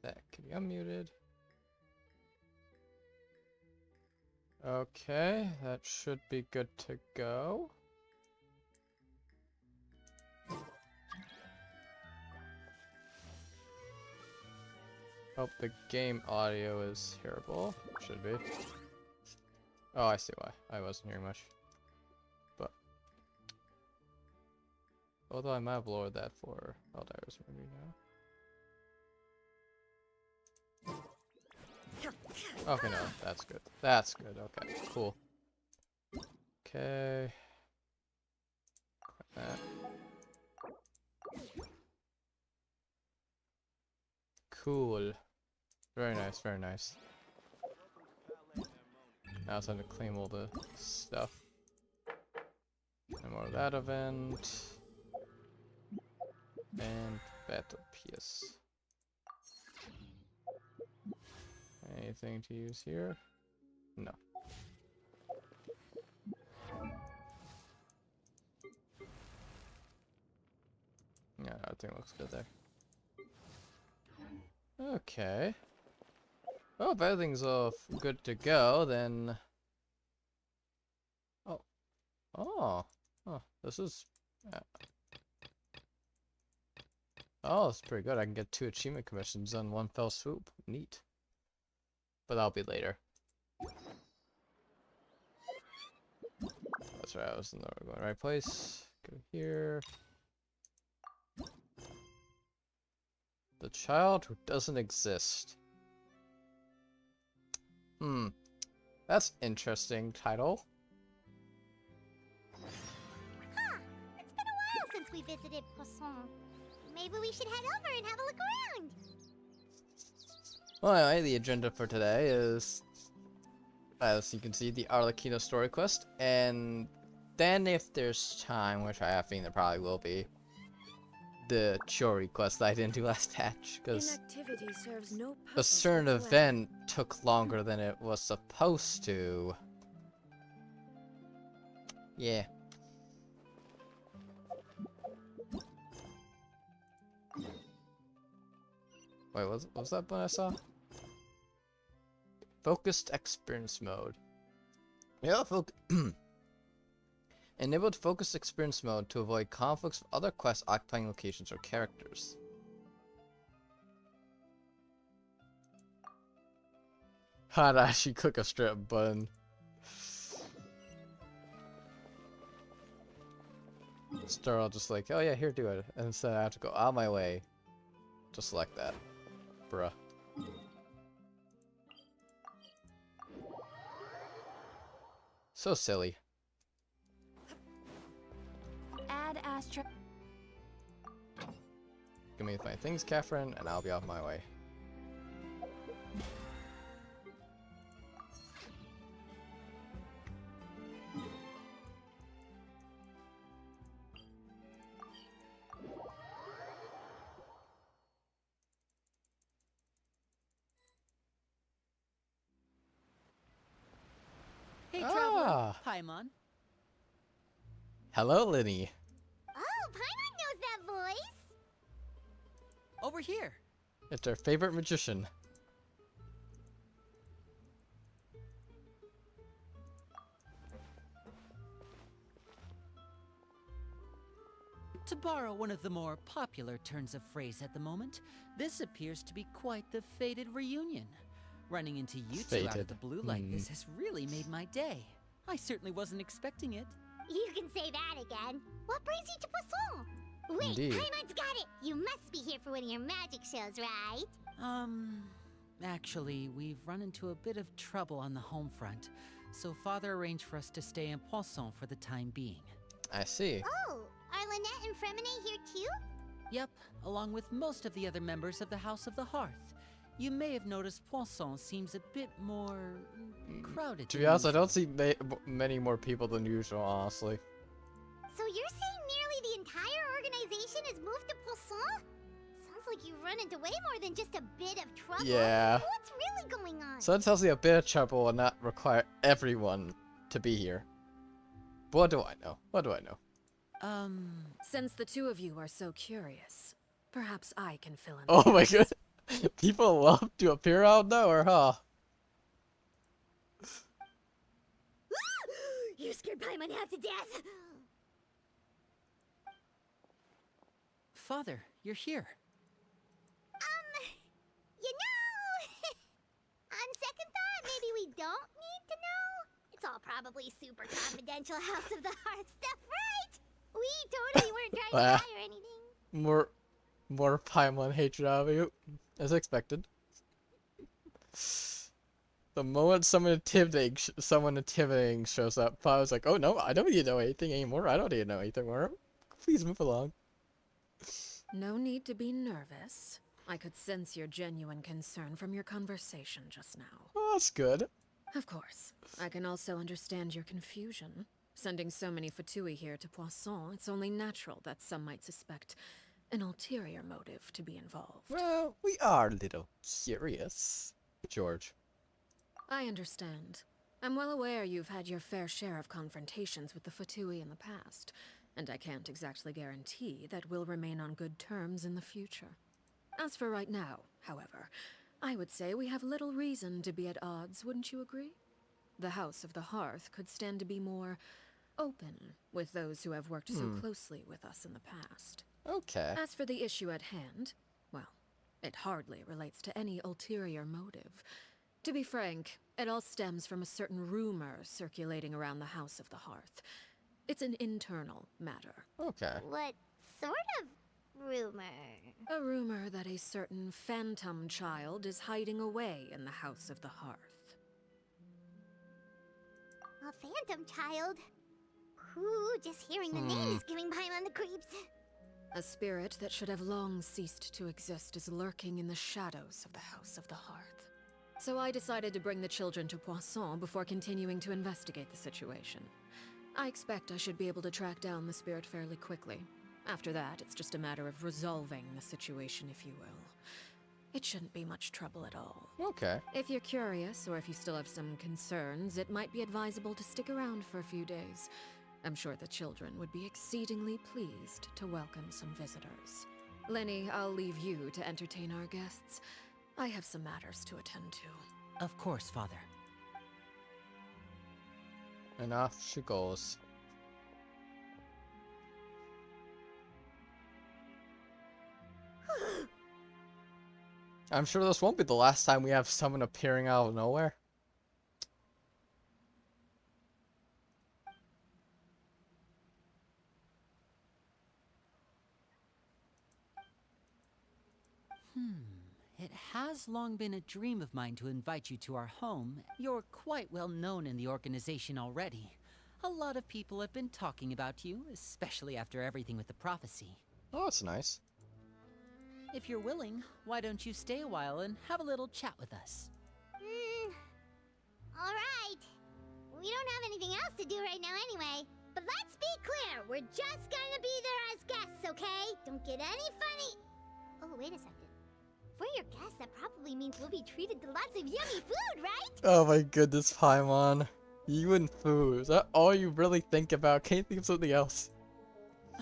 That can be unmuted. Okay, that should be good to go. Hope the game audio is hearable. Should be. Oh, I see why. I wasn't hearing much. But although I might have lowered that for Eldira's maybe now. Okay, no, that's good. That's good. Okay, cool. Okay. That. Cool. Very nice, very nice. Now it's time to claim all the stuff. And more of that event. And battle piece. Anything to use here? No. Yeah, everything looks good there. Okay. Well, if everything's all good to go, then... Oh. Oh. Oh, this is... Oh, that's pretty good. I can get 2 achievement commissions on one fell swoop. Neat. But that'll be later. That's right, I was in the right place. Go here. The child who doesn't exist. That's interesting title. Huh, it's been a while since we visited Poisson. Maybe we should head over and have a look around. Well, anyway, the agenda for today is, as you can see, the Arlecchino story quest, and then if there's time, which I have a feeling there probably will be, the Chori quest that I didn't do last hatch, because a certain event took longer than it was supposed to. Yeah. Wait, was that what I saw? Focused experience mode. Yeah, enabled focused experience mode to avoid conflicts with other quests occupying locations or characters. How to actually click a strip button. Start out just like, oh yeah, here, do it. And instead I have to go out of my way to select that. Bruh. So silly. Add Astra. Give me my things, Catherine, and I'll be off my way. Hey, Traveler. Paimon. Hello, Linny. Oh, Paimon knows that voice. Over here. It's our favorite magician. To borrow one of the more popular turns of phrase at the moment, this appears to be quite the fated reunion. Running into you two out of the blue like this has really made my day. I certainly wasn't expecting it. You can say that again. What brings you to Poisson? Wait, Indeed. Paimon's got it. You must be here for one of your magic shows, right? Actually, we've run into a bit of trouble on the home front, so Father arranged for us to stay in Poisson for the time being. I see. Oh, are Lynette and Fremine here too? Yep, along with most of the other members of the House of the Hearth. You may have noticed Poisson seems a bit more crowded. To be honest, I don't see many more people than usual, honestly. So you're saying nearly the entire organization has moved to Poisson? Sounds like you've run into way more than just a bit of trouble. Yeah. What's really going on? So that tells me a bit of trouble will not require everyone to be here. But what do I know? What do I know? Since the two of you are so curious, perhaps I can fill in. Oh my god. People love to appear out of nowhere, huh? You scared Paimon half to death. Father, you're here. You know, on second thought, maybe we don't need to know. It's all probably super confidential House of the Hearth stuff, right? We totally weren't trying to lie or anything. More Paimon hatred out of you, as expected. The moment someone intimidating shows up, I was like, oh no, I don't need to know anything anymore. I don't need to know anything more. Please move along. No need to be nervous. I could sense your genuine concern from your conversation just now. Oh, that's good. Of course. I can also understand your confusion. Sending so many Fatui here to Poisson, it's only natural that some might suspect an ulterior motive to be involved. Well, we are a little curious. George. I understand. I'm well aware you've had your fair share of confrontations with the Fatui in the past, and I can't exactly guarantee that we'll remain on good terms in the future. As for right now, however, I would say we have little reason to be at odds, wouldn't you agree? The House of the Hearth could stand to be more open with those who have worked so closely with us in the past. Okay. As for the issue at hand, well, it hardly relates to any ulterior motive. To be frank, it all stems from a certain rumor circulating around the House of the Hearth. It's an internal matter. Okay. What sort of rumor? A rumor that a certain phantom child is hiding away in the House of the Hearth. A phantom child? Ooh, just hearing the name is giving Paimon the creeps. A spirit that should have long ceased to exist is lurking in the shadows of the House of the Hearth. So I decided to bring the children to Poisson before continuing to investigate the situation. I expect I should be able to track down the spirit fairly quickly. After that, it's just a matter of resolving the situation, if you will. It shouldn't be much trouble at all. Okay. If you're curious, or if you still have some concerns, it might be advisable to stick around for a few days. I'm sure the children would be exceedingly pleased to welcome some visitors. Lenny, I'll leave you to entertain our guests. I have some matters to attend to. Of course, Father. And off she goes. I'm sure this won't be the last time we have someone appearing out of nowhere. It has long been a dream of mine to invite you to our home. You're quite well known in the organization already. A lot of people have been talking about you, especially after everything with the prophecy. Oh, that's nice. If you're willing, why don't you stay a while and have a little chat with us? Alright. We don't have anything else to do right now anyway. But let's be clear, we're just gonna be there as guests, okay? Don't get any funny... Oh, wait a second. For your guests, that probably means we'll be treated to lots of yummy food, right? Oh my goodness, Paimon. You and food. Is that all you really think about? Can't you think of something else?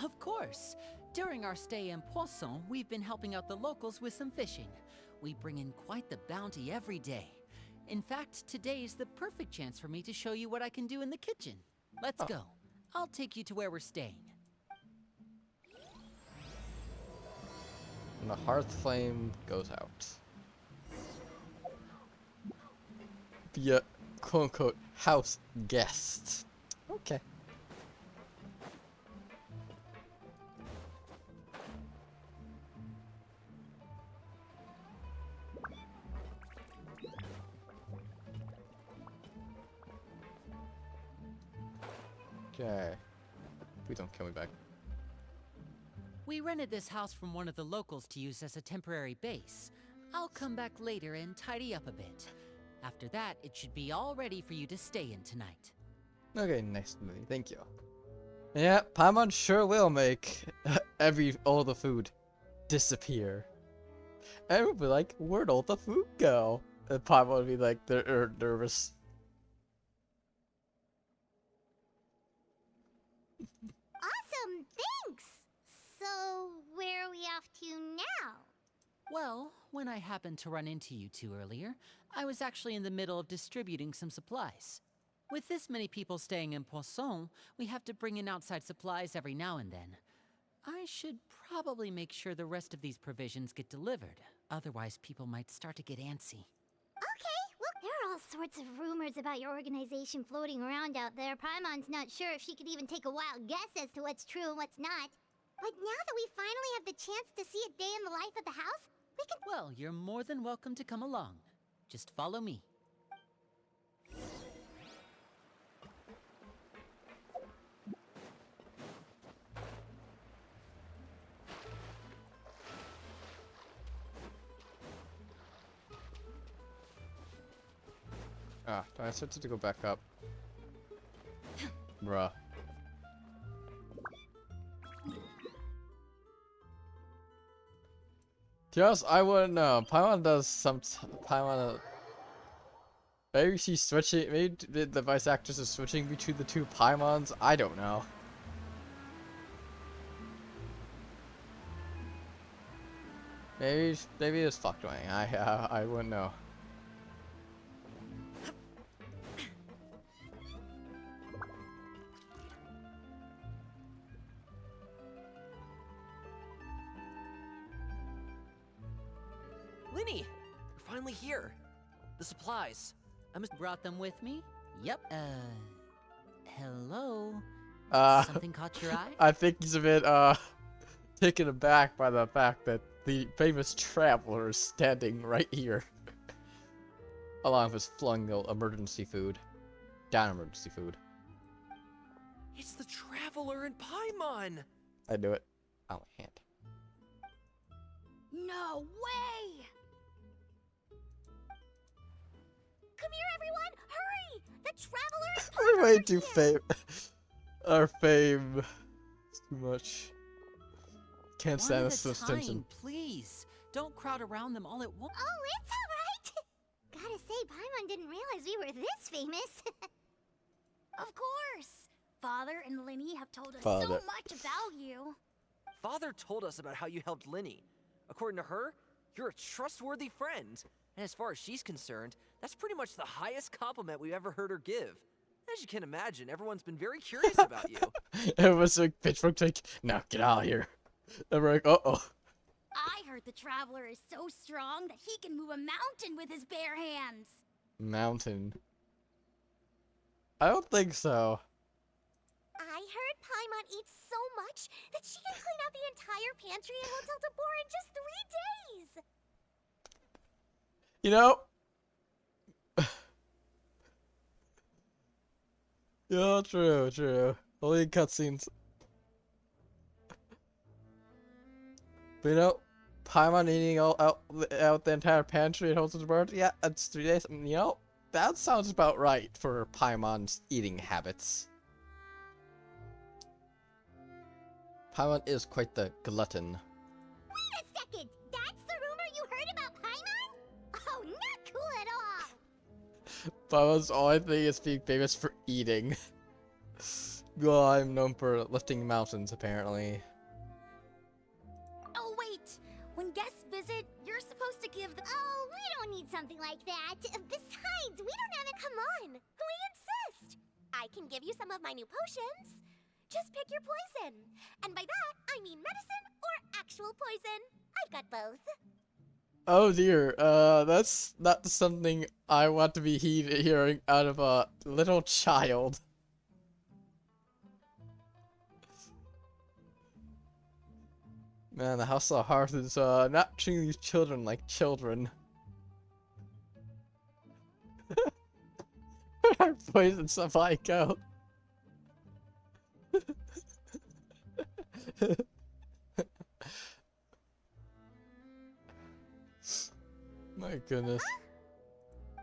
Of course. During our stay in Poisson, we've been helping out the locals with some fishing. We bring in quite the bounty every day. In fact, today's the perfect chance for me to show you what I can do in the kitchen. Let's go. I'll take you to where we're staying. And the hearth flame goes out. Be a quote-unquote house guest. Okay. Okay. Please don't kill me back. We rented this house from one of the locals to use as a temporary base. I'll come back later and tidy up a bit. After that, it should be all ready for you to stay in tonight. Okay, nice movie. Thank you. Yeah, Paimon sure will make all the food disappear. And we'll be like, where'd all the food go? And Paimon would be like, they're nervous. Awesome, thanks! So, where are we off to now? Well, when I happened to run into you two earlier, I was actually in the middle of distributing some supplies. With this many people staying in Poisson, we have to bring in outside supplies every now and then. I should probably make sure the rest of these provisions get delivered, otherwise people might start to get antsy. Okay, well, there are all sorts of rumors about your organization floating around out there. Paimon's not sure if she could even take a wild guess as to what's true and what's not. But now that we finally have the chance to see a day in the life of the house, we can... Well, you're more than welcome to come along. Just follow me. Ah, do I start to go back up? Bruh. To be honest, I wouldn't know. Paimon does some... Paimon... Maybe she's switching... Maybe the voice actress is switching between the two Paimons? I don't know. Maybe it's fucked wing. I wouldn't know. Linny, you're finally here. The supplies. I must Brought them with me? Yep. Hello? Uh, Something caught your eye? I think he's a bit, taken aback by the fact that the famous traveler is standing right here. Along with his flung emergency food. Down emergency food. It's the Traveler and Paimon! I knew it. Oh, my hand. No way! Come here, everyone! Hurry! The Traveler and We're Paimon way are too here! Our fame. It's too much. Can't stand One this at a attention. time, please. Don't crowd around them all at once. Oh, it's alright! Gotta say, Paimon didn't realize we were this famous. Of course! Father and Linny have told us so Father. much about you. Father told us about how you helped Linny. According to her, you're a trustworthy friend. And as far as she's concerned, that's pretty much the highest compliment we've ever heard her give. As you can imagine, everyone's been very curious about you. Everyone's like, Pitchfork's like, no, get out of here. And we're like, uh-oh. I heard the Traveler is so strong that he can move a mountain with his bare hands. Mountain. I don't think so. I heard Paimon eats so much that she can clean out the entire pantry in Hotel Tabor in just 3 days. You know? Yeah, true, true. Only in cutscenes. But you know, Paimon eating all out the entire pantry at Holton's World? Yeah, that's 3 days. You know, that sounds about right for Paimon's eating habits. Paimon is quite the glutton. Wait a second! That's the rumor you heard about Paimon? Oh, not cool at all! Paimon's only thing is being famous for eating. Well, I'm known for lifting mountains, apparently. Oh, wait! When guests visit, you're supposed to give the— Oh, we don't need something like that. Besides, we don't have it. Come on! We insist! I can give you some of my new potions. Just pick your poison. And by that, I mean medicine or actual poison. I've got both. Oh dear, that's not something I want to be hearing out of a little child. Man, the House of Hearth is, not treating these children like children. Poison supply go. My goodness.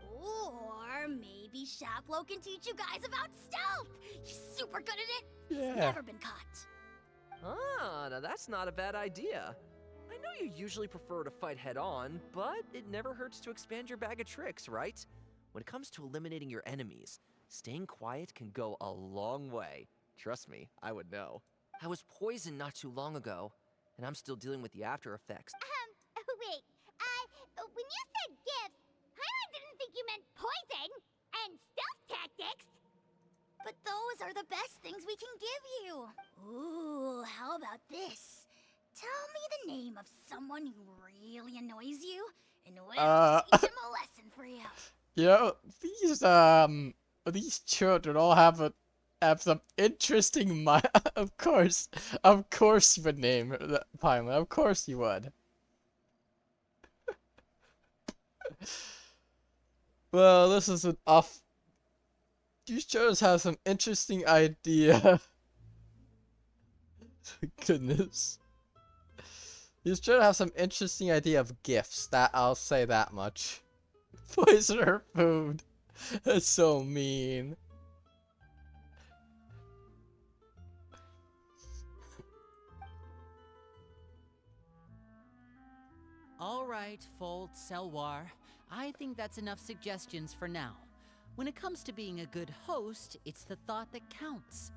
Or maybe Shaplo can teach you guys about stealth. He's super good at it. Yeah. He's never been caught. Ah, now that's not a bad idea. I know you usually prefer to fight head-on, but it never hurts to expand your bag of tricks, right? When it comes to eliminating your enemies, staying quiet can go a long way. Trust me, I would know. I was poisoned not too long ago, and I'm still dealing with the after effects. Wait. When you said gifts, Paimon didn't think you meant poison and stealth tactics. But those are the best things we can give you. Ooh, how about this? Tell me the name of someone who really annoys you, and we'll teach him a lesson for you. You know, these children all have some interesting of course you would name Paimon. Of course you would. Well, this is an off. These children have some interesting idea. Goodness. These children have some interesting idea of gifts. That I'll say that much. Poison her food. That's so mean. All right, Fold, Selwar. I think that's enough suggestions for now. When it comes to being a good host, it's the thought that counts.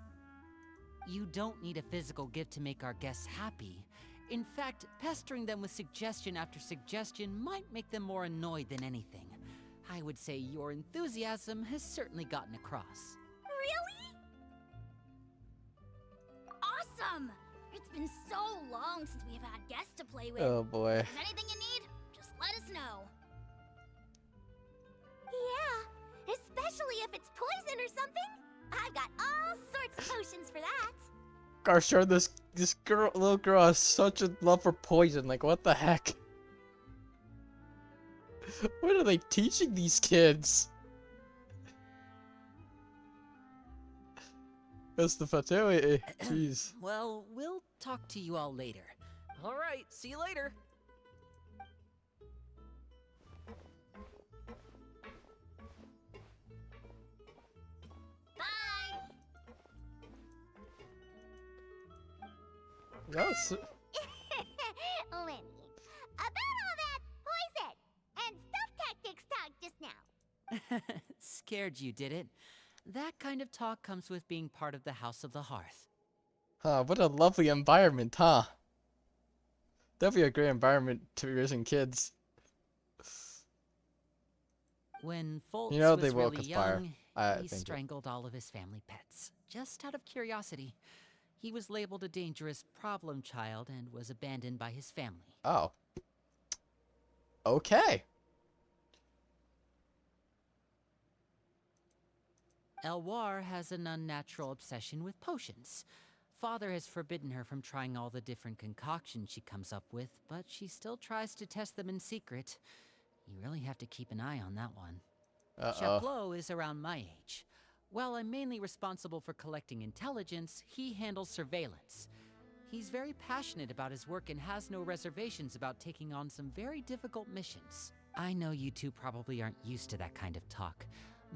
You don't need a physical gift to make our guests happy. In fact, pestering them with suggestion after suggestion might make them more annoyed than anything. I would say your enthusiasm has certainly gotten across. Really? Awesome! It's been so long since we've had guests to play with. Oh boy. If there's anything you need, just let us know. Yeah, especially if it's poison or something. I've got all sorts of potions for that. Gosh, sure, this little girl has such a love for poison. Like, what the heck? What are they teaching these kids? That's the fatality. Jeez. Well, we'll talk to you all later. All right, see you later. Bye. That's Lenny, about all that poison and stealth tactics talk just now. Scared you, did it? That kind of talk comes with being part of the House of the Hearth. what a lovely environment, huh? Definitely a great environment to be raising kids. When Foltz You know they was will really conspire. young, I he think it. strangled all of his family pets, just out of curiosity. He was labeled a dangerous problem child and was abandoned by his family. Oh. Okay. Elwar has an unnatural obsession with potions. Father has forbidden her from trying all the different concoctions she comes up with, but she still tries to test them in secret. You really have to keep an eye on that one. Uh-oh. Chaplot is around my age. While I'm mainly responsible for collecting intelligence, he handles surveillance. He's very passionate about his work and has no reservations about taking on some very difficult missions. I know you two probably aren't used to that kind of talk,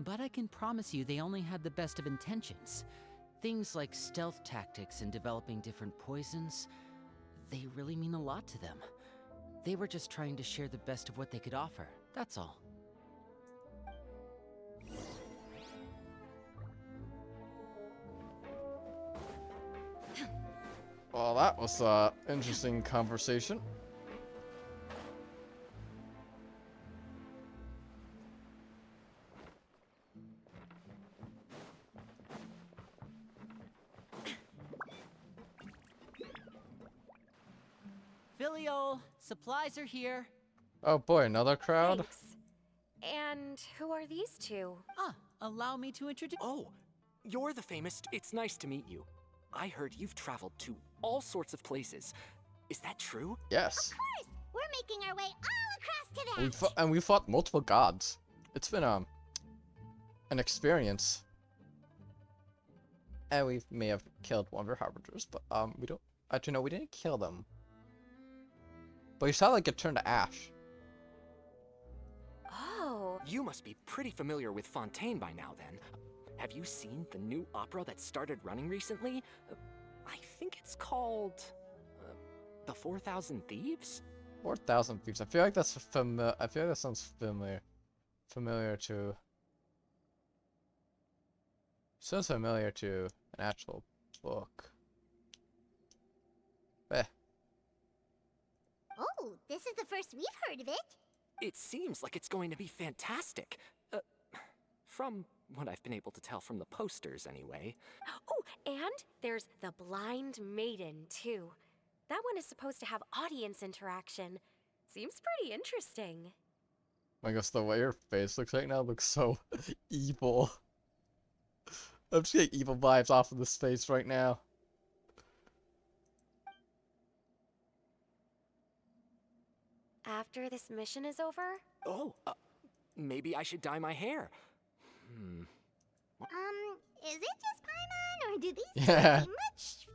but I can promise you they only had the best of intentions. Things like stealth tactics and developing different poisons, they really mean a lot to them. They were just trying to share the best of what they could offer, that's all. Well, that was interesting conversation. Filial, supplies are here. Oh boy, another crowd? Thanks. And who are these two? Allow me to introduce— Oh, you're the famous. It's nice to meet you. I heard you've traveled to all sorts of places. Is that true? Yes. Of course! We're making our way all across to that! And we fought multiple gods. It's been an experience. And we may have killed one of their harbingers, but we don't actually no, we didn't kill them. But you saw like it turn to ash. Oh, You must be pretty familiar with Fontaine by now, then. Have you seen the new opera that started running recently? I think it's called The 4,000 Thieves? 4,000 Thieves. I feel like that's familiar. I feel like that sounds familiar to. Sounds familiar to an actual book. Eh. Oh, this is the first we've heard of it. It seems like it's going to be fantastic. From what I've been able to tell from the posters, anyway. oh, and there's the Blind Maiden, too. That one is supposed to have audience interaction. Seems pretty interesting. I guess the way your face looks right now looks so evil. I'm just getting evil vibes off of this face right now. After this mission is over? Oh, maybe I should dye my hair. Is it just Paimon, or do these Yeah. two seem much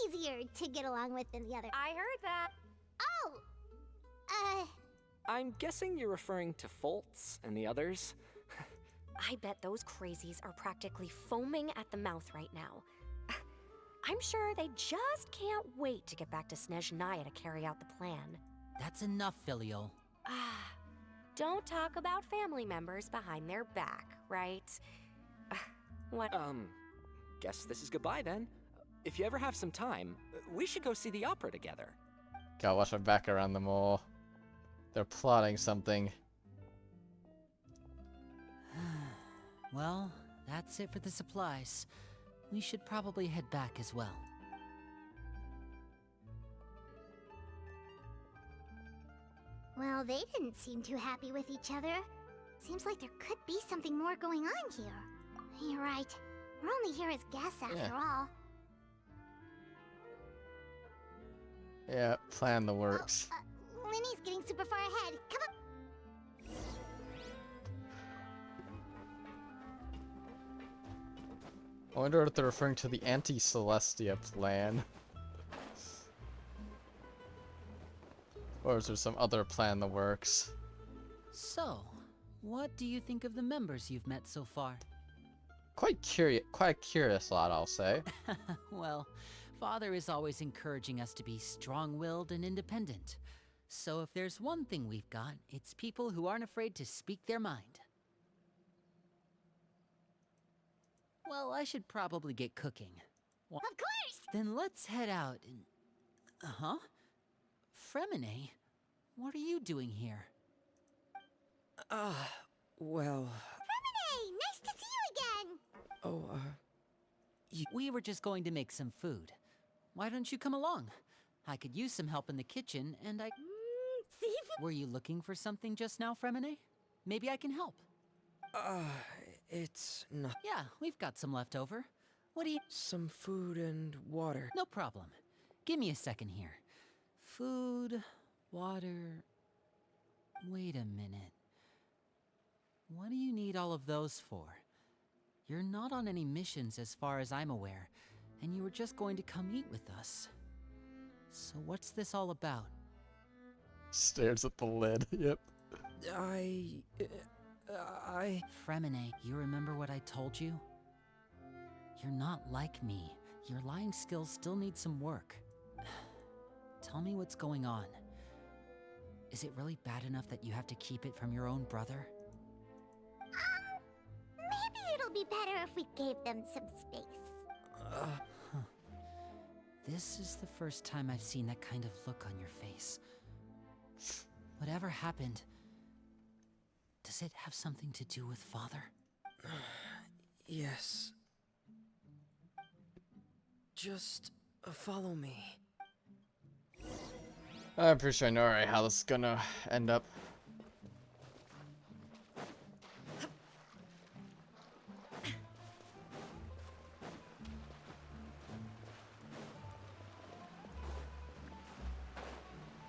easier to get along with than the other? I heard that. Oh! I'm guessing you're referring to Foltz and the others. I bet those crazies are practically foaming at the mouth right now. I'm sure they just can't wait to get back to Snezhnaya to carry out the plan. That's enough, Filial. Don't talk about family members behind their back, right? What? Guess this is goodbye then. If you ever have some time, we should go see the opera together. Gotta watch my back around them all. They're plotting something. Well, that's it for the supplies. We should probably head back as well. Well, they didn't seem too happy with each other. Seems like there could be something more going on here. You're right. We're only here as guests after all. Yeah, plan the works. Linny's getting super far ahead. Come on. I wonder if they're referring to the Anti-Celestia plan. Or is there some other plan in the works? So, what do you think of the members you've met so far? Quite curious lot, I'll say. Well, Father is always encouraging us to be strong-willed and independent. So if there's one thing we've got, it's people who aren't afraid to speak their mind. Well, I should probably get cooking. Of course! Then let's head out and... Uh-huh. Fremine, what are you doing here? Well... Hey, nice to see you again! Oh, We were just going to make some food. Why don't you come along? I could use some help in the kitchen, and I... See? Were you looking for something just now, Fremine? Maybe I can help. It's not Yeah, we've got some left over. What do you... some food and water. No problem. Give me a second here. Food, water... Wait a minute. What do you need all of those for? You're not on any missions as far as I'm aware, and you were just going to come eat with us. So what's this all about? Stares at the lid. Yep. Fremine, you remember what I told you? You're not like me. Your lying skills still need some work. Tell me what's going on. Is it really bad enough that you have to keep it from your own brother? Maybe it'll be better if we gave them some space. This is the first time I've seen that kind of look on your face. Whatever happened, does it have something to do with Father? Yes. Just follow me. I'm pretty sure I know already how this is gonna end up.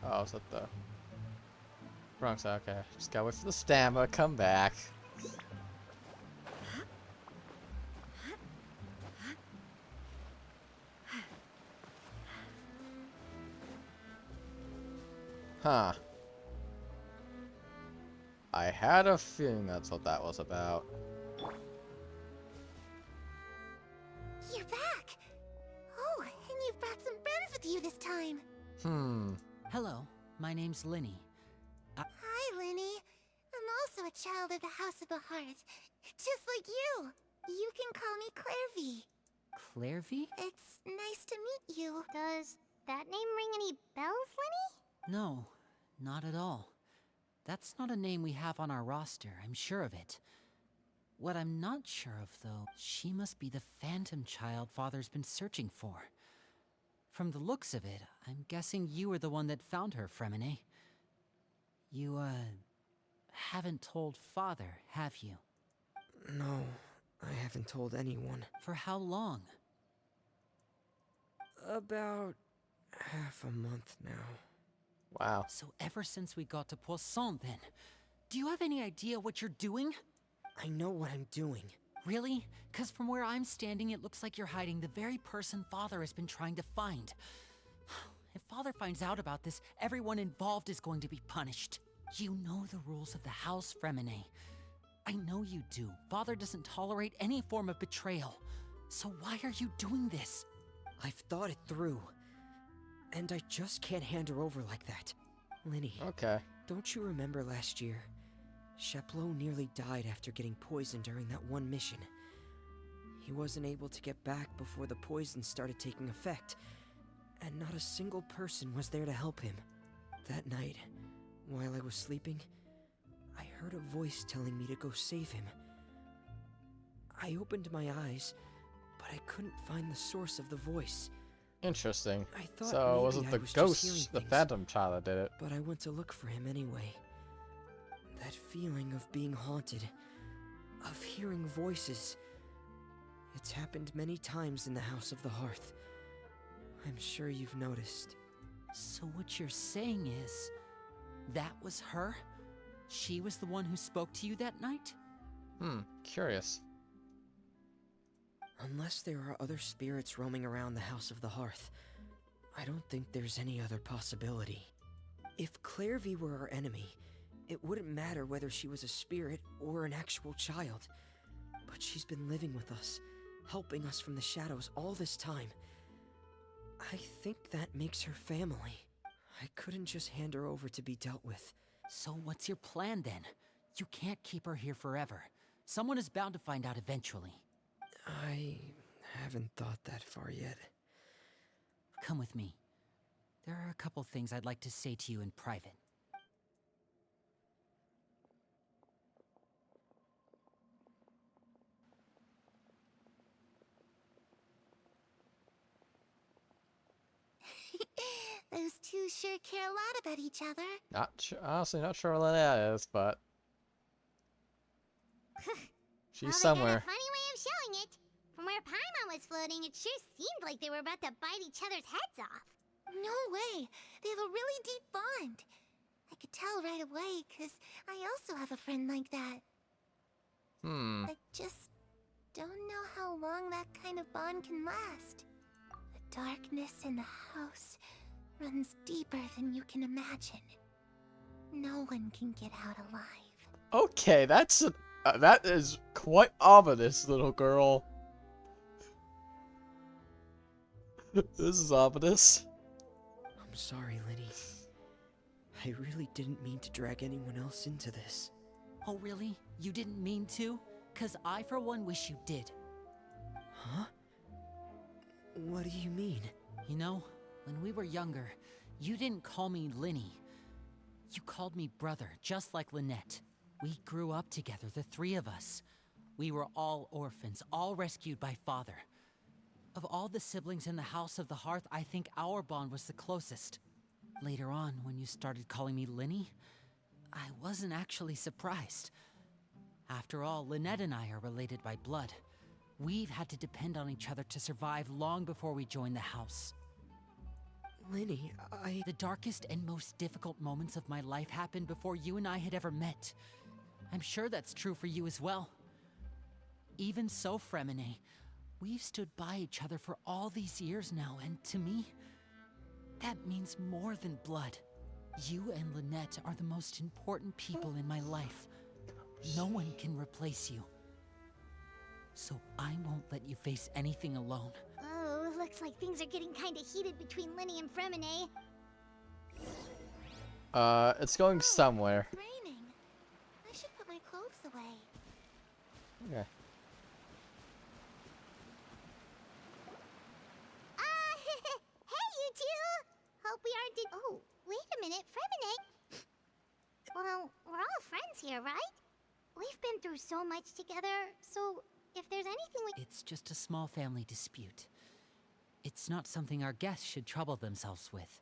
Oh, is that the wrong side? Okay, just gotta wait for the stamina. Come back. Huh. I had a feeling that's what that was about. You're back! Oh, and you've brought some friends with you this time. Hello, my name's Linny. Hi, Linny. I'm also a child of the House of the Hearth. Just like you. You can call me Clairvy. Clairvy? It's nice to meet you. Does that name ring any bells, Linny? No, not at all. That's not a name we have on our roster, I'm sure of it. What I'm not sure of, though, she must be the phantom child Father's been searching for. From the looks of it, I'm guessing you were the one that found her, Fremine. You, haven't told Father, have you? No, I haven't told anyone. For how long? About half a month now. Wow. So ever since we got to Poisson, then. Do you have any idea what you're doing? I know what I'm doing. Really? 'Cause from where I'm standing, it looks like you're hiding the very person Father has been trying to find. If Father finds out about this, everyone involved is going to be punished. You know the rules of the house, Fremine. I know you do. Father doesn't tolerate any form of betrayal. So why are you doing this? I've thought it through. And I just can't hand her over like that. Linny, Okay. don't you remember last year? Sheplo nearly died after getting poisoned during that one mission. He wasn't able to get back before the poison started taking effect, and not a single person was there to help him. That night, while I was sleeping, I heard a voice telling me to go save him. I opened my eyes, but I couldn't find the source of the voice. Interesting. I thought So it maybe wasn't I the was just hearing ghost, the things. phantom child that did it. But I went to look for him anyway. That feeling of being haunted, of hearing voices. It's happened many times in the House of the Hearth. I'm sure you've noticed. So what you're saying is, that was her? She was the one who spoke to you that night? Curious. Unless there are other spirits roaming around the House of the Hearth, I don't think there's any other possibility. If Clairvy were our enemy, it wouldn't matter whether she was a spirit or an actual child. But she's been living with us, helping us from the shadows all this time. I think that makes her family. I couldn't just hand her over to be dealt with. So what's your plan then? You can't keep her here forever. Someone is bound to find out eventually. I haven't thought that far yet. Come with me. There are a couple things I'd like to say to you in private. Those two sure care a lot about each other. Honestly, not sure what that is, but she's Well, they somewhere. got a funny way of showing it. From where Paimon was floating, it sure seemed like they were about to bite each other's heads off. No way. They have a really deep bond. I could tell right away, 'cause I also have a friend like that. I just don't know how long that kind of bond can last. The darkness in the house runs deeper than you can imagine. No one can get out alive. Okay, that is quite ominous, little girl. This is ominous. I'm sorry, Lenny. I really didn't mean to drag anyone else into this. Oh, really? You didn't mean to? 'Cause I, for one, wish you did. Huh? What do you mean? You know, when we were younger, you didn't call me Lenny. You called me brother, just like Lynette. We grew up together, the three of us. We were all orphans, all rescued by father. Of all the siblings in the House of the Hearth, I think our bond was the closest. Later on, when you started calling me Lenny, I wasn't actually surprised. After all, Lynette and I are related by blood. We've had to depend on each other to survive long before we joined the house. Lenny, The darkest and most difficult moments of my life happened before you and I had ever met. I'm sure that's true for you as well. Even so, Fremine, we've stood by each other for all these years now, and to me, that means more than blood. You and Lynette are the most important people in my life. No one can replace you. So I won't let you face anything alone. Oh, looks like things are getting kinda heated between Lenny and Fremine. It's going somewhere. It's raining. I should put my clothes away. Okay. Hey, you two! Hope we aren't Oh, wait a minute, Fremine. Well, we're all friends here, right? We've been through so much together, so if there's anything we... It's just a small family dispute. It's not something our guests should trouble themselves with.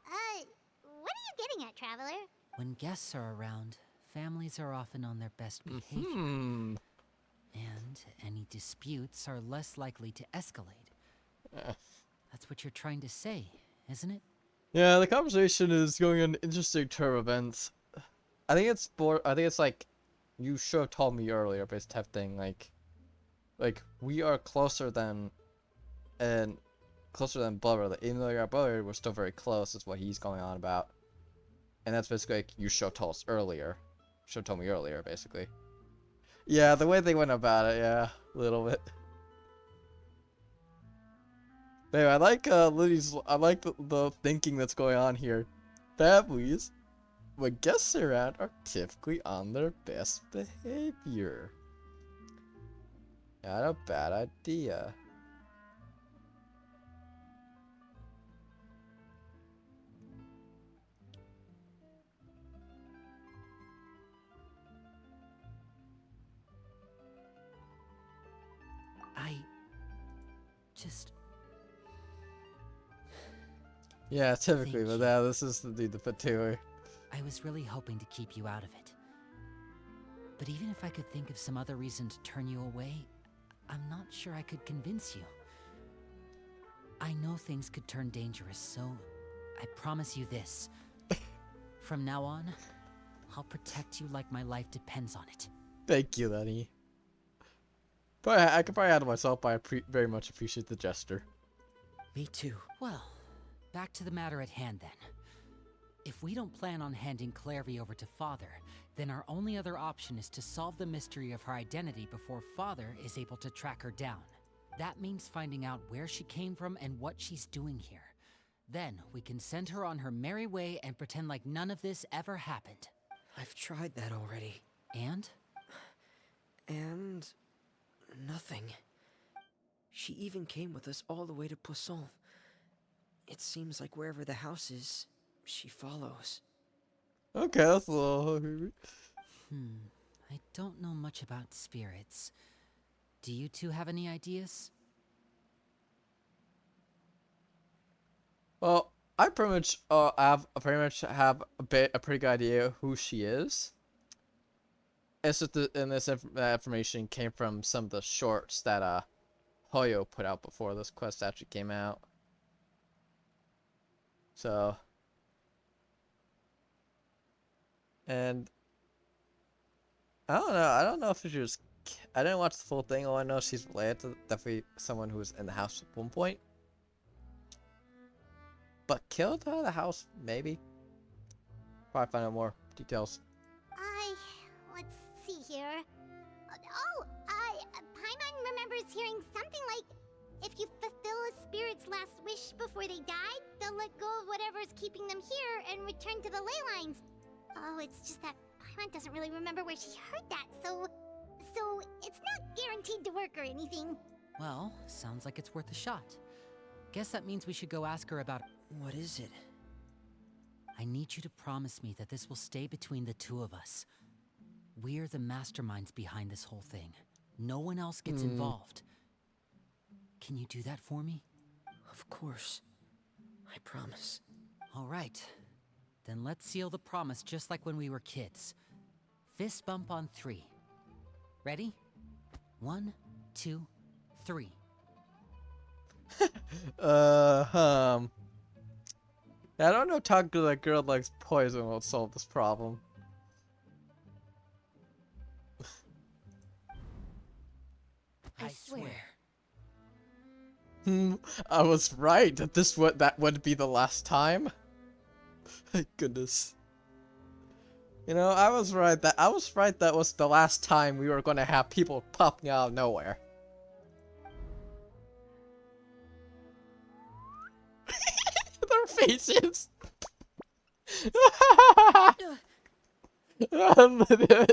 What are you getting at, Traveler? When guests are around, families are often on their best behavior. And any disputes are less likely to escalate. That's what you're trying to say, isn't it? Yeah, the conversation is going on interesting turn of events. I think it's like, you should have told me earlier, based type thing. Like we are closer than brother. Like, even though you're our brother, we're still very close. Is what he's going on about, and that's basically like, you should have told us earlier. Should have told me earlier, basically. Yeah, the way they went about it, yeah, a little bit. Anyway, I like the thinking that's going on here. Families, when guests are around, are typically on their best behavior. Not a bad idea. I just... Yeah, typically, Thank but you. now this is the Fatui. I was really hoping to keep you out of it. But even if I could think of some other reason to turn you away, I'm not sure I could convince you. I know things could turn dangerous, so I promise you this. From now on, I'll protect you like my life depends on it. Thank you, Lenny. But I could probably handle myself, but I very much appreciate the gesture. Me too. Well, back to the matter at hand then. If we don't plan on handing Clairvy over to Father, then our only other option is to solve the mystery of her identity before Father is able to track her down. That means finding out where she came from and what she's doing here. Then we can send her on her merry way and pretend like none of this ever happened. I've tried that already. And? And... nothing. She even came with us all the way to Poisson. It seems like wherever the house is, she follows. Okay, that's a little... I don't know much about spirits. Do you two have any ideas? Well, I pretty much have a pretty good idea who she is. It's just that information came from some of the shorts that Hoyo put out before this quest actually came out. So And I don't know. I don't know if she was. I didn't watch the full thing. All I know is she's related to definitely someone who was in the house at one point. But killed her the house, maybe. Probably find out more details. Let's see here. Paimon remembers hearing something like, if you fulfill a spirit's last wish before they die, they'll let go of whatever's keeping them here and return to the ley lines. Oh, it's just that Paimon doesn't really remember where she heard that, so it's not guaranteed to work or anything. Well, sounds like it's worth a shot. Guess that means we should go ask her about... What is it? I need you to promise me that this will stay between the two of us. We're the masterminds behind this whole thing. No one else gets involved. Can you do that for me? Of course. I promise. All right. Then let's seal the promise just like when we were kids. Fist bump on 3. Ready? 1, 2, 3. I don't know. Talking to that girl likes poison will solve this problem. I swear. I was right that that would be the last time. Thank goodness. You know, I was right that was the last time we were gonna have people popping out of nowhere. Their faces.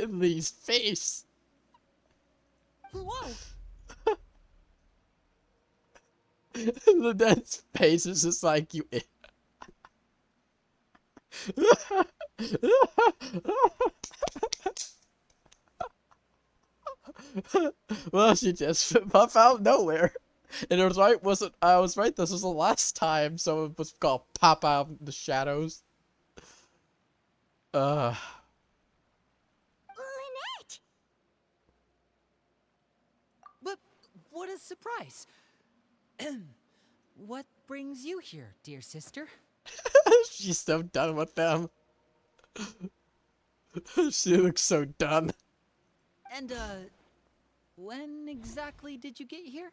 These face. Whoa! The dead's face is just like you. Well, she just popped out of nowhere, and it was right. I was right? This was the last time someone was gonna pop out of the shadows. Lynette! But what a surprise! What brings you here, dear sister? She's so done with them. She looks so done. And, when exactly did you get here?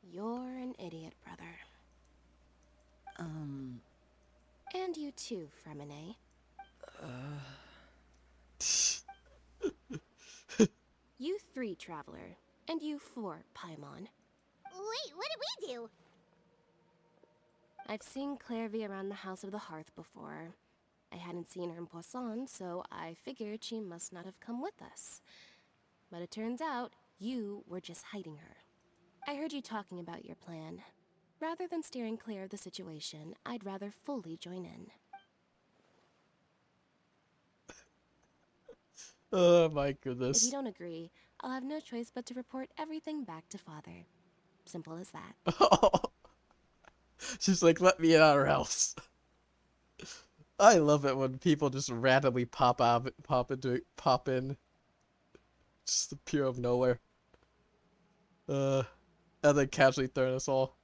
You're an idiot, brother. And you too, Fremine. You 3, Traveler. And you 4, Paimon. Wait, what did we do? I've seen Clairvy around the House of the Hearth before. I hadn't seen her in Poisson, so I figured she must not have come with us. But it turns out, you were just hiding her. I heard you talking about your plan. Rather than steering clear of the situation, I'd rather fully join in. Oh my If goodness. you don't agree, I'll have no choice but to report everything back to Father. Simple as that. She's like, let me out or else. I love it when people just randomly pop in. Just appear out of nowhere. And then casually throw us all.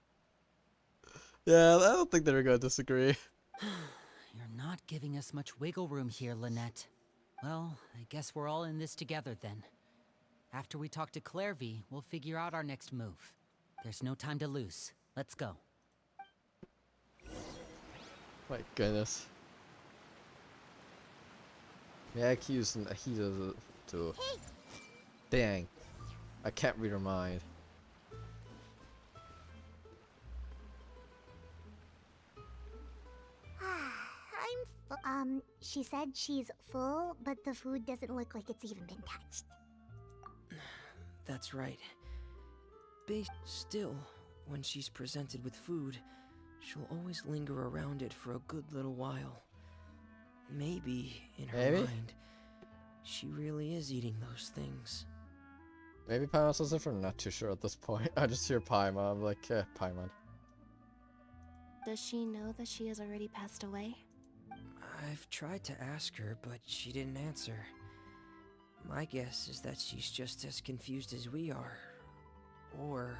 Yeah, I don't think they're gonna disagree. You're not giving us much wiggle room here, Lynette. Well, I guess we're all in this together then. After we talk to Clairvy, we'll figure out our next move. There's no time to lose. Let's go. My goodness. Yeah, he does it too. Dang. I can't read her mind. She said she's full, but the food doesn't look like it's even been touched. That's right. Still, when she's presented with food, she'll always linger around it for a good little while. Maybe, in her mind, she really is eating those things. Maybe Paimon says different, I'm not too sure at this point. I just hear Paimon, I'm like, Paimon. Does she know that she has already passed away? I've tried to ask her, but she didn't answer. My guess is that she's just as confused as we are. Or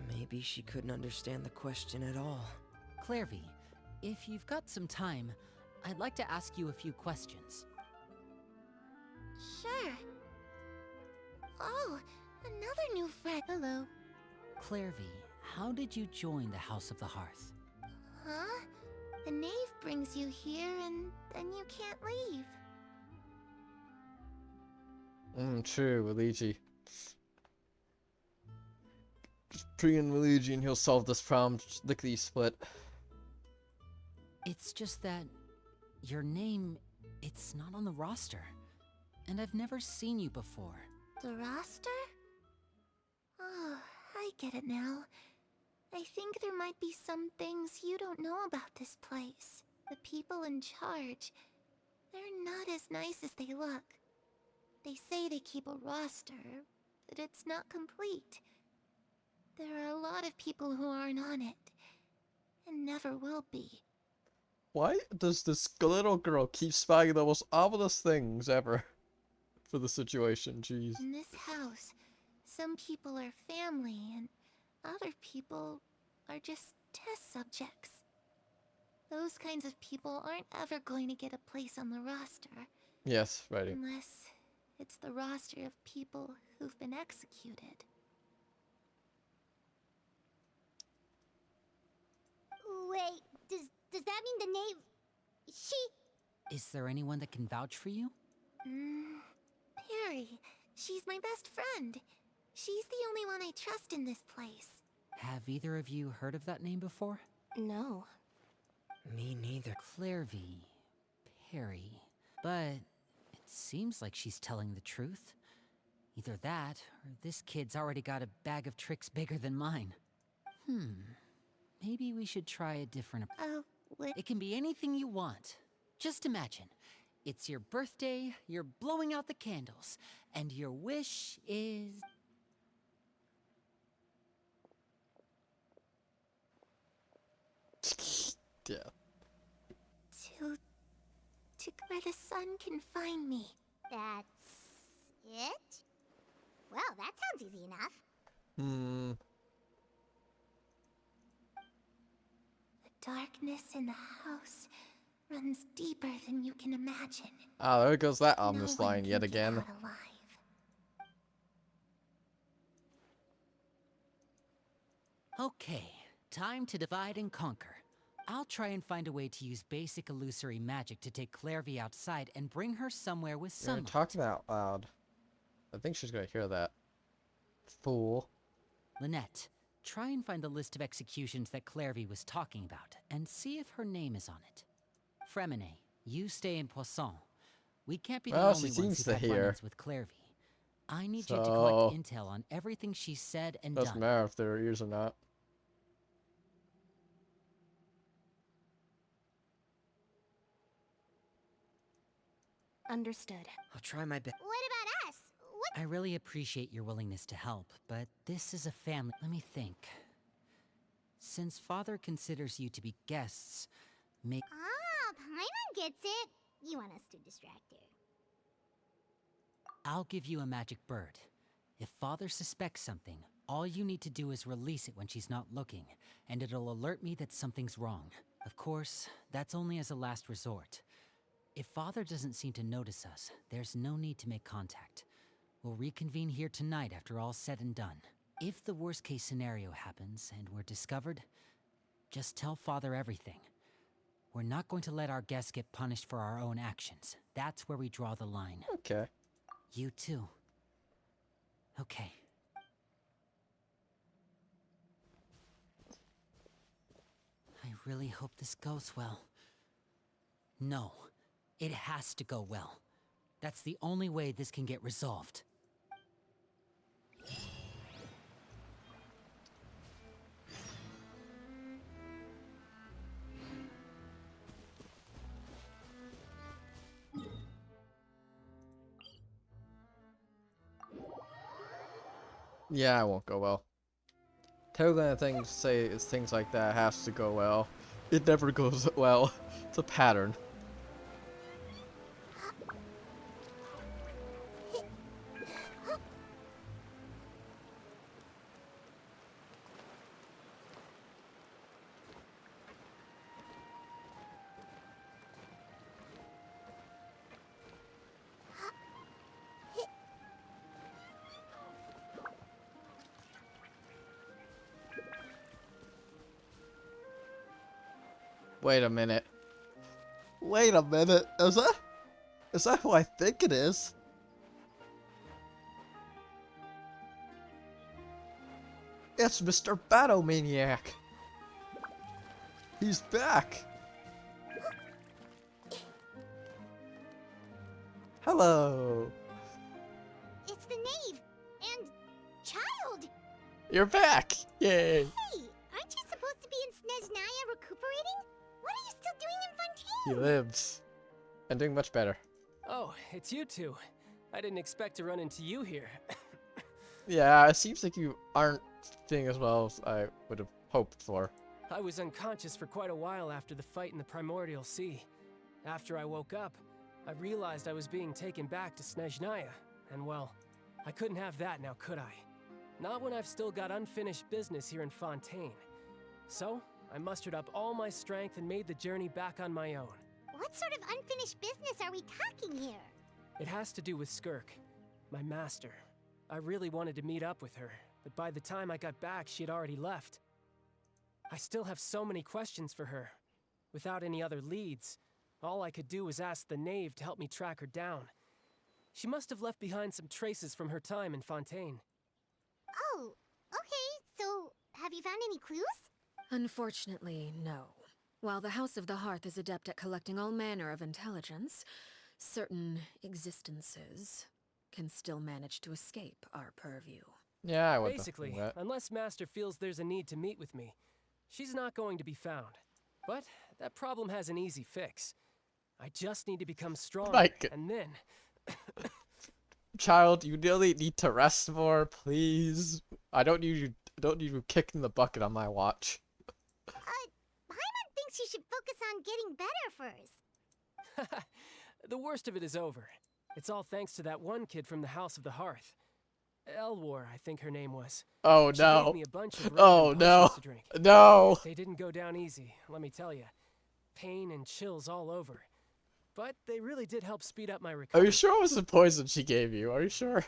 Maybe she couldn't understand the question at all. Clairvy, if you've got some time, I'd like to ask you a few questions. Sure. Oh, another new friend. Hello. Clairvy, how did you join the House of the Hearth? Huh? The knave brings you here and then you can't leave. True, Luigi. Just bring in Luigi and he'll solve this problem lickety split. It's just that your name, it's not on the roster. And I've never seen you before. The roster? Oh, I get it now. I think there might be some things you don't know about this place. The people in charge, they're not as nice as they look. They say they keep a roster, but it's not complete. There are a lot of people who aren't on it, and never will be. Why does this little girl keep spouting the most ominous things ever for the situation? Jeez. In this house, some people are family, and other people are just test subjects. Those kinds of people aren't ever going to get a place on the roster. Yes, righty. Unless it's the roster of people who've been executed. Wait, does that mean the knave... She... Is there anyone that can vouch for you? Perry. She's my best friend. She's the only one I trust in this place. Have either of you heard of that name before? No. Me neither. Clairvy. Perry. But it seems like she's telling the truth. Either that, or this kid's already got a bag of tricks bigger than mine. Maybe we should try a different approach. Oh, what? It can be anything you want. Just imagine. It's your birthday, you're blowing out the candles, and your wish is... Yeah. To where the sun can find me. That's it? Well, that sounds easy enough. The darkness in the house runs deeper than you can imagine. Ah, there goes that No ominous one line can yet get again. out alive. Okay, time to divide and conquer. I'll try and find a way to use basic illusory magic to take Clairvy outside and bring her somewhere with You're sunlight. talking out loud. I think she's gonna hear that. Fool. Lynette, try and find the list of executions that Clairvy was talking about, and see if her name is on it. Fremine, you stay in Poisson. We can't be the Well, she only seems ones who've to had hear. run-ins with Clairvy. I need you to collect So- intel on everything she's said and Doesn't done. matter if they're ears or not. Understood. I'll try my best. What about us? What? I really appreciate your willingness to help, but this is a family. Let me think. Since Father considers you to be guests, make... Ah, Paimon gets it. You want us to distract her. I'll give you a magic bird. If Father suspects something, all you need to do is release it when she's not looking, and it'll alert me that something's wrong. Of course, that's only as a last resort. If Father doesn't seem to notice us, there's no need to make contact. We'll reconvene here tonight after all's said and done. If the worst case scenario happens and we're discovered, just tell Father everything. We're not going to let our guests get punished for our own actions. That's where we draw the line. Okay. You too. Okay. I really hope this goes well. No, it has to go well. That's the only way this can get resolved. Yeah, it won't go well. Terrible things say is things like that has to go well. It never goes well. It's a pattern. Wait a minute. Wait a minute. Is that who I think it is? It's Mr. Batomaniac. He's back. Hello. It's the knave and child. You're back. Yay. Hey, aren't you supposed to be in Snezhnaya recuperating? What are you still doing in Fontaine? He lives. And doing much better. Oh, it's you two. I didn't expect to run into you here. Yeah, it seems like you aren't doing as well as I would have hoped for. I was unconscious for quite a while after the fight in the Primordial Sea. After I woke up, I realized I was being taken back to Snezhnaya, and well, I couldn't have that now, could I? Not when I've still got unfinished business here in Fontaine. So, I mustered up all my strength and made the journey back on my own. What sort of unfinished business are we talking here? It has to do with Skirk, my master. I really wanted to meet up with her, but by the time I got back, she had already left. I still have so many questions for her. Without any other leads, all I could do was ask the knave to help me track her down. She must have left behind some traces from her time in Fontaine. Oh, okay, so have you found any clues? Unfortunately, no. While the House of the Hearth is adept at collecting all manner of intelligence, certain existences can still manage to escape our purview. Yeah, I would. Basically, unless Master feels there's a need to meet with me, she's not going to be found. But that problem has an easy fix. I just need to become stronger, and then... Child, you really need to rest more, please. I don't need you kicking the bucket on my watch. Paimon thinks you should focus on getting better first. The worst of it is over. It's all thanks to that one kid from the House of the Hearth. Elwar, I think her name was. Oh She no. gave me a bunch of Oh random no. potions to drink. No. They didn't go down easy, let me tell you. Pain and chills all over. But they really did help speed up my recovery. Are you sure it was the poison she gave you? Are you sure?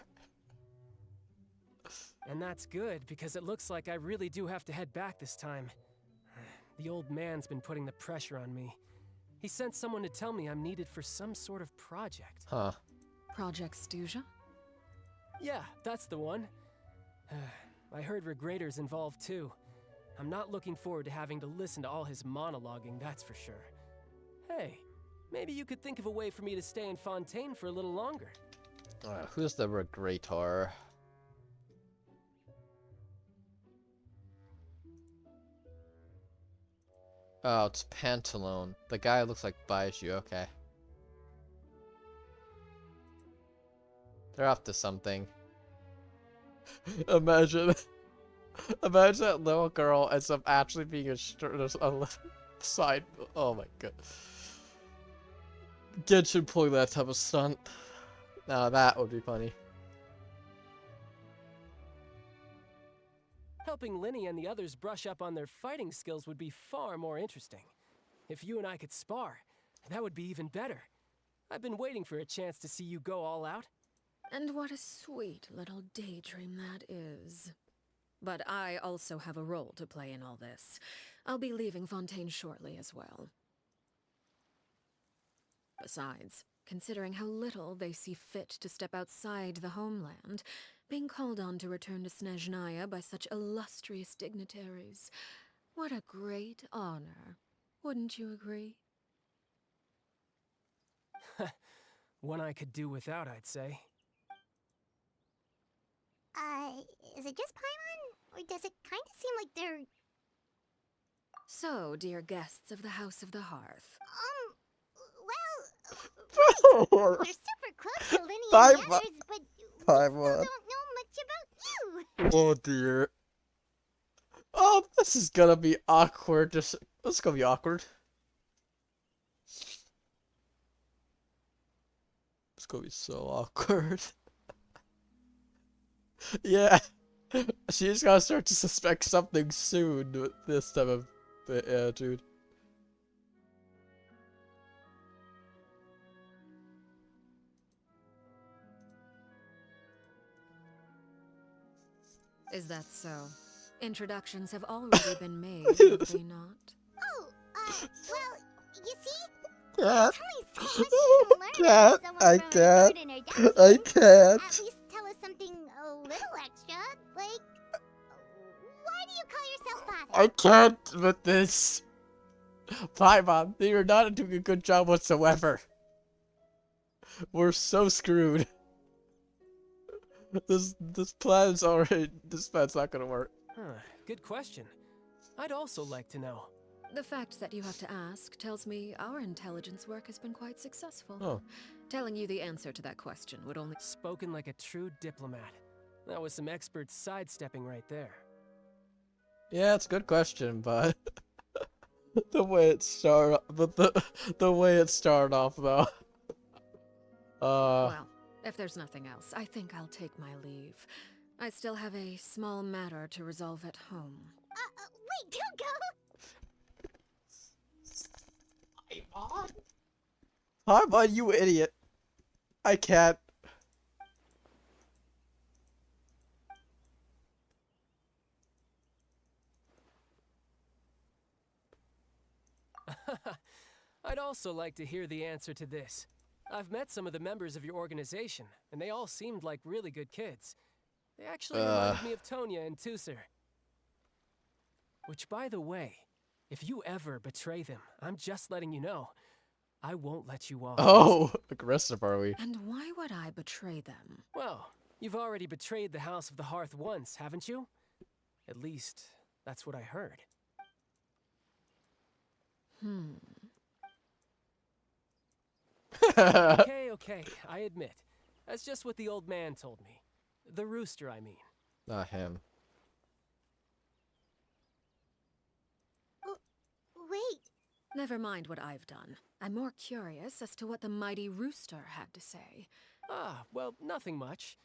And that's good, because it looks like I really do have to head back this time. The old man's been putting the pressure on me. He sent someone to tell me I'm needed for some sort of project. Huh. Project Stuja? Yeah, that's the one. I heard Regrader's involved too. I'm not looking forward to having to listen to all his monologuing, that's for sure. Hey, maybe you could think of a way for me to stay in Fontaine for a little longer. Who's the Regrator? Oh, it's Pantalone. The guy looks like Baiju, okay. They're up to something. Imagine that little girl ends up actually being a side. Oh my god. Genshin pulling that type of stunt. Now that would be funny. Helping Linny and the others brush up on their fighting skills would be far more interesting. If you and I could spar, that would be even better. I've been waiting for a chance to see you go all out. And what a sweet little daydream that is. But I also have a role to play in all this. I'll be leaving Fontaine shortly as well. Besides, considering how little they see fit to step outside the homeland, being called on to return to Snezhnaya by such illustrious dignitaries, what a great honor. Wouldn't you agree? One I could do without, I'd say. Is it just Paimon? Or does it kind of seem like they're... So, dear guests of the House of the Hearth. Well, right. We're super close to Linny and the others, but we still don't know much about you. Oh dear. Oh, this is gonna be awkward. This is gonna be awkward. It's gonna be so awkward. Yeah. She's gonna start to suspect something soon with this type of attitude. Is that so? Introductions have already been made, have they not? Oh, Well, you see, Can't. there's only so much you can learn Can't. from someone I from a can't. garden or dungeon. I can't. At least tell us something a little extra, like, why do you call yourself father? I can't with this. Paimon, you're not doing a good job whatsoever. We're so screwed. This plan's not gonna work. Huh, good question. I'd also like to know. The fact that you have to ask tells me our intelligence work has been quite successful. Oh. Telling you the answer to that question would only... Spoken like a true diplomat. That was some expert sidestepping right there. Yeah, it's a good question, but the way it started, the way it started off though. Well, if there's nothing else, I think I'll take my leave. I still have a small matter to resolve at home. Wait, don't go! Paimon, you idiot! I can't. I'd also like to hear the answer to this. I've met some of the members of your organization, and they all seemed like really good kids. They actually reminded me of Tonya and Tusser. Which, by the way, if you ever betray them, I'm just letting you know, I won't let you off. Oh, aggressive are we? And why would I betray them? Well, you've already betrayed the House of the Hearth once, haven't you? At least, that's what I heard. Okay, I admit. That's just what the old man told me. The rooster, I mean. Not him. Wait. Never mind what I've done. I'm more curious as to what the mighty rooster had to say. Ah, well, nothing much.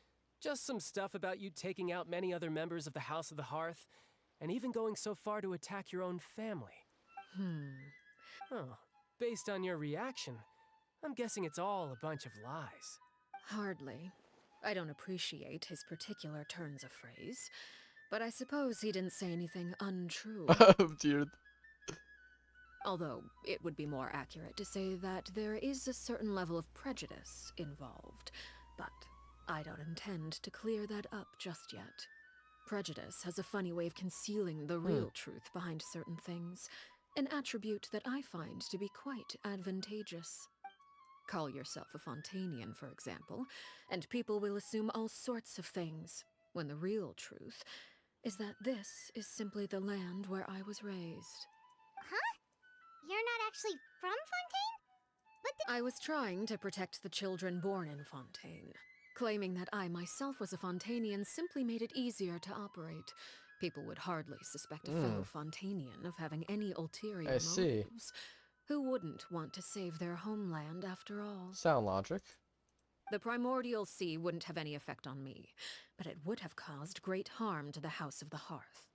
Just some stuff about you taking out many other members of the House of the Hearth, and even going so far to attack your own family. Oh, based on your reaction, I'm guessing it's all a bunch of lies. Hardly. I don't appreciate his particular turns of phrase, but I suppose he didn't say anything untrue. Oh dear. Although, it would be more accurate to say that there is a certain level of prejudice involved, but I don't intend to clear that up just yet. Prejudice has a funny way of concealing the real truth behind certain things, an attribute that I find to be quite advantageous. Call yourself a Fontanian, for example, and people will assume all sorts of things, when the real truth is that this is simply the land where I was raised. Huh? You're not actually from Fontaine? I was trying to protect the children born in Fontaine. Claiming that I myself was a Fontanian simply made it easier to operate. People would hardly suspect a fellow Fontanian of having any ulterior motives. Who wouldn't want to save their homeland after all? Sound logic. The primordial sea wouldn't have any effect on me, but it would have caused great harm to the House of the Hearth.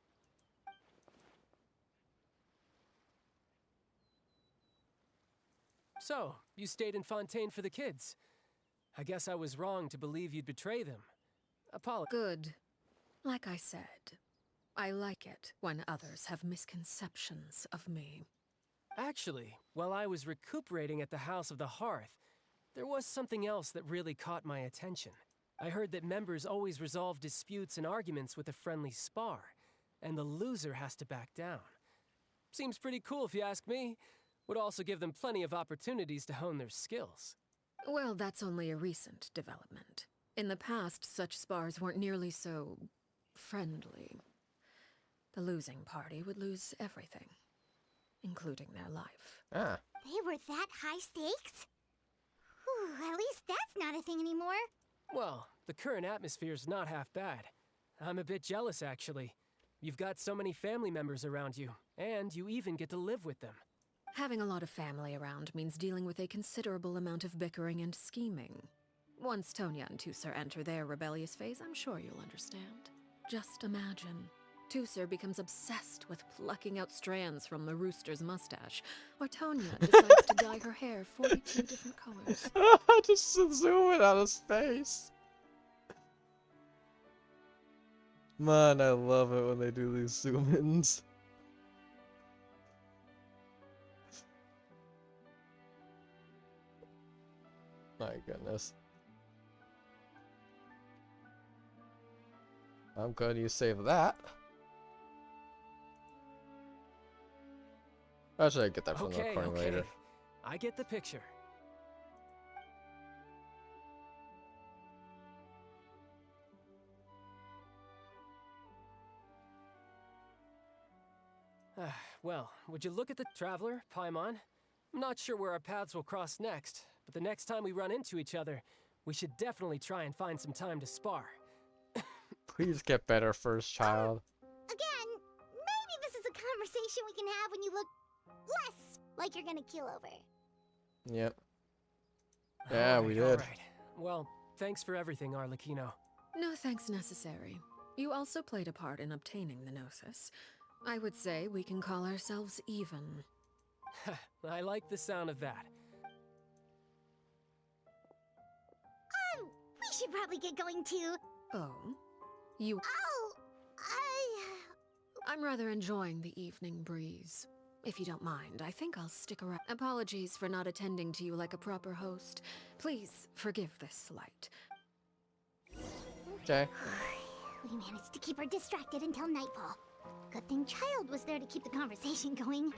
So, you stayed in Fontaine for the kids. I guess I was wrong to believe you'd betray them. Good. Like I said, I like it when others have misconceptions of me. Actually, while I was recuperating at the House of the Hearth, there was something else that really caught my attention. I heard that members always resolve disputes and arguments with a friendly spar, and the loser has to back down. Seems pretty cool if you ask me. Would also give them plenty of opportunities to hone their skills. Well, that's only a recent development. In the past, such spars weren't nearly so friendly. The losing party would lose everything, including their life. Ah. They were that high stakes? Whew, at least that's not a thing anymore. Well, the current atmosphere's not half bad. I'm a bit jealous, actually. You've got so many family members around you, and you even get to live with them. Having a lot of family around means dealing with a considerable amount of bickering and scheming. Once Tonya and Tusser enter their rebellious phase, I'm sure you'll understand. Just imagine. Tusser becomes obsessed with plucking out strands from the rooster's mustache, or Tonya decides to dye her hair 42 different colors. Just zoom in on his face. Man, I love it when they do these zoom-ins. My goodness. I'm glad you saved that. I should get that from the recording later. I get the picture. Well, would you look at the traveler, Paimon? I'm not sure where our paths will cross next, but the next time we run into each other, we should definitely try and find some time to spar. Please get better first, child. Again, maybe this is a conversation we can have when you look less like you're gonna keel over. Yep. Yeah, we did. Alright. Well, thanks for everything, Arlecchino. No thanks necessary. You also played a part in obtaining the Gnosis. I would say we can call ourselves even. I like the sound of that. We should probably get going too. Oh? You... Oh, I'm rather enjoying the evening breeze. If you don't mind, I think I'll stick around. Apologies for not attending to you like a proper host. Please forgive this slight. Okay. We managed to keep her distracted until nightfall. Good thing Child was there to keep the conversation going.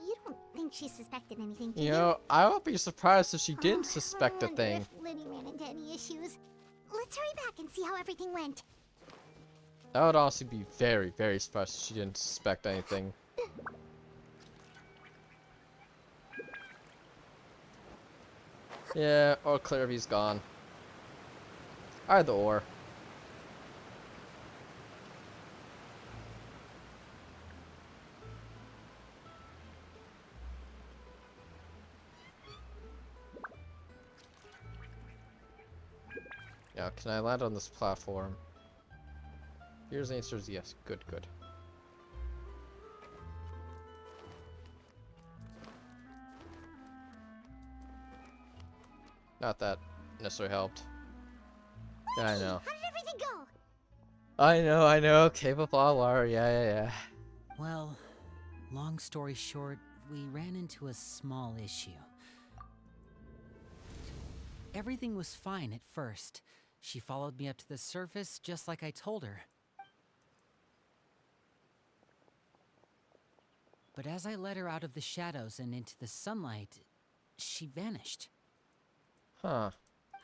You don't think she suspected anything, do you? You know, I would be surprised if she didn't suspect I a wonder thing. if Linny ran into any issues. Let's hurry back and see how everything went. I would honestly be very, very surprised if she didn't suspect anything. Yeah, or Clairvy's gone. Either or. Yeah, can I land on this platform? Here's the answer is yes. Good, good. Not that necessarily helped. Yeah, I know. How did everything go? I know. Cable blah blah. Yeah. Well, long story short, we ran into a small issue. Everything was fine at first. She followed me up to the surface just like I told her. But as I led her out of the shadows and into the sunlight, she vanished. Huh.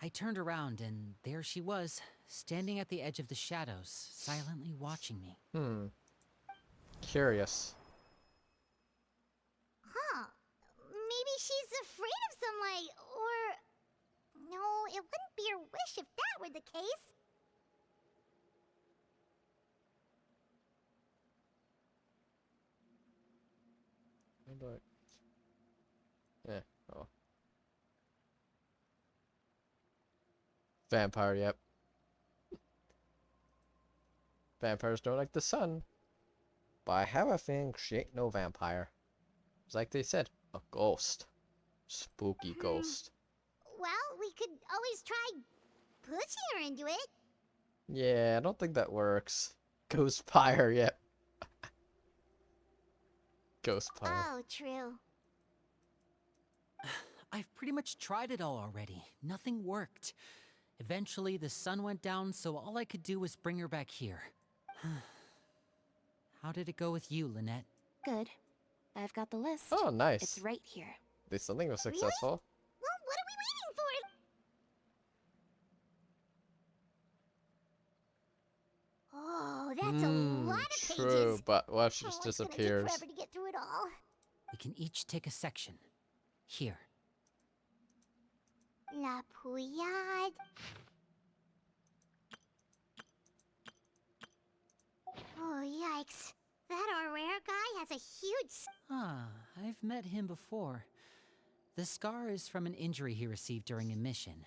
I turned around and there she was, standing at the edge of the shadows, silently watching me. Curious. Huh. Maybe she's afraid of sunlight, or... No, it wouldn't be her wish if that were the case. Yeah. Oh. Vampire. Yep. Vampires don't like the sun. But I have a feeling she ain't no vampire. It's like they said, a ghost. Spooky ghost. Well, we could always try pushing her into it. Yeah, I don't think that works. Ghost pyre, yep. Ghost pyre. Oh, true. I've pretty much tried it all already. Nothing worked. Eventually, the sun went down, so all I could do was bring her back here. How did it go with you, Lynette? Good. I've got the list. Oh, nice. It's right here. At least something was successful. Well, what are we waiting for? Oh, that's a lot of pages. True, but what if she Oh, just it's gonna take disappears? forever to get through it all. We can each take a section. Here. La Pouillade. Oh, yikes. That Aurere guy has a huge... Ah, I've met him before. The scar is from an injury he received during a mission.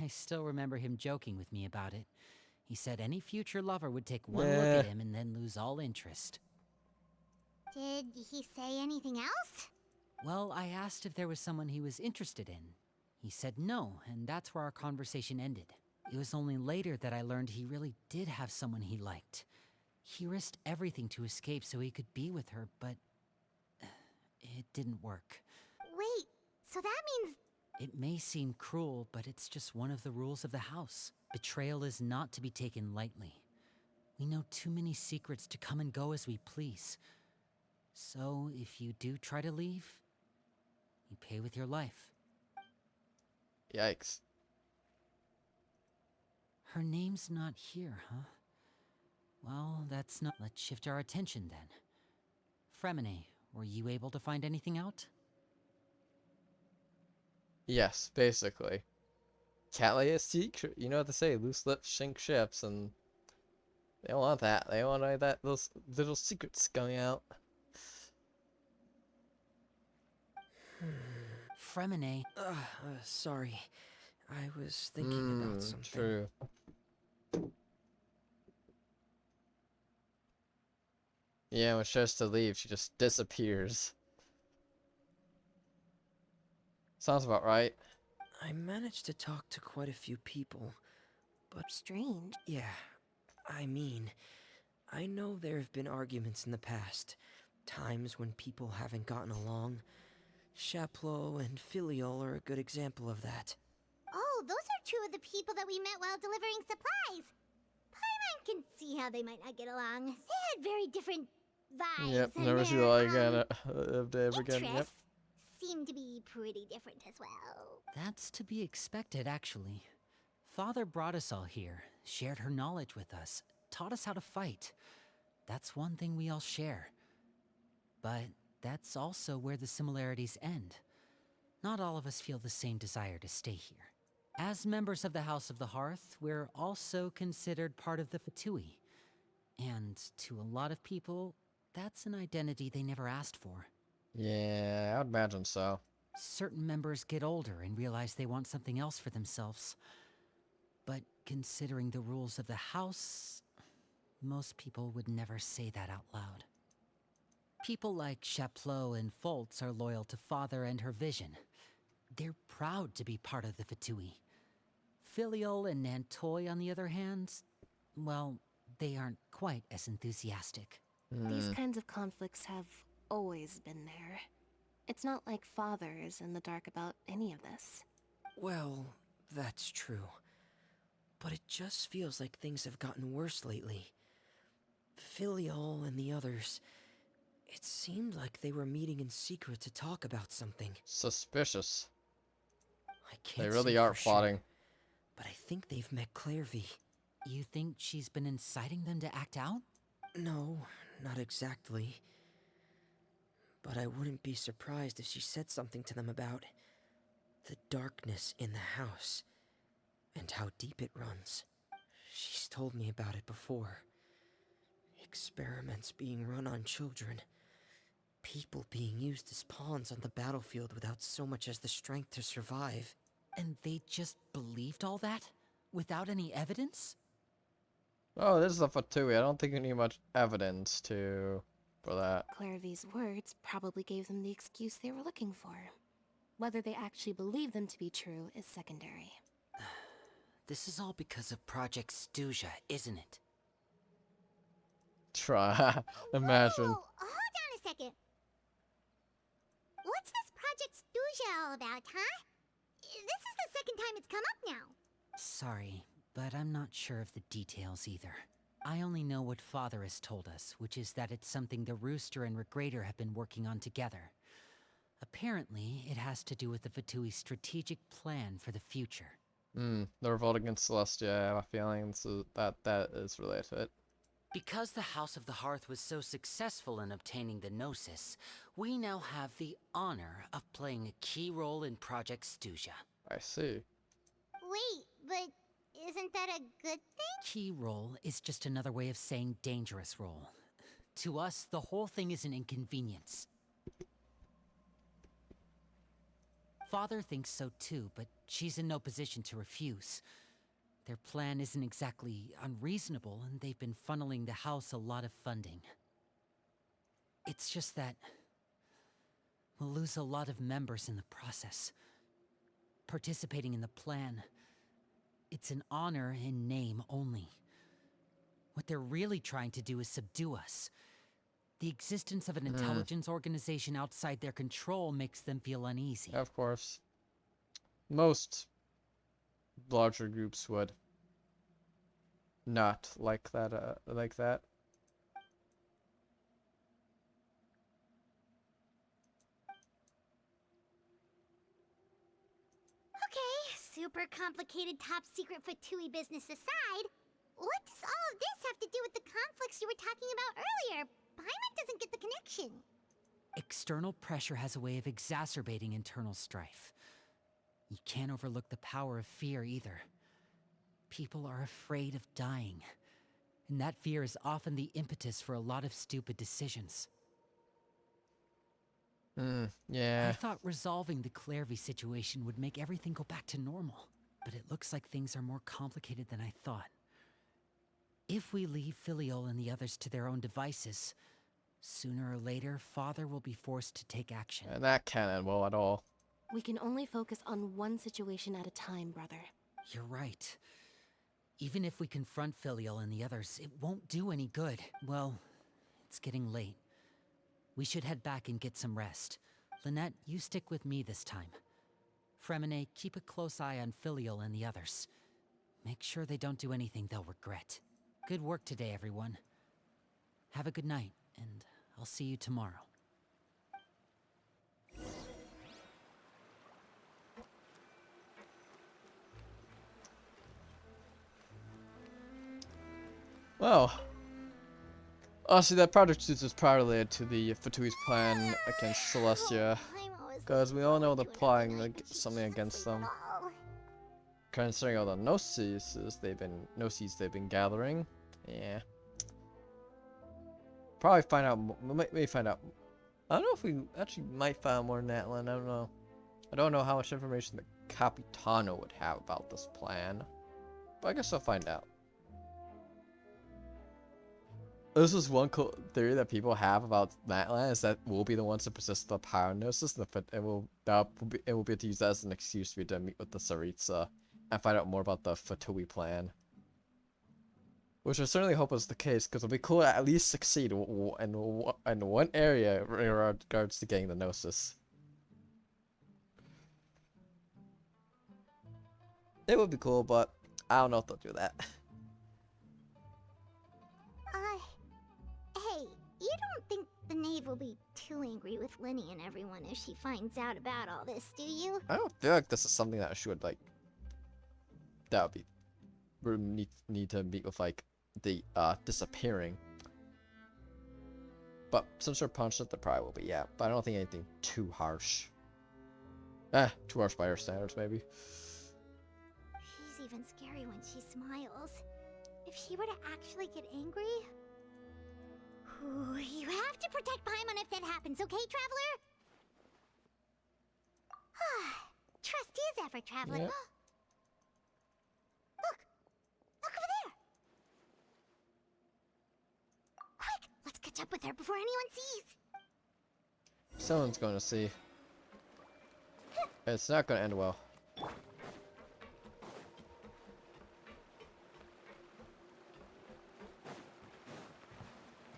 I still remember him joking with me about it. He said any future lover would take one look at him and then lose all interest. Did he say anything else? Well, I asked if there was someone he was interested in. He said no, and that's where our conversation ended. It was only later that I learned he really did have someone he liked. He risked everything to escape so he could be with her, but it didn't work. Wait, so that means It may seem cruel, but it's just one of the rules of the house. Betrayal is not to be taken lightly. We know too many secrets to come and go as we please. So, if you do try to leave, you pay with your life. Yikes. Her name's not here, huh? Well, that's not... Let's shift our attention then. Fremine, were you able to find anything out? Yes, basically. Can't lay a secret. You know what they say, loose lips sink ships, and they don't want that. They want those little secrets going out. Fremine. Sorry. I was thinking about something. True. Yeah, when she has to leave, she just disappears. Sounds about right. I managed to talk to quite a few people, but... Strange. Yeah, I mean, I know there have been arguments in the past. Times when people haven't gotten along. Chaplot and Filial are a good example of that. Oh, those are two of the people that we met while delivering supplies. Paimon can see how they might not get along. They had very different vibes. Yep, and never see the their, light again. Ever again. Yep. interests seem to be pretty different as well. That's to be expected, actually. Father brought us all here, shared her knowledge with us, taught us how to fight. That's one thing we all share. But that's also where the similarities end. Not all of us feel the same desire to stay here. As members of the House of the Hearth, we're also considered part of the Fatui. And to a lot of people, that's an identity they never asked for. Yeah, I would imagine so. Certain members get older and realize they want something else for themselves. But considering the rules of the house, most people would never say that out loud. People like Chaplot and Foltz are loyal to Father and her vision. They're proud to be part of the Fatui. Filial and Nantoy, on the other hand, well, they aren't quite as enthusiastic. These kinds of conflicts have always been there. It's not like Father is in the dark about any of this. Well, that's true. But it just feels like things have gotten worse lately. Filial and the others, it seemed like they were meeting in secret to talk about something. Suspicious. I can't They really say are for sure, plotting. but I think they've met Clairvy. You think she's been inciting them to act out? No, not exactly. But I wouldn't be surprised if she said something to them about the darkness in the house and how deep it runs. She's told me about it before. Experiments being run on children. People being used as pawns on the battlefield without so much as the strength to survive. And they just believed all that? Without any evidence? Oh, this is a Fatui. I don't think we need much evidence for that. Clairvy's words probably gave them the excuse they were looking for. Whether they actually believe them to be true is secondary. This is all because of Project Stuja, isn't it? Try. Imagine. Whoa, hold on a second. What's this Project Stuja all about, huh? This is the second time it's come up now. Sorry, but I'm not sure of the details either. I only know what Father has told us, which is that it's something the Rooster and Regrator have been working on together. Apparently, it has to do with the Fatui's strategic plan for the future. The revolt against Celestia, I have a feeling that is related to it. Because the House of the Hearth was so successful in obtaining the Gnosis, we now have the honor of playing a key role in Project Stuja. I see. Wait, but isn't that a good thing? Key role is just another way of saying dangerous role. To us, the whole thing is an inconvenience. Father thinks so too, but she's in no position to refuse. Their plan isn't exactly unreasonable, and they've been funneling the house a lot of funding. It's just that we'll lose a lot of members in the process. Participating in the plan, it's an honor in name only. What they're really trying to do is subdue us. The existence of an intelligence organization outside their control makes them feel uneasy. Of course. most larger groups would not like that. Like that. Okay, super complicated top secret Fatui business aside, what does all of this have to do with the conflicts you were talking about earlier? Paimon doesn't get the connection. External pressure has a way of exacerbating internal strife. You can't overlook the power of fear either. People are afraid of dying, and that fear is often the impetus for a lot of stupid decisions. Yeah. I thought resolving the Clairvy situation would make everything go back to normal, but it looks like things are more complicated than I thought. If we leave Filiol and the others to their own devices, sooner or later, Father will be forced to take action. And that can't end well at all. We can only focus on one situation at a time, brother. You're right. Even if we confront Filiol and the others, it won't do any good. Well, it's getting late. We should head back and get some rest. Lynette, you stick with me this time. Fremine, keep a close eye on Filiol and the others. Make sure they don't do anything they'll regret. Good work today, everyone. Have a good night, and I'll see you tomorrow. Well, honestly, that project suit is probably related to the Fatui's plan against Celestia, because we all know they're plotting like something against them. Considering all the gnosis they've been gathering, yeah. Probably find out. Maybe find out. I don't know if we actually might find out more than that one. I don't know. I don't know how much information the Capitano would have about this plan, but I guess I'll find out. This is one cool theory that people have about Matland, is that we'll be the ones to persist the Paranosis, and we'll be able to use that as an excuse for you to meet with the Saritsa and find out more about the Fatui plan. Which I certainly hope is the case, because it'll be cool to at least succeed in one area in regards to getting the Gnosis. It would be cool, but I don't know if they'll do that. Hey, you don't think the knave will be too angry with Linny and everyone if she finds out about all this, do you? I don't feel like this is something that she would, like, that would be, need to meet with, like, the, disappearing. But some sort of punishment there probably will be, yeah. But I don't think anything too harsh. Too harsh by her standards, maybe. She's even scary when she smiles. If she were to actually get angry... Ooh, you have to protect Paimon if that happens, okay, Traveler? Trust is effort, Traveler. Yep. Look! Look over there! Quick! Let's catch up with her before anyone sees! Someone's going to see. It's not going to end well.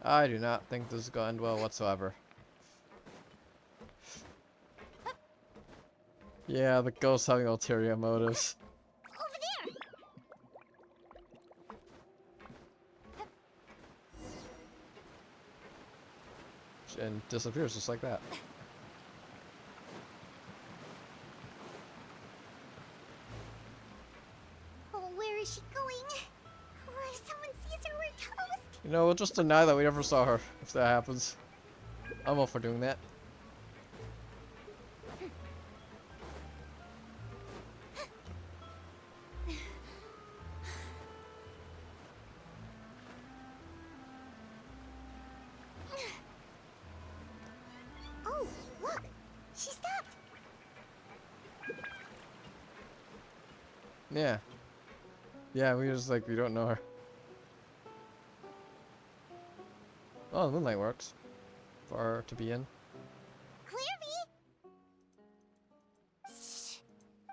I do not think this is going to end well whatsoever. Yeah, the ghost having ulterior motives. Over there! And disappears just like that. Oh, where is she going? Oh, if someone sees her, we're toast! You know, we'll just deny that we ever saw her, if that happens. I'm all for doing that. Oh, look! She stopped! Yeah. Yeah, we just, like, we don't know her. Oh, the moonlight works. For her to be in. Clairvy! Shh!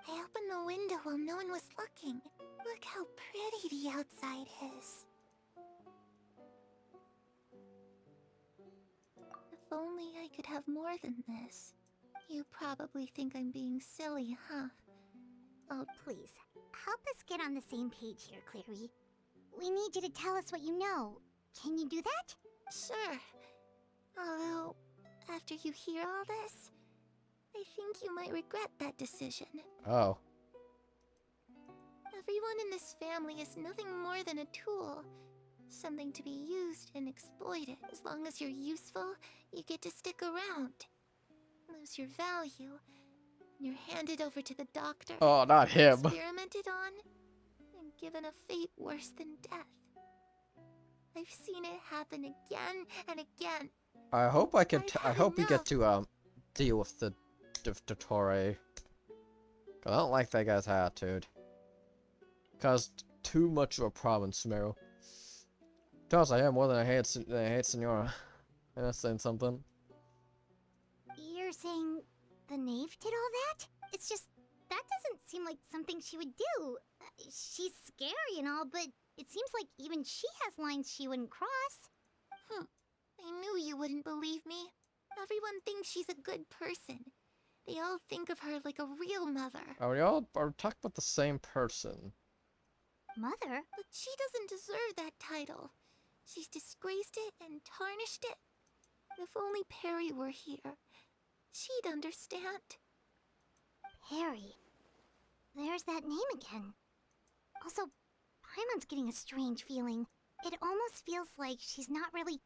I opened the window while no one was looking. Look how pretty the outside is. If only I could have more than this. You probably think I'm being silly, huh? Oh, please, help us get on the same page here, Clary. We need you to tell us what you know. Can you do that? Sure. Although, after you hear all this, I think you might regret that decision. Oh. Everyone in this family is nothing more than a tool. Something to be used and exploited. As long as you're useful, you get to stick around. Lose your value, and you're handed over to the doctor. Oh, not him. Experimented on, and given a fate worse than death. I've seen it happen again and again. I hope I can. I I've had hope we get enough. to deal with the Dottore. I don't like that guy's attitude. Caused too much of a problem, Sumeru. Tells I am more than I hate Senora. And that's saying something. You're saying the knave did all that? It's just, that doesn't seem like something she would do. She's scary and all, but it seems like even she has lines she wouldn't cross. I knew you wouldn't believe me. Everyone thinks she's a good person. They all think of her like a real mother. Are we all talking about the same person? Mother? But she doesn't deserve that title. She's disgraced it and tarnished it. If only Perry were here, she'd understand. Perry. There's that name again. Also, Paimon's getting a strange feeling. It almost feels like she's not really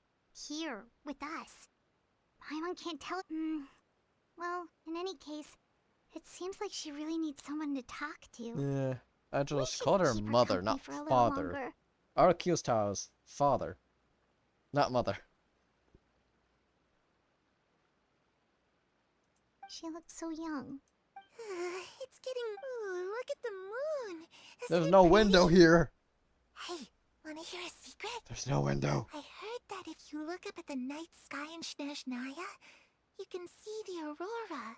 here with us. Paimon can't tell. Well, in any case, it seems like she really needs someone to talk to. Yeah. I We just should called her keep mother, company not for a little father. longer. Arlecchino's Tao's father, not mother. She looks so young. It's getting... Ooh, look at the moon. Isn't There's it no pretty? window here. Hey, wanna hear a secret? There's no window. I heard that if you look up at the night sky in Snezhnaya, you can see the aurora.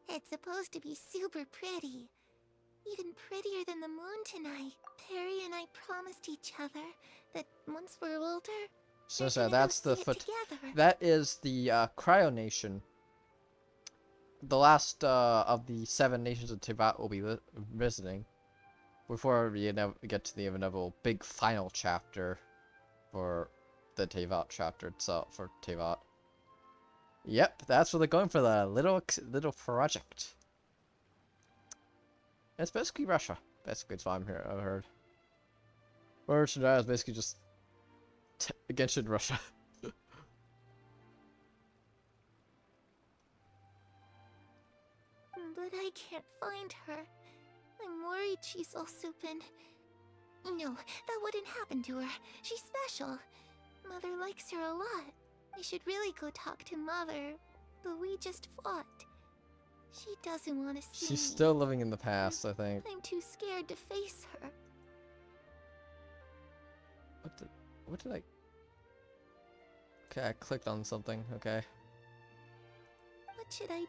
It's supposed to be super pretty. Even prettier than the moon tonight. Perry and I promised each other that once we're older, So we're gonna that's go the see it foot. together. That is the Cryo Nation. The last of the 7 nations of Teyvat will be visiting before we get to the inevitable big final chapter for the Teyvat chapter itself for Teyvat. Yep, that's what they're going for, the little project. It's basically Russia. Basically, it's what I've heard. Or Shadai is basically just Genshin Russia. But I can't find her. I'm worried she's also been... No, that wouldn't happen to her. She's special. Mother likes her a lot. I should really go talk to Mother, but we just fought. She doesn't want to see She's me. still living in the past, I think. I'm too scared to face her. What did I... Okay, I clicked on something, okay. What should I...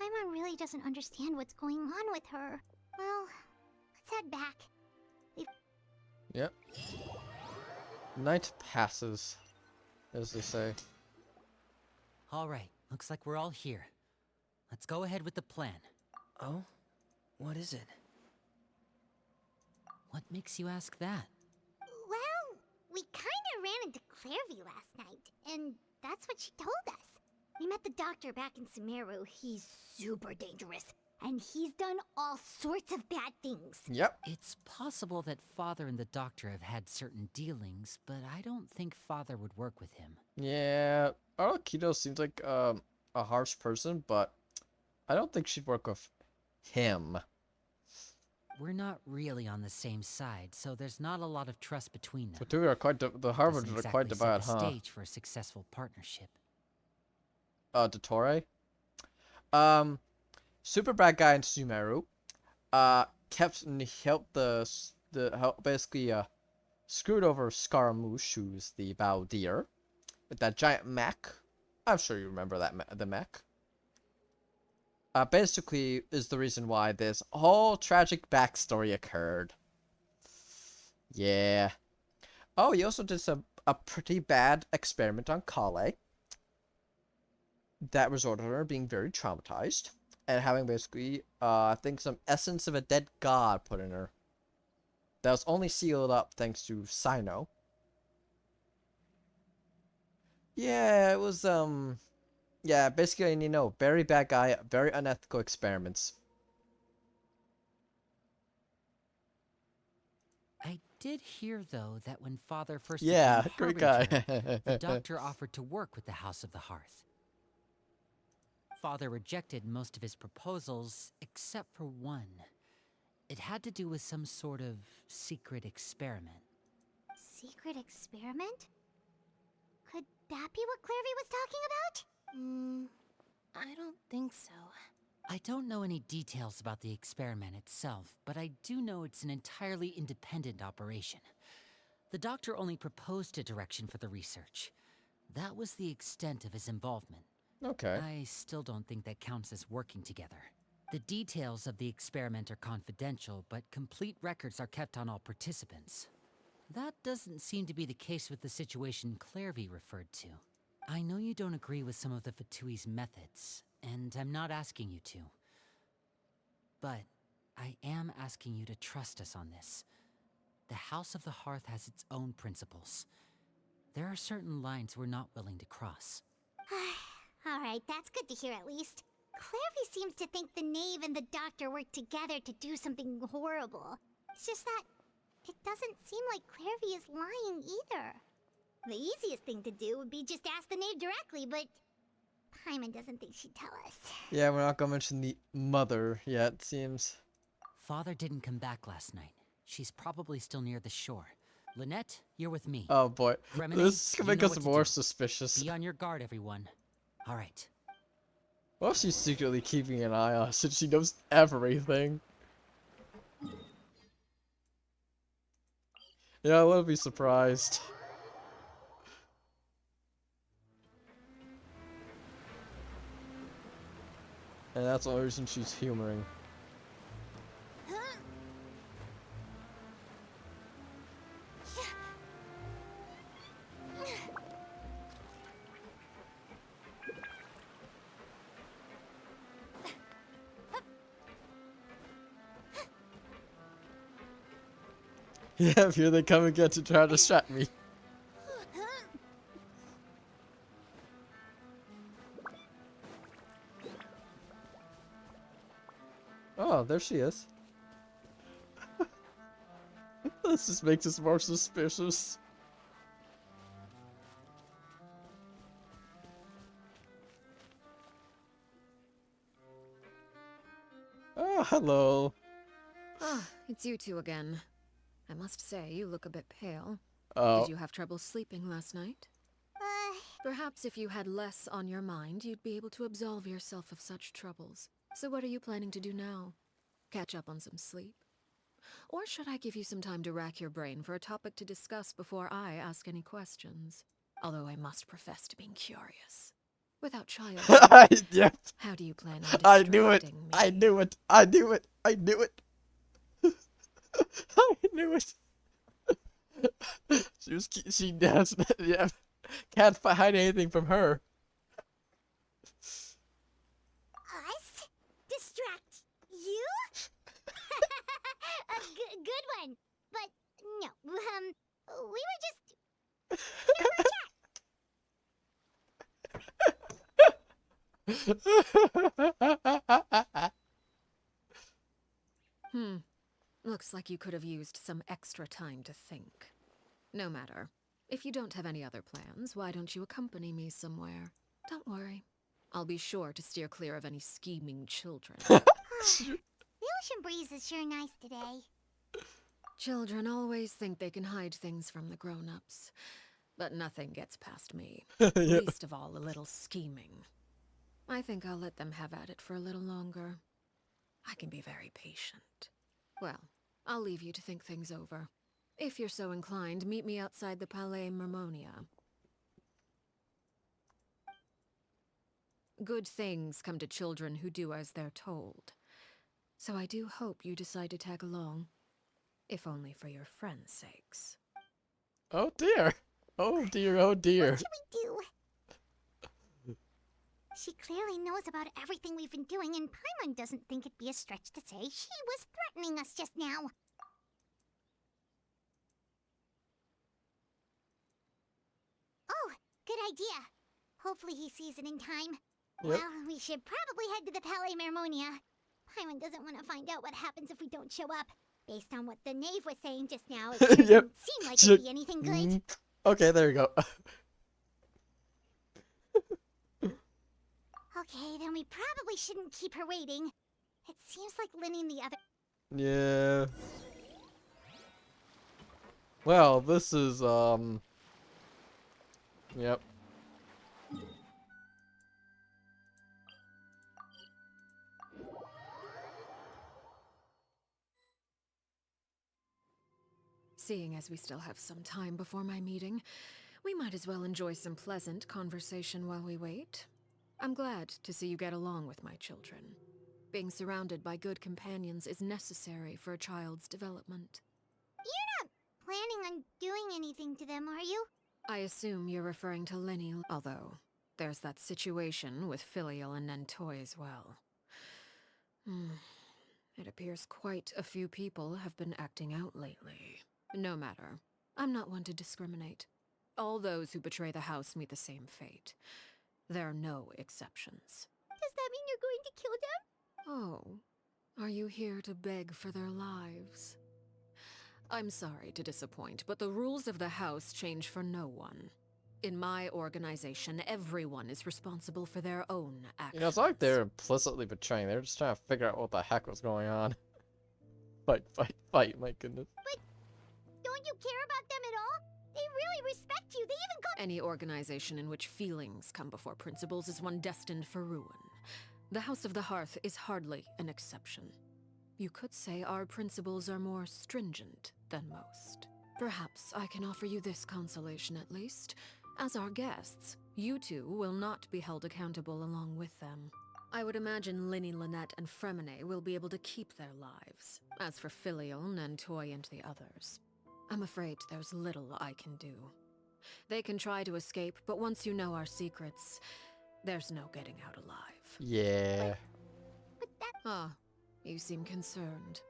Paimon really doesn't understand what's going on with her. Well, let's head back. Yep. Night passes, as they say. Alright, looks like we're all here. Let's go ahead with the plan. Oh? What is it? What makes you ask that? Well, we kinda ran into Clairvy last night, and that's what she told us. We met the doctor back in Sumeru. He's super dangerous, and he's done all sorts of bad things. Yep. It's possible that Father and the Doctor have had certain dealings, but I don't think Father would work with him. Yeah, Arlecchino seems like a harsh person, but I don't think she'd work with him. We're not really on the same side, so there's not a lot of trust between them. The two are quite the Harvards Doesn't are quite exactly divided, set the huh? stage for a successful partnership. Dottore. Super bad guy in Sumeru. Helped basically screwed over Scaramouche, who's the Baldir, with that giant mech. I'm sure you remember that the mech. basically is the reason why this whole tragic backstory occurred. Yeah. Oh, he also did a pretty bad experiment on Kale that resulted in her being very traumatized and having basically, I think some essence of a dead god put in her. That was only sealed up thanks to Sino. Yeah, it was, yeah, basically, you know, very bad guy, very unethical experiments. I did hear, though, that when Father first Yeah, became great guy. Harbinger, the doctor offered to work with the House of the Hearth. Father rejected most of his proposals, except for one. It had to do with some sort of secret experiment. Secret experiment? Could that be what Clairvy was talking about? I don't think so. I don't know any details about the experiment itself, but I do know it's an entirely independent operation. The doctor only proposed a direction for the research. That was the extent of his involvement. Okay. I still don't think that counts as working together. The details of the experiment are confidential, but complete records are kept on all participants. That doesn't seem to be the case with the situation Clairvy referred to. I know you don't agree with some of the Fatui's methods, and I'm not asking you to. But I am asking you to trust us on this. The House of the Hearth has its own principles. There are certain lines we're not willing to cross. Alright, that's good to hear at least. Clairvy seems to think the knave and the doctor work together to do something horrible. It's just that it doesn't seem like Clairvy is lying either. The easiest thing to do would be just ask the knave directly, but Paimon doesn't think she'd tell us. Yeah, we're not gonna mention the mother yet, it seems. Father didn't come back last night. She's probably still near the shore. Lynette, you're with me. Oh boy, Fremine, this is gonna you make know us what to more do. suspicious. Be on your guard, everyone. All right. Well, she's secretly keeping an eye on us since she knows everything. Yeah, I wouldn't be surprised. And that's the only reason she's humoring. Yeah, here they come again to try to distract me. Oh, there she is. This just makes us more suspicious. Oh, hello. Ah, it's you two again. I must say, you look a bit pale. Oh. Did you have trouble sleeping last night? Perhaps if you had less on your mind, you'd be able to absolve yourself of such troubles. So what are you planning to do now? Catch up on some sleep? Or should I give you some time to rack your brain for a topic to discuss before I ask any questions? Although I must profess to being curious. Without child, Yep. how do you plan on I knew it. distracting me? I knew it. I knew it. I knew it. I knew it. She does. Yeah. Can't hide anything from her. Us? Distract you? A good one. But no, we were just Looks like you could have used some extra time to think. No matter. If you don't have any other plans, why don't you accompany me somewhere? Don't worry. I'll be sure to steer clear of any scheming children. The ocean breeze is sure nice today. Children always think they can hide things from the grown-ups. But nothing gets past me. Yep. Least of all, a little scheming. I think I'll let them have at it for a little longer. I can be very patient. Well, I'll leave you to think things over. If you're so inclined, meet me outside the Palais Mermonia. Good things come to children who do as they're told. So I do hope you decide to tag along, if only for your friends' sakes. Oh dear. Oh dear, oh dear. What should we do? She clearly knows about everything we've been doing, and Paimon doesn't think it'd be a stretch to say she was threatening us just now. Oh, good idea. Hopefully he sees it in time. Yep. Well, we should probably head to the Palais Mermonia. Paimon doesn't want to find out what happens if we don't show up. Based on what the knave was saying just now, it Yep. didn't seem like it'd be anything good. Okay, there you go. Okay, then we probably shouldn't keep her waiting. It seems like Linny and the other... Yeah. Well, this is, Yep. Seeing as we still have some time before my meeting, we might as well enjoy some pleasant conversation while we wait. I'm glad to see you get along with my children. Being surrounded by good companions is necessary for a child's development. You're not planning on doing anything to them, are you? I assume you're referring to Linny, although there's that situation with Filial and Nentoy as well. It appears quite a few people have been acting out lately. No matter. I'm not one to discriminate. All those who betray the house meet the same fate. There are no exceptions. Does that mean you're going to kill them? Oh, are you here to beg for their lives? I'm sorry to disappoint, but the rules of the house change for no one. In my organization, everyone is responsible for their own actions. You know, it's not like they're implicitly betraying. They're just trying to figure out what the heck was going on. Fight, fight, fight, my goodness. But don't you care about them at all? They really respect you. They even got... Any organization in which feelings come before principles is one destined for ruin. The House of the Hearth is hardly an exception. You could say our principles are more stringent than most. Perhaps I can offer you this consolation at least. As our guests, you two will not be held accountable along with them. I would imagine Linny, Lynette, and Fremine will be able to keep their lives. As for Filial, Nentoy, and the others, I'm afraid there's little I can do. They can try to escape, but once you know our secrets, there's no getting out alive. Yeah. But that... Ah, you seem concerned.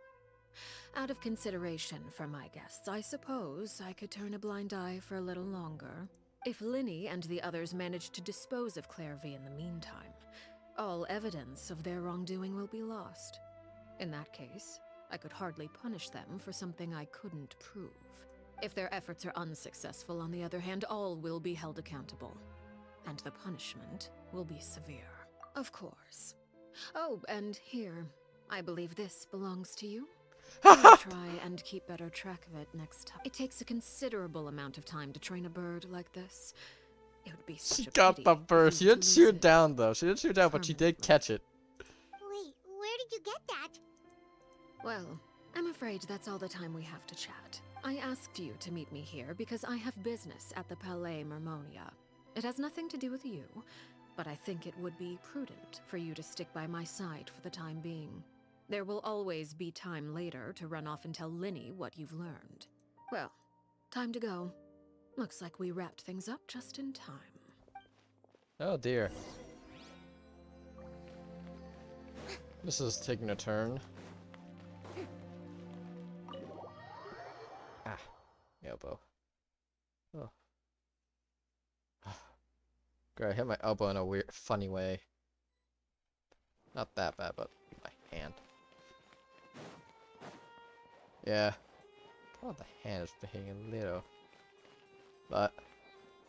Out of consideration for my guests, I suppose I could turn a blind eye for a little longer. If Linny and the others manage to dispose of Clairvy in the meantime, all evidence of their wrongdoing will be lost. In that case, I could hardly punish them for something I couldn't prove. If their efforts are unsuccessful, on the other hand, all will be held accountable. And the punishment will be severe. Of course. Oh, and here, I believe this belongs to you. I'll try and keep better track of it next time. It takes a considerable amount of time to train a bird like this. It would be such She a got pity the if bird. you She were to didn't lose shoot it. down, though. She didn't shoot down, but she did catch it. Wait, where did you get that? Well, I'm afraid that's all the time we have to chat. I asked you to meet me here because I have business at the Palais Mermonia. It has nothing to do with you, but I think it would be prudent for you to stick by my side for the time being. There will always be time later to run off and tell Linny what you've learned. Well, time to go. Looks like we wrapped things up just in time. Oh dear. This is taking a turn. Ah, elbow. Oh. Great, I hit my elbow in a weird, funny way. Not that bad, but my hand. Yeah. Oh, the hand is behaving a little. But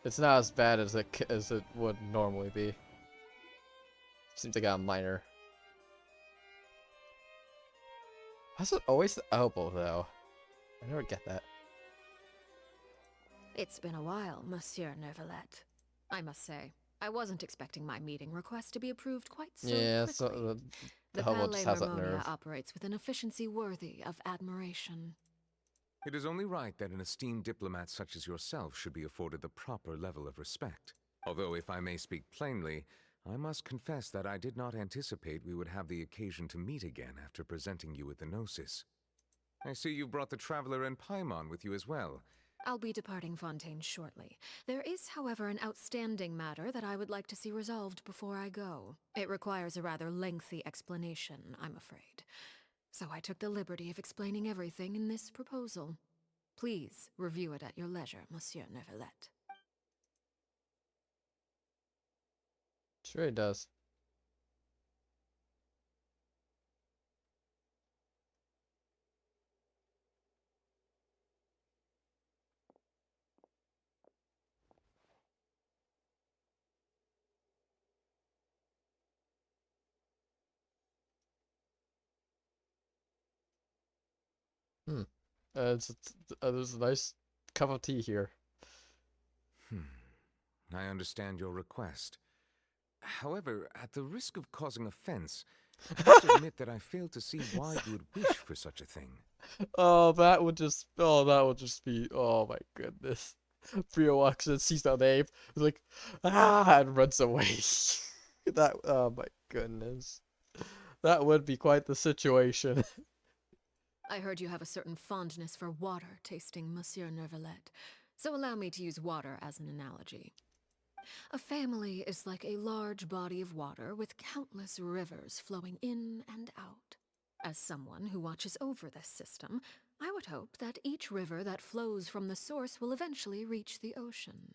it's not as bad as it would normally be. Seems like a minor. How's it always the elbow though? I never get that. It's been a while, Monsieur Neuvillette. I must say, I wasn't expecting my meeting request to be approved quite so Yeah, quickly. so The elbow Palais just has that Mermonia nerve. operates with an efficiency worthy of admiration. It is only right that an esteemed diplomat such as yourself should be afforded the proper level of respect. Although, if I may speak plainly, I must confess that I did not anticipate we would have the occasion to meet again after presenting you with the Gnosis. I see you brought the Traveler and Paimon with you as well. I'll be departing Fontaine shortly. There is, however, an outstanding matter that I would like to see resolved before I go. It requires a rather lengthy explanation, I'm afraid. So I took the liberty of explaining everything in this proposal. Please review it at your leisure, Monsieur Neuvillette. Sure it does. There's a nice cup of tea here. I understand your request. However, at the risk of causing offense, I must admit that I fail to see why you would wish for such a thing. That would just be, oh my goodness. Brio walks in, sees that name, is like, and runs away. Oh my goodness. That would be quite the situation. I heard you have a certain fondness for water tasting, Monsieur Neuvillette, so allow me to use water as an analogy. A family is like a large body of water with countless rivers flowing in and out. As someone who watches over this system, I would hope that each river that flows from the source will eventually reach the ocean.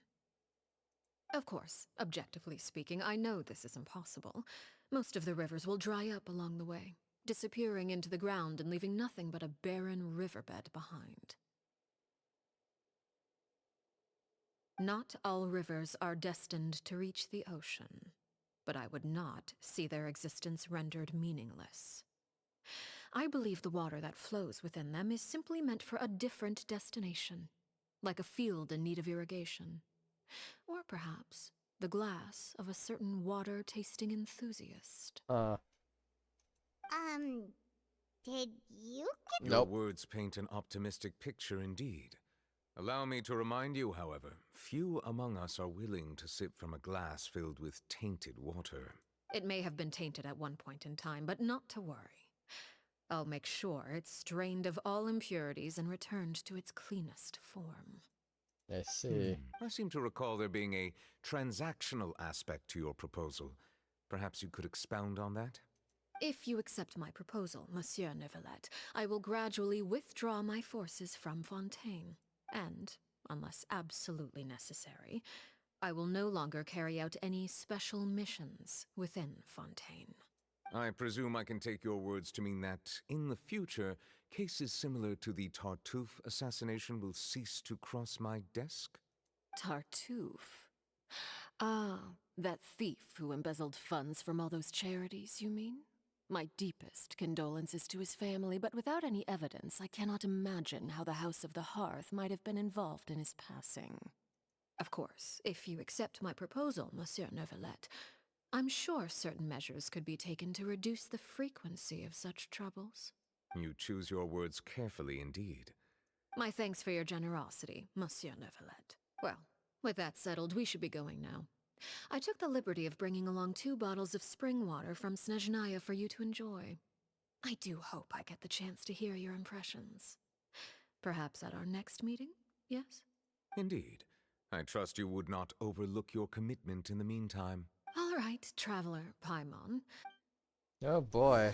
Of course, objectively speaking, I know this is impossible. Most of the rivers will dry up along the way, disappearing into the ground and leaving nothing but a barren riverbed behind. Not all rivers are destined to reach the ocean, but I would not see their existence rendered meaningless. I believe the water that flows within them is simply meant for a different destination, like a field in need of irrigation. Or perhaps the glass of a certain water-tasting enthusiast. Did you get... Your words paint an optimistic picture indeed. Allow me to remind you, however, few among us are willing to sip from a glass filled with tainted water. It may have been tainted at one point in time, but not to worry. I'll make sure it's strained of all impurities and returned to its cleanest form. I see. I seem to recall there being a transactional aspect to your proposal. Perhaps you could expound on that? If you accept my proposal, Monsieur Neuvillette, I will gradually withdraw my forces from Fontaine. And, unless absolutely necessary, I will no longer carry out any special missions within Fontaine. I presume I can take your words to mean that, in the future, cases similar to the Tartuffe assassination will cease to cross my desk? Tartuffe? Ah, that thief who embezzled funds from all those charities, you mean? My deepest condolences to his family, but without any evidence, I cannot imagine how the House of the Hearth might have been involved in his passing. Of course, if you accept my proposal, Monsieur Neuvillette, I'm sure certain measures could be taken to reduce the frequency of such troubles. You choose your words carefully indeed. My thanks for your generosity, Monsieur Neuvillette. Well, with that settled, we should be going now. I took the liberty of bringing along 2 bottles of spring water from Snezhnaya for you to enjoy. I do hope I get the chance to hear your impressions. Perhaps at our next meeting, yes? Indeed. I trust you would not overlook your commitment in the meantime. All right, Traveler Paimon. Oh boy.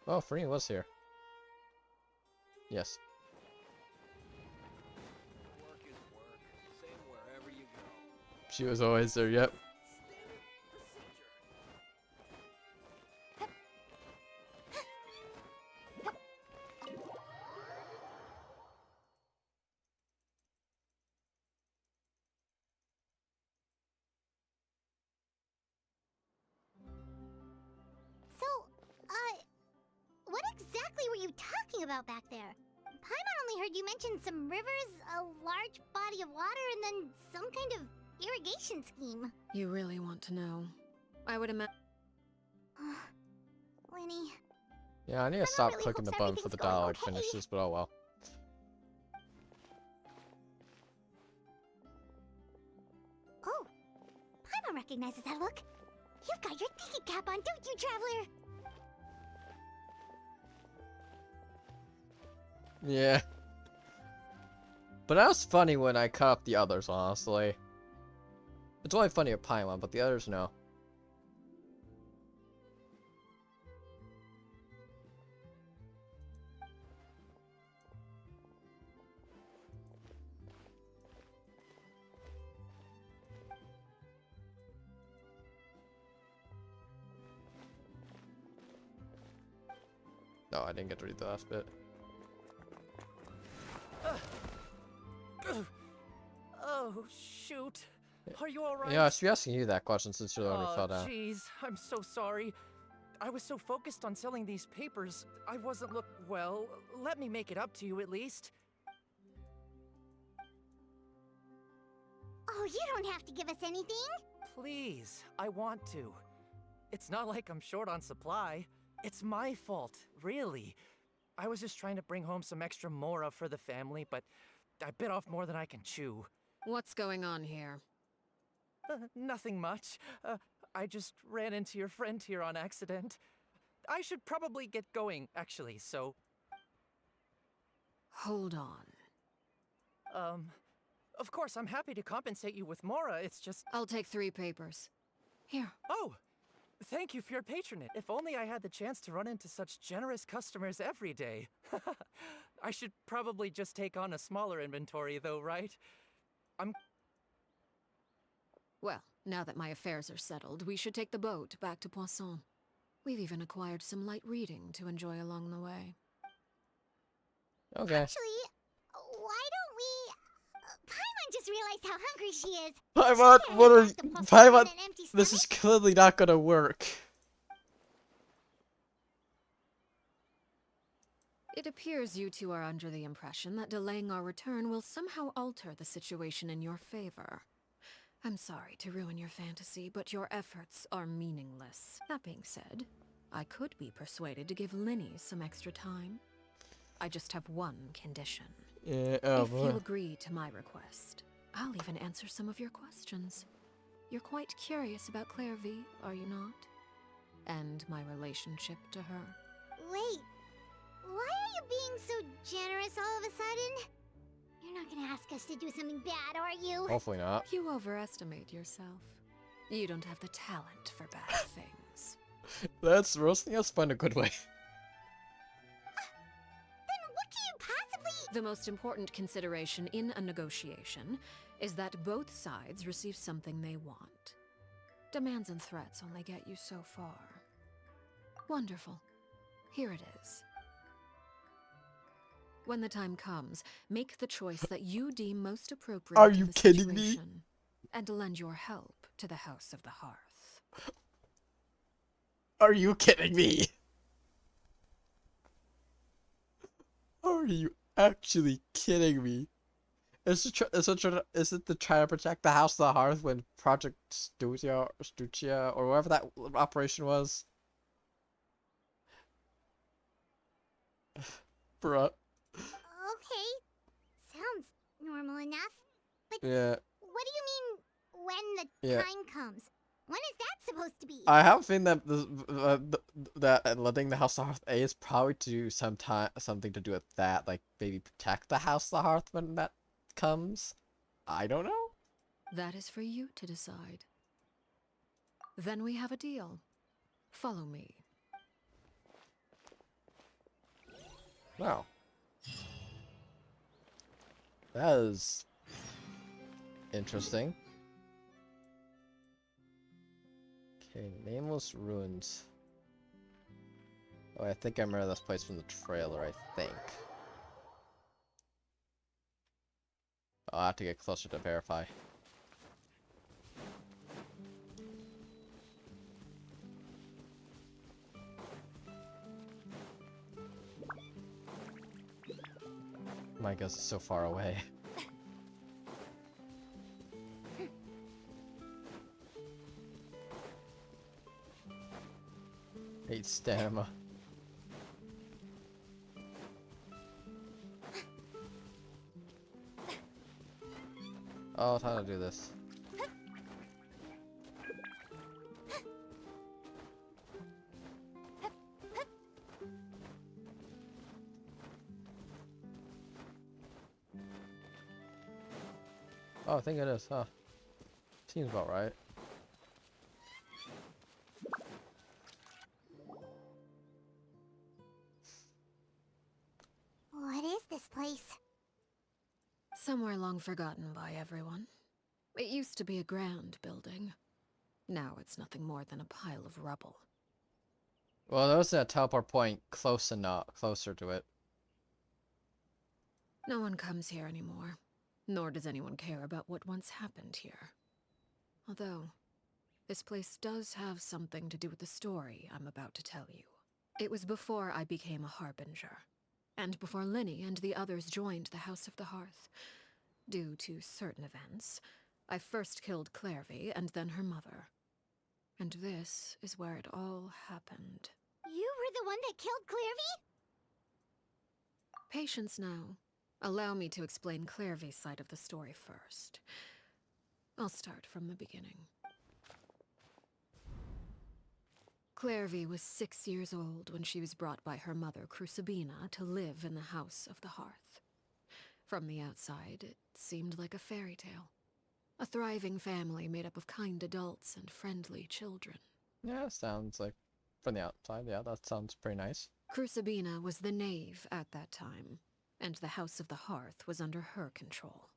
Oh, Free was here. Yes. Work is work. Same wherever you go. She was always there, yep. What exactly were you talking about back there? Paimon only heard you mention some rivers, a large body of water, and then some kind of irrigation scheme. You really want to know? I would imagine. Lenny. Yeah, I need to stop clicking the button for the dialogue finishes, but oh well. recognizes that look. You've got your ticket cap on, don't you, Traveler? Yeah. But that was funny when I cut up the others, honestly. It's only funny at Paimon, but the others, no. No, I didn't get to read the last bit. Oh, shoot. Are you alright? Yeah, I should be asking you that question since you're the one who fell down. Jeez, I'm so sorry. I was so focused on selling these papers, I wasn't well, let me make it up to you at least. Oh, you don't have to give us anything. Please, I want to. It's not like I'm short on supply. It's my fault, really. I was just trying to bring home some extra mora for the family, but I bit off more than I can chew. What's going on here? Nothing much. I just ran into your friend here on accident. I should probably get going, actually, so... Hold on. Of course, I'm happy to compensate you with mora, it's just... I'll take 3 papers. Here. Oh! Thank you for your patronage. If only I had the chance to run into such generous customers every day. I should probably just take on a smaller inventory, though, right? Well, now that my affairs are settled, we should take the boat back to Poisson. We've even acquired some light reading to enjoy along the way. Okay. Actually, why don't we... Paimon just realized how hungry she is. Paimon, what are you... Paimon, this is clearly not gonna work. It appears you two are under the impression that delaying our return will somehow alter the situation in your favor. I'm sorry to ruin your fantasy, but your efforts are meaningless. That being said, I could be persuaded to give Linny some extra time. I just have one condition. Yeah, If you agree to my request, I'll even answer some of your questions. You're quite curious about Claire V, are you not? And my relationship to her. Wait, why are you being so generous all of a sudden? You're not gonna ask us to do something bad, are you? Hopefully not. You overestimate yourself. You don't have the talent for bad things. That's roasting us, but in a good way. Then what can you possibly... The most important consideration in a negotiation is that both sides receive something they want. Demands and threats only get you so far. Wonderful. Here it is. When the time comes, make the choice that you deem most appropriate. Are you kidding me? And lend your help to the House of the Hearth. Are you kidding me? Are you actually kidding me? Is it to try to protect the House of the Hearth when Project Stuccia, or whatever that operation was? Bruh. Okay, sounds normal enough. But Yeah. what do you mean, when the time comes? When is that supposed to be? I have a feeling that that letting the House of the Hearth is probably to do something to do with that, like maybe protect the House of the Hearth when that comes. I don't know. That is for you to decide. Then we have a deal. Follow me. Wow. That is interesting. Okay, Nameless Ruins. Oh, I think I remember this place from the trailer, I think. I'll have to get closer to verify. My guess is so far away. 8 stamina. Oh, how to do this. Oh, I think it is, huh? Seems about right. What is this place? Somewhere long forgotten by everyone. It used to be a grand building. Now it's nothing more than a pile of rubble. Well, there was a teleport point closer to it. No one comes here anymore, nor does anyone care about what once happened here. Although, this place does have something to do with the story I'm about to tell you. It was before I became a Harbinger, and before Linny and the others joined the House of the Hearth. Due to certain events, I first killed Clairvy and then her mother. And this is where it all happened. You were the one that killed Clairvy? Patience now. Allow me to explain Clairvy's side of the story first. I'll start from the beginning. Clairvy was 6 years old when she was brought by her mother, Crucibina, to live in the House of the Hearth. From the outside, it seemed like a fairy tale. A thriving family made up of kind adults and friendly children. Yeah, sounds like, from the outside, yeah, that sounds pretty nice. Crucibina was the knave at that time, and the House of the Hearth was under her control.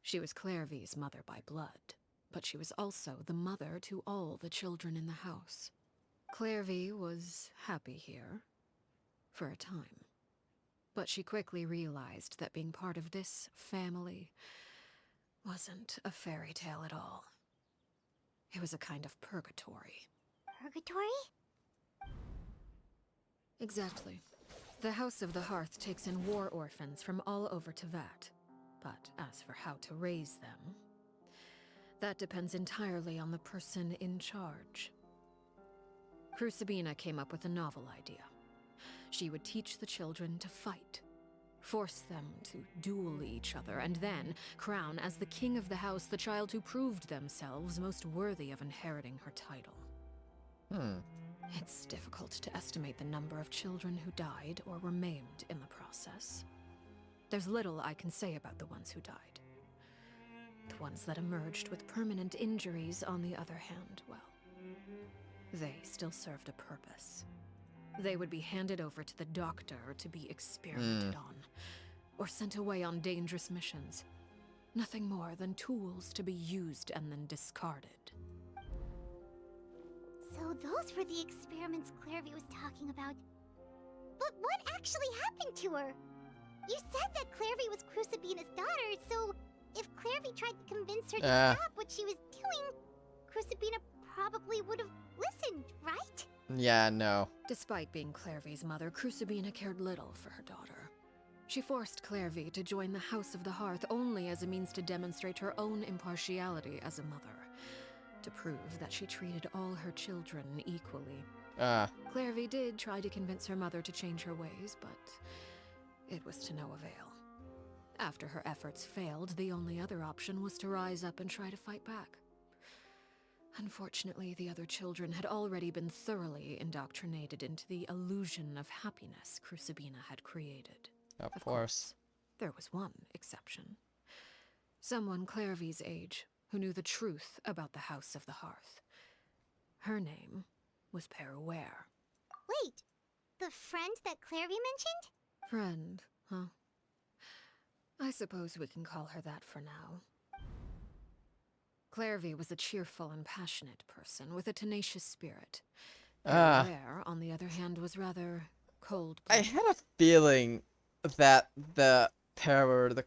She was Clairvy's mother by blood, but she was also the mother to all the children in the house. Clairvy was happy here, for a time. But she quickly realized that being part of this family wasn't a fairy tale at all. It was a kind of purgatory. Purgatory? Exactly. The House of the Hearth takes in war orphans from all over Teyvat. But as for how to raise them, that depends entirely on the person in charge. Crucibina came up with a novel idea. She would teach the children to fight, force them to duel each other, and then crown as the king of the house the child who proved themselves most worthy of inheriting her title. It's difficult to estimate the number of children who died or were maimed in the process. There's little I can say about the ones who died. The ones that emerged with permanent injuries, on the other hand, well, they still served a purpose. They would be handed over to the doctor to be experimented on, or sent away on dangerous missions. Nothing more than tools to be used and then discarded. So those were the experiments Clairvy was talking about. But what actually happened to her? You said that Clairvy was Crucibina's daughter, so if Clairvy tried to convince her to stop what she was doing, Crucibina probably would have listened, right? Yeah, no. Despite being Clairvy's mother, Crucibina cared little for her daughter. She forced Clairvy to join the House of the Hearth only as a means to demonstrate her own impartiality as a mother, to prove that she treated all her children equally. Clairvy did try to convince her mother to change her ways, but it was to no avail. After her efforts failed, the only other option was to rise up and try to fight back. Unfortunately, the other children had already been thoroughly indoctrinated into the illusion of happiness Crucibina had created. Of course. There was one exception. Someone Clairvy's age who knew the truth about the House of the Hearth. Her name was Peruere. Wait, the friend that Clairvy mentioned? Friend, huh? I suppose we can call her that for now. Clairvy was a cheerful and passionate person with a tenacious spirit. Peruere, on the other hand, was rather cold-blooded. I had a feeling that the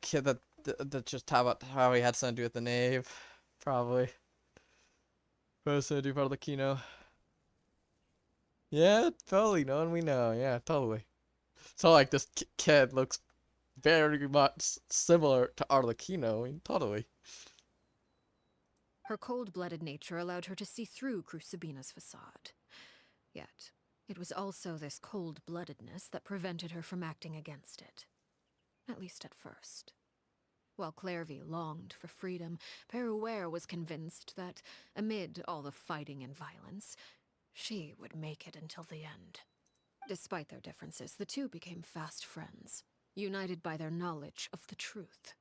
kid that just talked about how he had something to do with the knave, probably. Something to do with Arlecchino. Yeah, totally. No one we know. Yeah, totally. So like this kid looks very much similar to Arlecchino. I mean, totally. Her cold-blooded nature allowed her to see through Crucibina's facade. Yet, it was also this cold-bloodedness that prevented her from acting against it. At least at first. While Clairvy longed for freedom, Peruere was convinced that, amid all the fighting and violence, she would make it until the end. Despite their differences, the two became fast friends, united by their knowledge of the truth.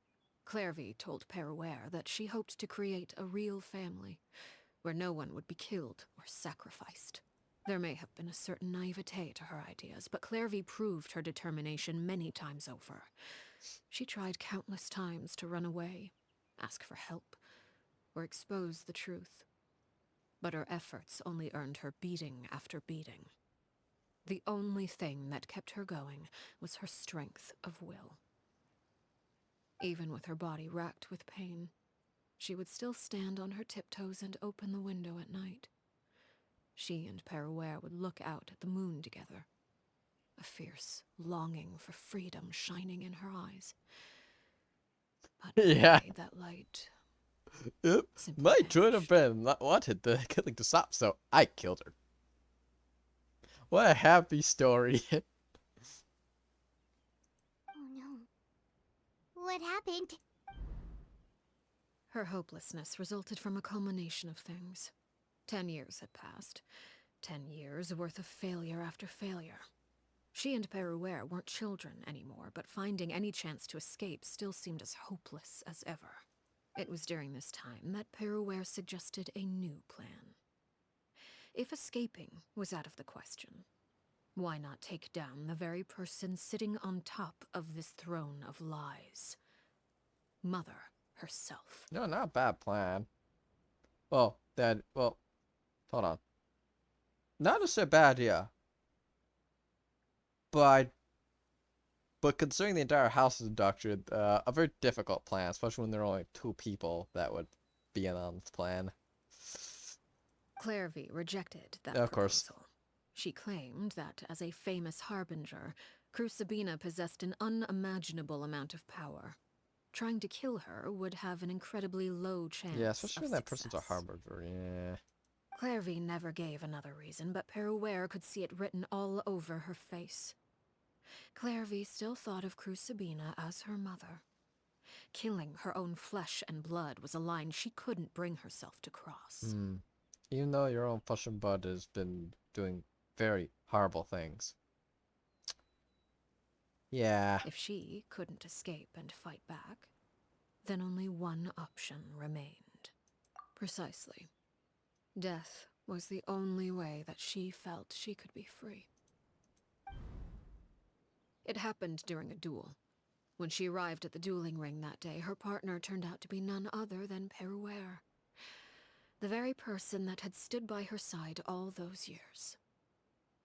Clairvy told Peruere that she hoped to create a real family, where no one would be killed or sacrificed. There may have been a certain naivete to her ideas, but Clairvy proved her determination many times over. She tried countless times to run away, ask for help, or expose the truth. But her efforts only earned her beating after beating. The only thing that kept her going was her strength of will. Even with her body racked with pain, she would still stand on her tiptoes and open the window at night. She and Peruere would look out at the moon together, a fierce longing for freedom shining in her eyes. But Yeah. that light Yep. simply Might should have vanished. been wanted the killing to stop, so I killed her. What a happy story. Oh no. What happened? Her hopelessness resulted from a culmination of things. 10 years had passed. 10 years worth of failure after failure. She and Peruere weren't children anymore, but finding any chance to escape still seemed as hopeless as ever. It was during this time that Peruere suggested a new plan. If escaping was out of the question, why not take down the very person sitting on top of this throne of lies? Mother herself. No, not a bad plan. Well, well, hold on. Not just a bad idea. But considering the entire house is indoctrinated, a very difficult plan, especially when there are only 2 people that would be in on this plan. Clairvy rejected that Of course. proposal. She claimed that, as a famous harbinger, Crucibina possessed an unimaginable amount of power. Trying to kill her would have an incredibly low chance Yeah, especially of when that person's a success. harbinger, yeah. Clairvy never gave another reason, but Peruere could see it written all over her face. Clairvy still thought of Crucibina as her mother. Killing her own flesh and blood was a line she couldn't bring herself to cross. Even though your own flesh and blood has been doing very horrible things. Yeah. If she couldn't escape and fight back, then only one option remained. Precisely. Death was the only way that she felt she could be free. It happened during a duel. When she arrived at the dueling ring that day, her partner turned out to be none other than Peruere. The very person that had stood by her side all those years.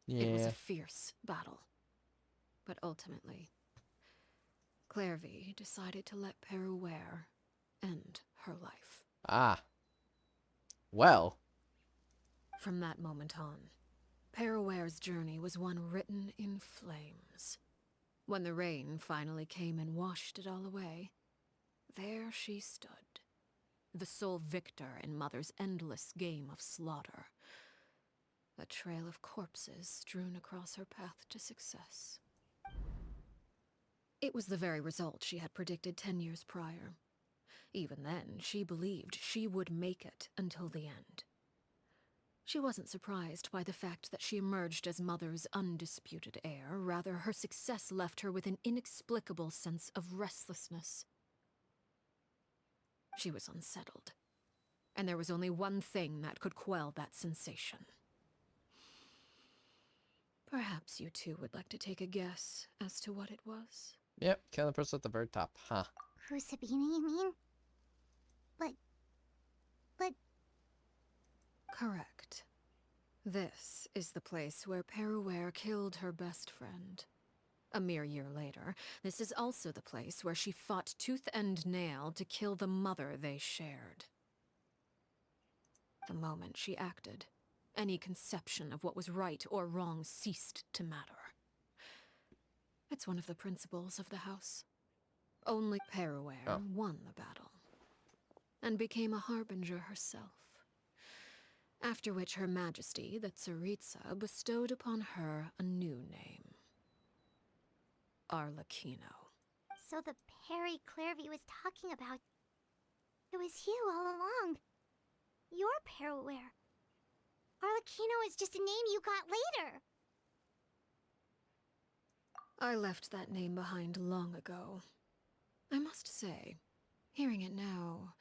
Yeah. It was a fierce battle. But ultimately, Clairvy decided to let Peruere end her life. Ah. Well. From that moment on, Peruere's journey was one written in flames. When the rain finally came and washed it all away, there she stood, the sole victor in Mother's endless game of slaughter. A trail of corpses strewn across her path to success. It was the very result she had predicted 10 years prior. Even then, she believed she would make it until the end. She wasn't surprised by the fact that she emerged as Mother's undisputed heir. Rather, her success left her with an inexplicable sense of restlessness. She was unsettled, and there was only one thing that could quell that sensation. Perhaps you two would like to take a guess as to what it was? Yep, killing the person at the very top, huh? Crucibina, you mean? But... Correct. This is the place where Peruere killed her best friend. A mere year later, this is also the place where she fought tooth and nail to kill the mother they shared. The moment she acted, any conception of what was right or wrong ceased to matter. It's one of the principles of the house. Only Peruere won the battle, and became a harbinger herself. After which Her Majesty, the Tsaritsa, bestowed upon her a new name. Arlecchino. So the Perry Clairvy was talking about... It was you all along. You're Peruere. Arlecchino is just a name you got later. I left that name behind long ago. I must say, Hearing it now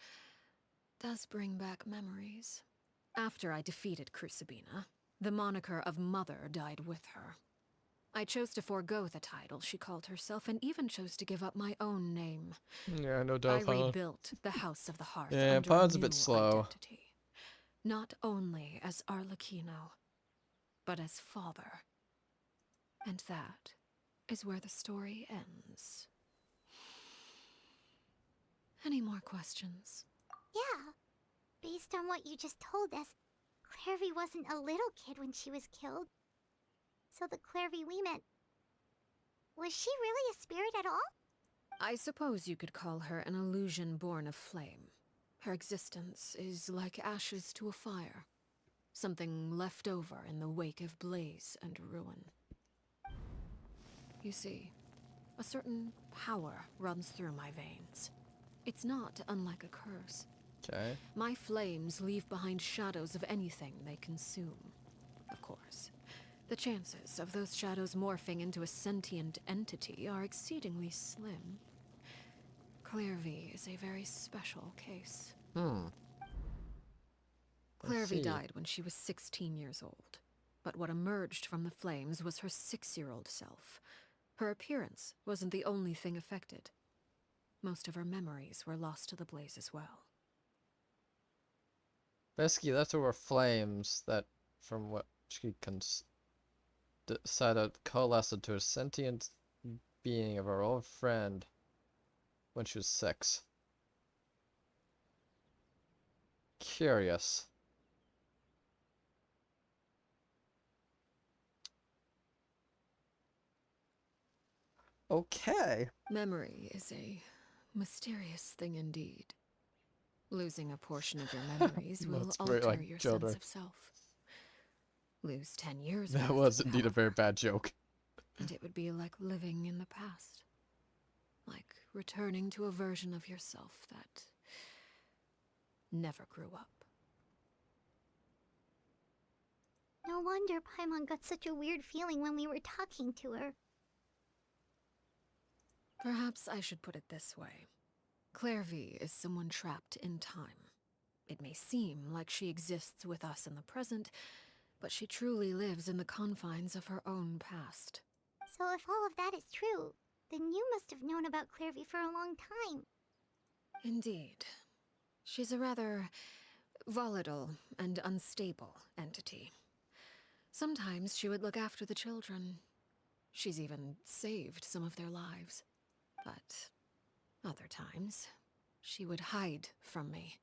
does bring back memories. After I defeated Crucibina, the moniker of Mother died with her. I chose to forego the title she called herself and even chose to give up my own name. Yeah, no doubt. I rebuilt the House of the Hearth Yeah, under Pod's a a bit new slow. identity. Not only as Arlecchino, but as father. And that is where the story ends. Any more questions? Yeah. Based on what you just told us, Clairvy wasn't a little kid when she was killed. So the Clairvy we met, was she really a spirit at all? I suppose you could call her an illusion born of flame. Her existence is like ashes to a fire. Something left over in the wake of blaze and ruin. You see, a certain power runs through my veins. It's not unlike a curse. Okay. My flames leave behind shadows of anything they consume. Of course, the chances of those shadows morphing into a sentient entity are exceedingly slim. Clairvy is a very special case. Clairvy died when she was 16 years old. But what emerged from the flames was her 6-year-old self. Her appearance wasn't the only thing affected. Most of her memories were lost to the blaze as well. Basically, that's over flames that, from what she decided, coalesced into a sentient being of her old friend when she was 6. Curious. Okay. Memory is a mysterious thing indeed. Losing a portion of your memories will That's very, alter like, your children. sense of self. Lose 10 years That worth was of indeed a power, very bad joke. and it would be like living in the past. Like returning to a version of yourself that never grew up. No wonder Paimon got such a weird feeling when we were talking to her. Perhaps I should put it this way. Clairvy is someone trapped in time. It may seem like she exists with us in the present, but she truly lives in the confines of her own past. So if all of that is true, then you must have known about Clairvy for a long time. Indeed. She's a rather volatile and unstable entity. Sometimes she would look after the children. She's even saved some of their lives. But other times, she would hide from me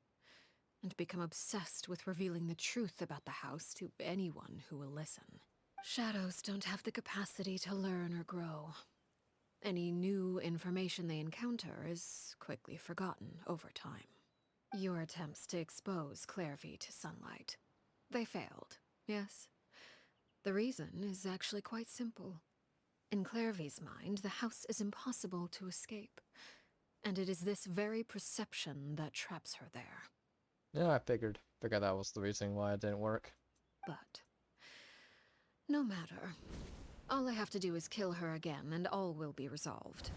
and become obsessed with revealing the truth about the house to anyone who will listen. Shadows don't have the capacity to learn or grow. Any new information they encounter is quickly forgotten over time. Your attempts to expose Clairvy to sunlight. They failed, yes? The reason is actually quite simple. In Clairvy's mind, the house is impossible to escape. And it is this very perception that traps her there. Yeah, I figured that was the reason why it didn't work. But no matter. All I have to do is kill her again, and all will be resolved.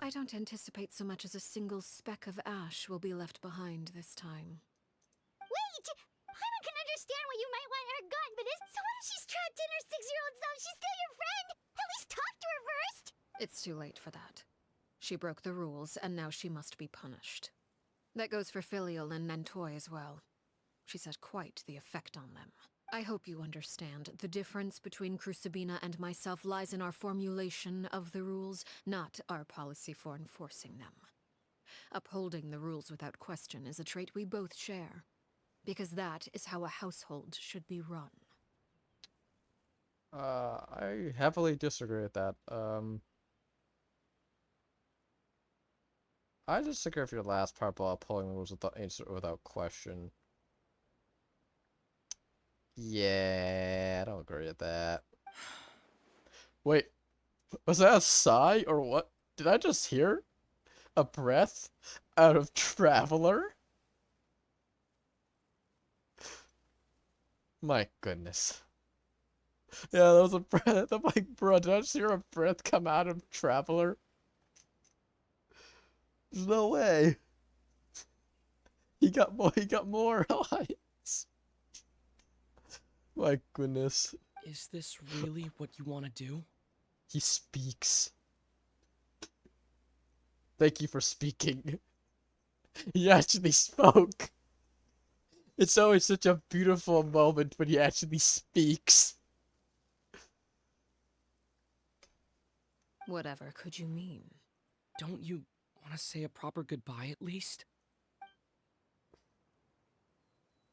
I don't anticipate so much as a single speck of ash will be left behind this time. Wait! Paimon can understand why you might want her gone, but so what if she's trapped in her 6-year-old self? She's still your friend! At least talk to her first! It's too late for that. She broke the rules, and now she must be punished. That goes for Filial and Nantoy as well. She's had quite the effect on them. I hope you understand. The difference between Crucibina and myself lies in our formulation of the rules, not our policy for enforcing them. Upholding the rules without question is a trait we both share, because that is how a household should be run. I heavily disagree with that. I disagree with your last part about pulling the rules without question. Yeah, I don't agree with that. Wait, was that a sigh or what? Did I just hear a breath out of Traveler? My goodness. Yeah, that was a breath. I'm like, bro, did I just hear a breath come out of Traveler? There's no way. He got more. He got more alliance. My goodness. Is this really what you want to do? He speaks. Thank you for speaking. He actually spoke. It's always such a beautiful moment when he actually speaks. Whatever could you mean? Don't you want to say a proper goodbye at least?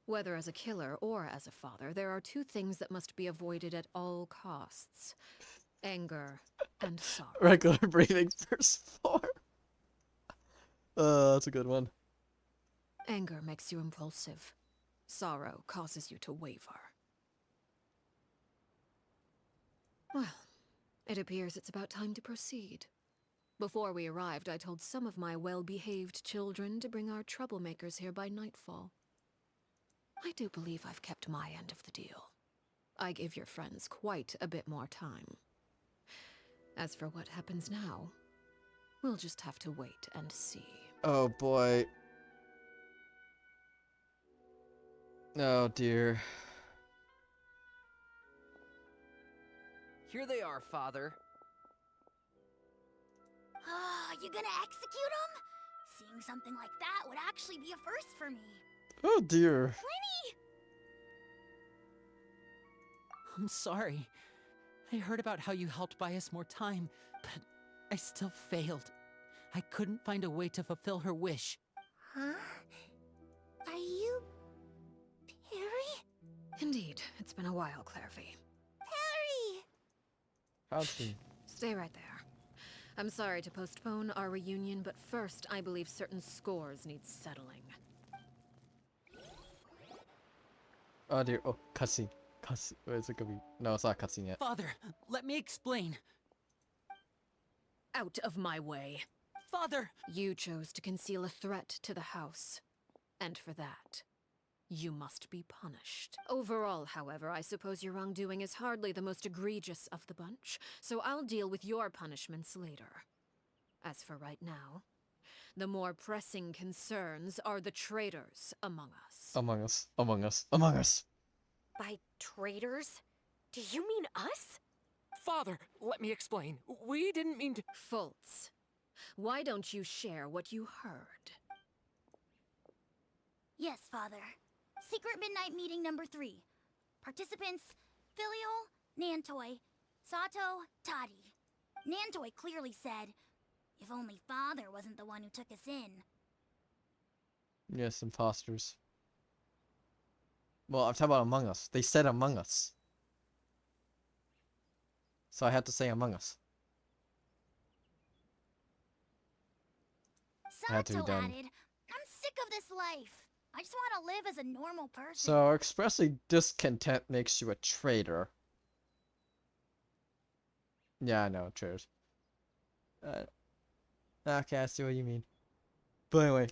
Whether as a killer or as a father, there are two things that must be avoided at all costs. Anger and sorrow. Regular breathing first floor. That's a good one. Anger makes you impulsive. Sorrow causes you to waver. Well, it appears it's about time to proceed. Before we arrived, I told some of my well-behaved children to bring our troublemakers here by nightfall. I do believe I've kept my end of the deal. I give your friends quite a bit more time. As for what happens now, we'll just have to wait and see. Oh boy. Oh dear. Here they are, Father. You gonna execute him? Seeing something like that would actually be a first for me. Oh dear. Lenny! I'm sorry. I heard about how you helped buy us more time, but I still failed. I couldn't find a way to fulfill her wish. Huh? Are you... Perry? Indeed, it's been a while, Clairvy. Perry! How'd she? Stay right there. I'm sorry to postpone our reunion, but first, I believe certain scores need settling. Oh dear. Oh, cutscene. Cutscene. Wait, is it gonna be? No, it's not cutscene yet. Father, let me explain. Out of my way. Father! You chose to conceal a threat to the house. And for that, you must be punished. Overall, however, I suppose your wrongdoing is hardly the most egregious of the bunch, so I'll deal with your punishments later. As for right now, the more pressing concerns are the traitors among us. Among us. Among us. Among us. By traitors? Do you mean us? Father, let me explain. We didn't mean to. Fultz, why don't you share what you heard? Yes, Father. Secret Midnight Meeting number 3. Participants, Filial, Nantoy, Sato, Toddy. Nantoy clearly said, if only Father wasn't the one who took us in. Yes, imposters. Well, I'm talking about Among Us. They said Among Us. So I had to say Among Us. Had to be Sato done. added, I'm sick of this life. I just want to live as a normal person. So expressing discontent makes you a traitor. Yeah, I know, traitors. Okay, I see what you mean. But anyway,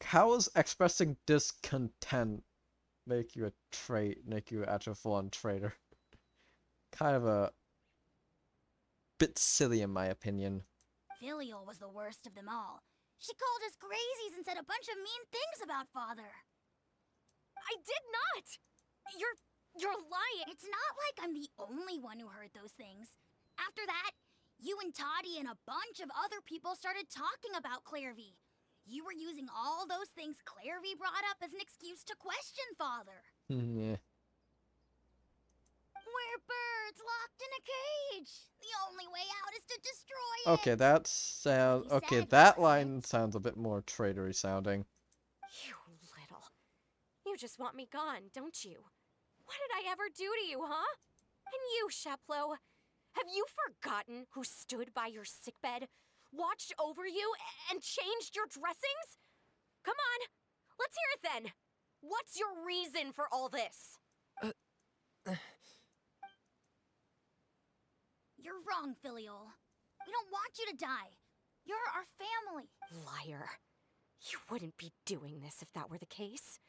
how is expressing discontent make you an actual full-on traitor? Kind of a bit silly in my opinion. Filial was the worst of them all. She called us crazies and said a bunch of mean things about Father. I did not! You're lying! It's not like I'm the only one who heard those things. After that, you and Toddy and a bunch of other people started talking about Clairvy. You were using all those things Clairvy brought up as an excuse to question Father. Yeah. We're birds locked in a cage. The only way out is to destroy it. Okay, that sounds... You Okay, said, that wasn't line it? sounds a bit more traitory sounding. You little. You just want me gone, don't you? What did I ever do to you, huh? And you, Sheplo, have you forgotten who stood by your sickbed, watched over you, and changed your dressings? Come on, let's hear it then. What's your reason for all this? You're wrong, Filial. We don't want you to die. You're our family. Liar. You wouldn't be doing this if that were the case.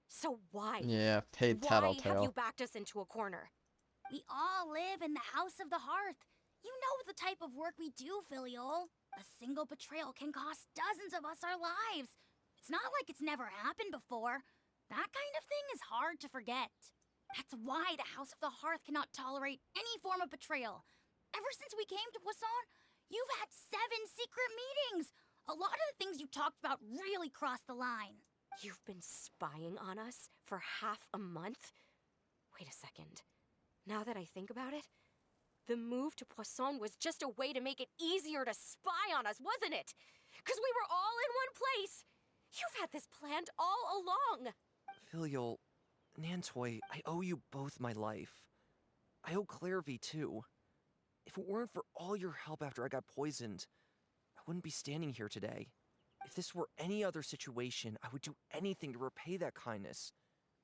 So why? Yeah, paid Why have tattletale. you backed us into a corner? We all live in the House of the Hearth. You know the type of work we do, Filial. A single betrayal can cost dozens of us our lives. It's not like it's never happened before. That kind of thing is hard to forget. That's why the House of the Hearth cannot tolerate any form of betrayal. Ever since we came to Poisson, you've had 7 secret meetings. A lot of the things you talked about really crossed the line. You've been spying on us for half a month? Wait a second. Now that I think about it, the move to Poisson was just a way to make it easier to spy on us, wasn't it? Because we were all in one place. You've had this planned all along. Filial, Nantoy, I owe you both my life. I owe Clairvy too. If it weren't for all your help after I got poisoned, I wouldn't be standing here today. If this were any other situation, I would do anything to repay that kindness,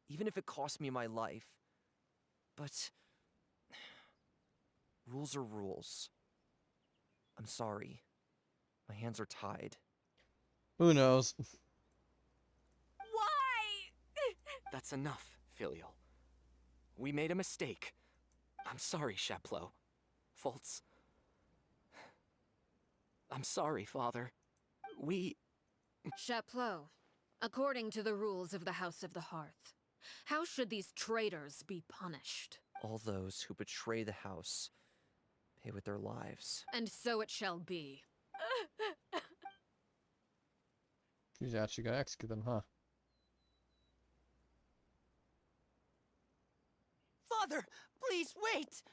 even if it cost me my life. But rules are rules. I'm sorry. My hands are tied. Who knows? Why? That's enough, Filial. We made a mistake. I'm sorry, Chapleau. Fultz. I'm sorry, Father. We... Chapleau, according to the rules of the House of the Hearth, how should these traitors be punished? All those who betray the house pay with their lives. And so it shall be. She's actually gonna execute them, huh? Father, please wait!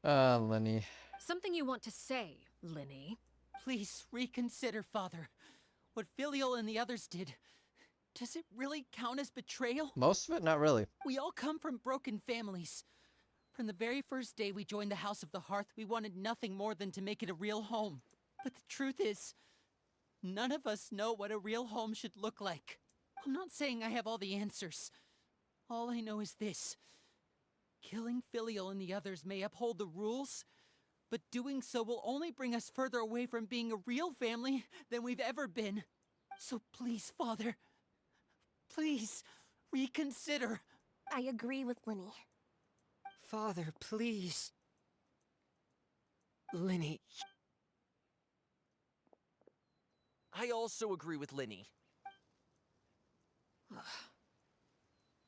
Lenny. Something you want to say, Linny? Please reconsider, Father. What Filial and the others did, does it really count as betrayal? Most of it? Not really. We all come from broken families. From the very first day we joined the House of the Hearth, we wanted nothing more than to make it a real home. But the truth is, none of us know what a real home should look like. I'm not saying I have all the answers. All I know is this. Killing Filial and the others may uphold the rules, but doing so will only bring us further away from being a real family than we've ever been. So please, Father, please, reconsider. I agree with Linny. Father, please. Linny. I also agree with Linny.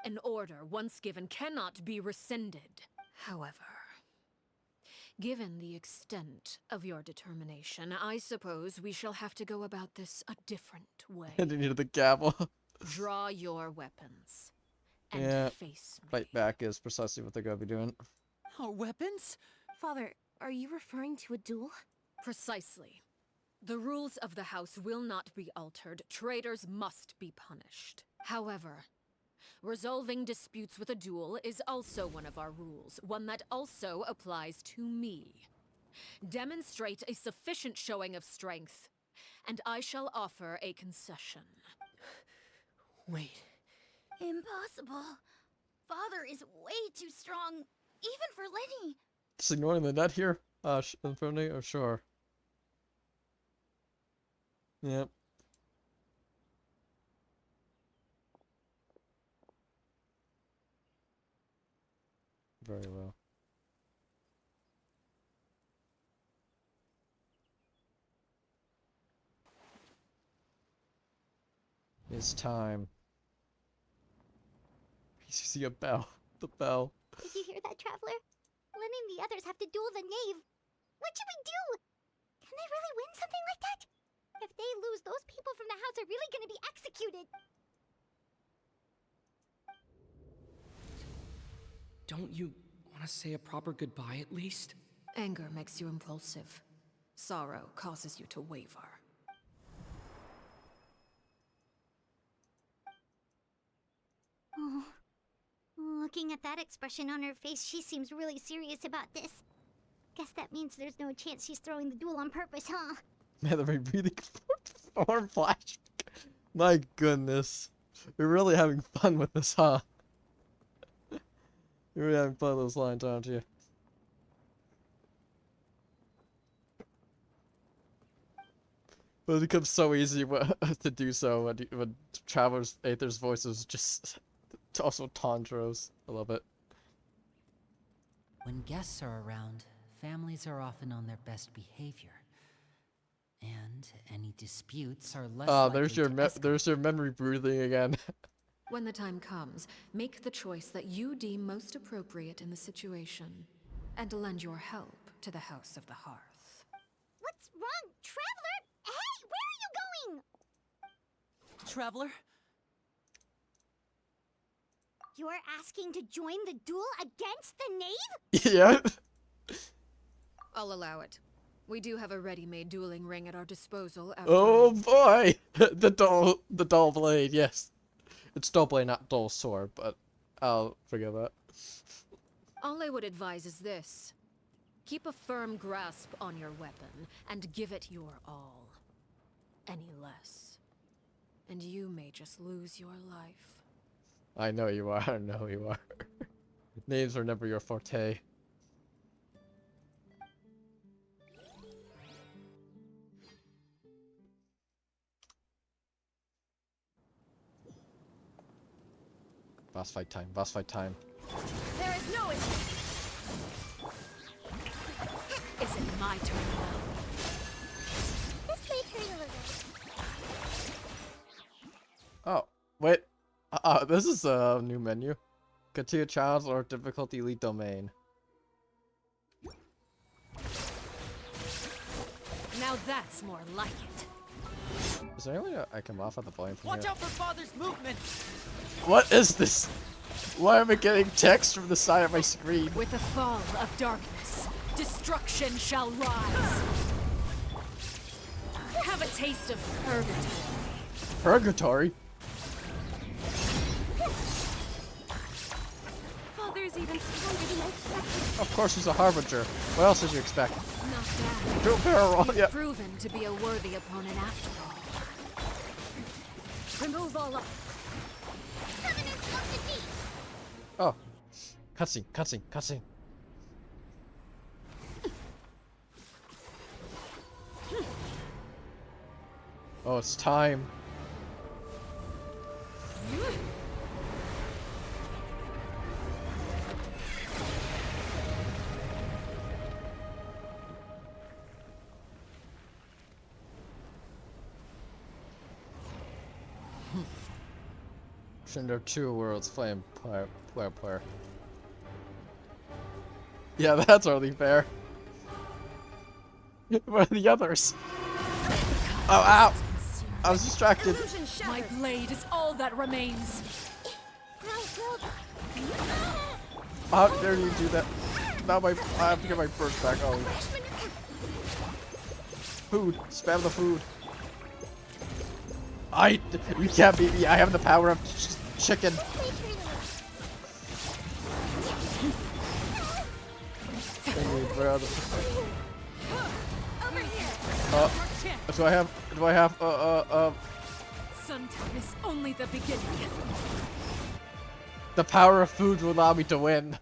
An order once given cannot be rescinded. However, given the extent of your determination, I suppose we shall have to go about this a different way. I needed the gavel. Draw your weapons and face me. Fight back is precisely what they're gonna be doing. Our weapons? Father, are you referring to a duel? Precisely. The rules of the house will not be altered. Traitors must be punished. However, resolving disputes with a duel is also one of our rules, one that also applies to me. Demonstrate a sufficient showing of strength, and I shall offer a concession. Wait. Impossible. Father is way too strong, even for Linny. Just ignoring the net here? In front of me? Oh, sure. Yep. Very well. It's time. You see a bell. The bell. Did you hear that, Traveler? Lenny and the others have to duel the knave. What should we do? Can they really win something like that? If they lose, those people from the house are really gonna be executed. Don't you want to say a proper goodbye at least? Anger makes you impulsive. Sorrow causes you to waver. Oh. Looking at that expression on her face, she seems really serious about this. Guess that means there's no chance she's throwing the duel on purpose, huh? Man, the breathing form flash. My goodness. We're really having fun with this, huh? You're really having fun with those lines, aren't you? But it becomes so easy to do so when Traveler's Aether's voice is just also Tondro's. I love it. When guests are around, families are often on their best behavior. And any disputes are less Oh, likely there's your memory breathing again. When the time comes, make the choice that you deem most appropriate in the situation, and lend your help to the House of the Hearth. What's wrong, Traveler? Hey, where are you going? Traveler? You're asking to join the duel against the knave? Yeah. I'll allow it. We do have a ready-made dueling ring at our disposal after Oh all. boy! the dull blade, yes. It's dull blade, not dull sword, but I'll forgive that. All I would advise is this. Keep a firm grasp on your weapon, and give it your all. Any less, and you may just lose your life. I know you are, I know you are. Names are never your forte. Boss fight time, boss fight time. There is no escape. Is it my turn now? This may hurt a little. Oh, wait. This is a new menu. Continue challenge or difficulty elite domain. Now that's more like it. Is there any way I can modify the volume from Watch here? out for Father's movement! What is this? Why am I getting text from the side of my screen? With the fall of darkness, destruction shall rise. Have a taste of purgatory. Purgatory? Father's even stronger than I expected. Of course he's a harbinger. What else did you expect? Not bad. Do a barrel roll, You've yeah. proven to be a worthy opponent after all. Remove all up. Covenants of the deep. Oh. Cutscene, cutscene, cutscene. Oh, it's time. There are 2 worlds flame player. Yeah, that's hardly fair. Where are the others? Oh, ow! I was distracted. My blade is all that remains. How dare you do that? Now I have to get my bird back. Oh. Food. Spam the food. You can't beat me. I have the power of chicken. Do I have, Sometime is only the beginning. the power of food will allow me to win.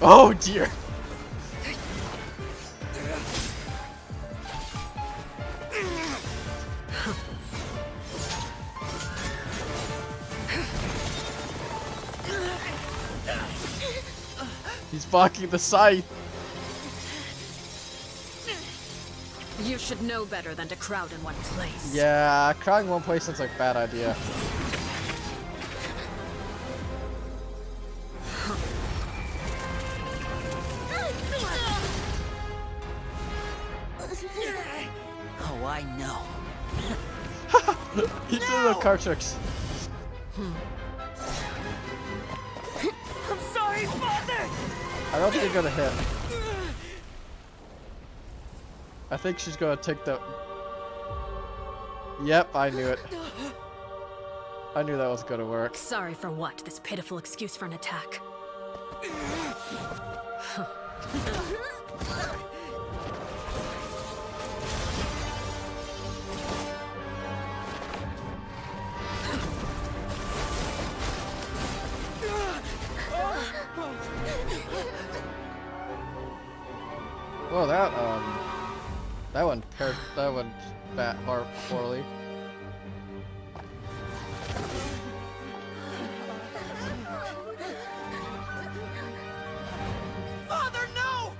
Oh dear. He's blocking the scythe. You should know better than to crowd in one place. Yeah, crowding one place sounds like a bad idea. Oh, I know. He did the card tricks. I'm sorry, Father! I don't think you're gonna hit. I think she's gonna take the... Yep, I knew it. I knew that was gonna work. Sorry for what? This pitiful excuse for an attack. Well, that one bat poorly. Father, no!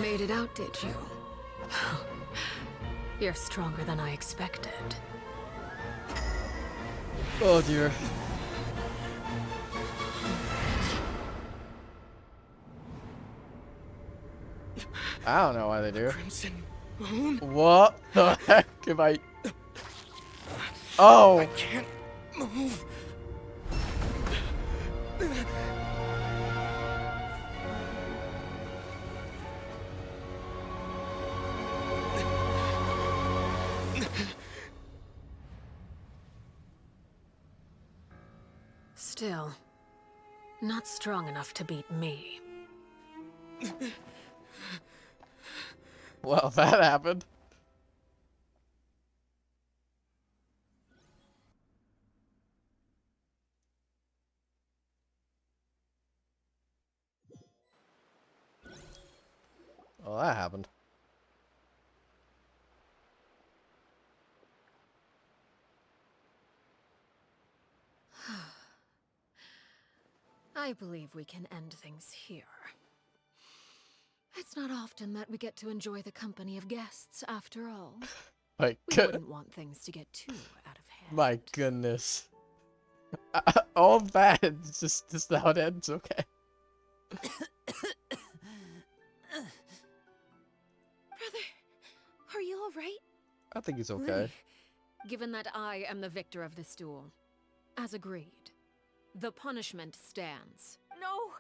Made it out, did you? You're stronger than I expected. Oh dear. I don't know why they do. Crimson Moon? What the heck am I? Oh! I can't move. Still, not strong enough to beat me. Well, that happened. Well, that happened. I believe we can end things here. It's not often that we get to enjoy the company of guests, after all. My We goodness. wouldn't want things to get too out of hand. My goodness. All bad. It's just how it ends. Okay. Brother, are you all right? I think he's okay. Lily, given that I am the victor of this duel, as agreed, the punishment stands. No!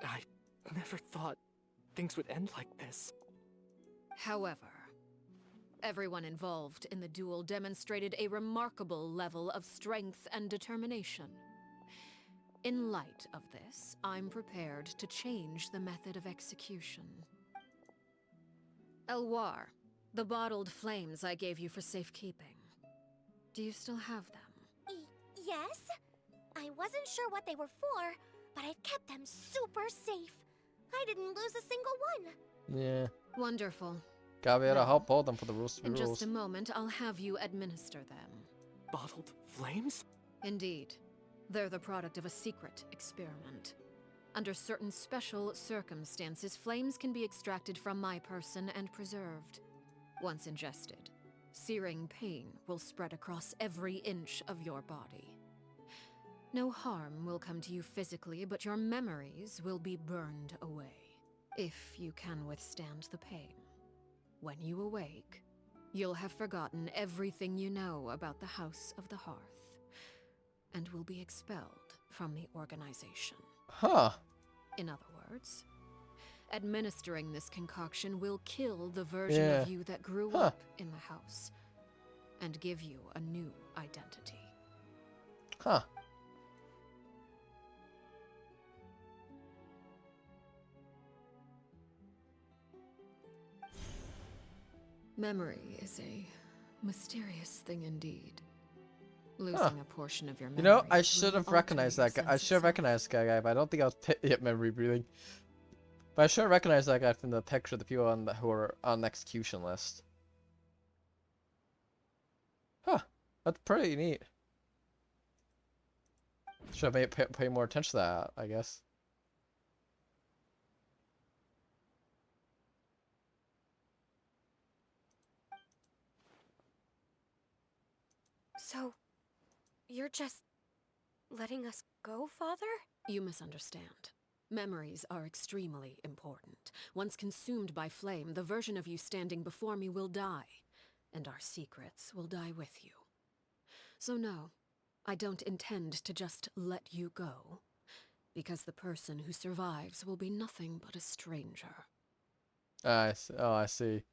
I never thought things would end like this. However, everyone involved in the duel demonstrated a remarkable level of strength and determination. In light of this, I'm prepared to change the method of execution. Elwar, the bottled flames I gave you for safekeeping. Do you still have them? Yes? I wasn't sure what they were for, but I've kept them super safe. I didn't lose a single one. Yeah. Wonderful. Gotta be able to Well, help hold them for the rules to be In rules. just a moment, I'll have you administer them. Bottled flames? Indeed. They're the product of a secret experiment. Under certain special circumstances, flames can be extracted from my person and preserved. Once ingested, searing pain will spread across every inch of your body. No harm will come to you physically, but your memories will be burned away. If you can withstand the pain. When you awake, you'll have forgotten everything you know about the House of the Hearth, and will be expelled from the organization. Huh. In other words, administering this concoction will kill the version of you that grew up in the house, and give you a new identity. Huh. Memory is a mysterious thing indeed. Losing a portion of your memory. You know, I should have recognized that guy. I should have recognized that guy, but I don't think I was memory breathing. But I should have recognized that guy from the picture of the people on who are on the execution list. Huh. That's pretty neat. Should have pay more attention to that, I guess. So, you're just letting us go, Father? You misunderstand. Memories are extremely important. Once consumed by flame, the version of you standing before me will die, and our secrets will die with you. So no, I don't intend to just let you go, because the person who survives will be nothing but a stranger. I see. Oh, I see.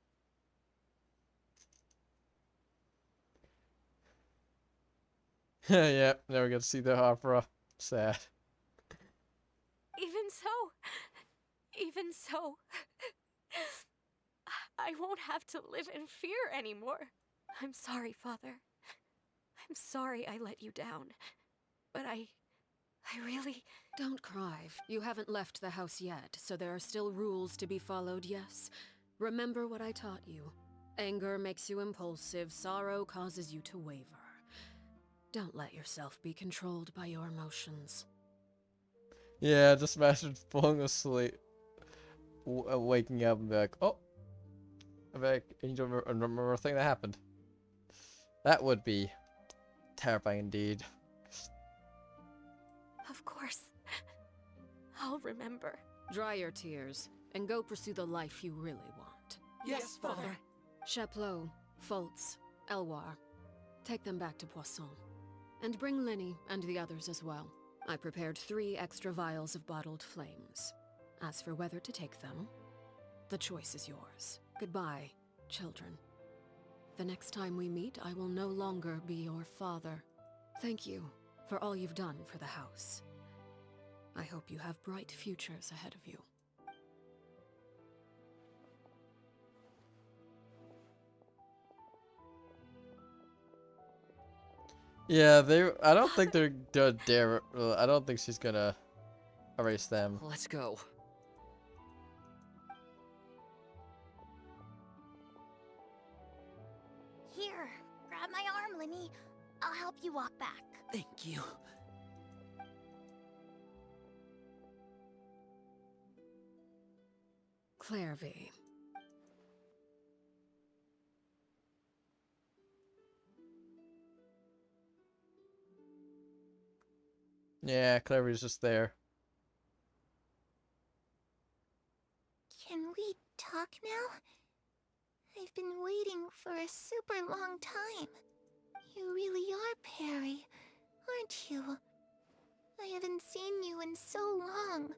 Yep, never get to see the opera. Sad. Even so, I won't have to live in fear anymore. I'm sorry, Father. I'm sorry I let you down. But I really... Don't cry. You haven't left the house yet, so there are still rules to be followed, yes? Remember what I taught you. Anger makes you impulsive, sorrow causes you to waver. Don't let yourself be controlled by your emotions. Yeah, just imagine falling asleep. waking up and be like, oh, I'm like, Angel, remember a thing that happened. That would be terrifying indeed. Of course. I'll remember. Dry your tears and go pursue the life you really want. Yes, Father. Chaplot, Fultz, Elwar. Take them back to Poisson. And bring Linny and the others as well. I prepared 3 extra vials of bottled flames. As for whether to take them, the choice is yours. Goodbye, children. The next time we meet, I will no longer be your father. Thank you for all you've done for the house. I hope you have bright futures ahead of you. Yeah, I don't think they're gonna dare. I don't think she's gonna erase them. Let's go. Here, grab my arm, Linny. I'll help you walk back. Thank you. Clairvy. Yeah, Clary's just there. Can we talk now? I've been waiting for a super long time. You really are Perry, aren't you? I haven't seen you in so long.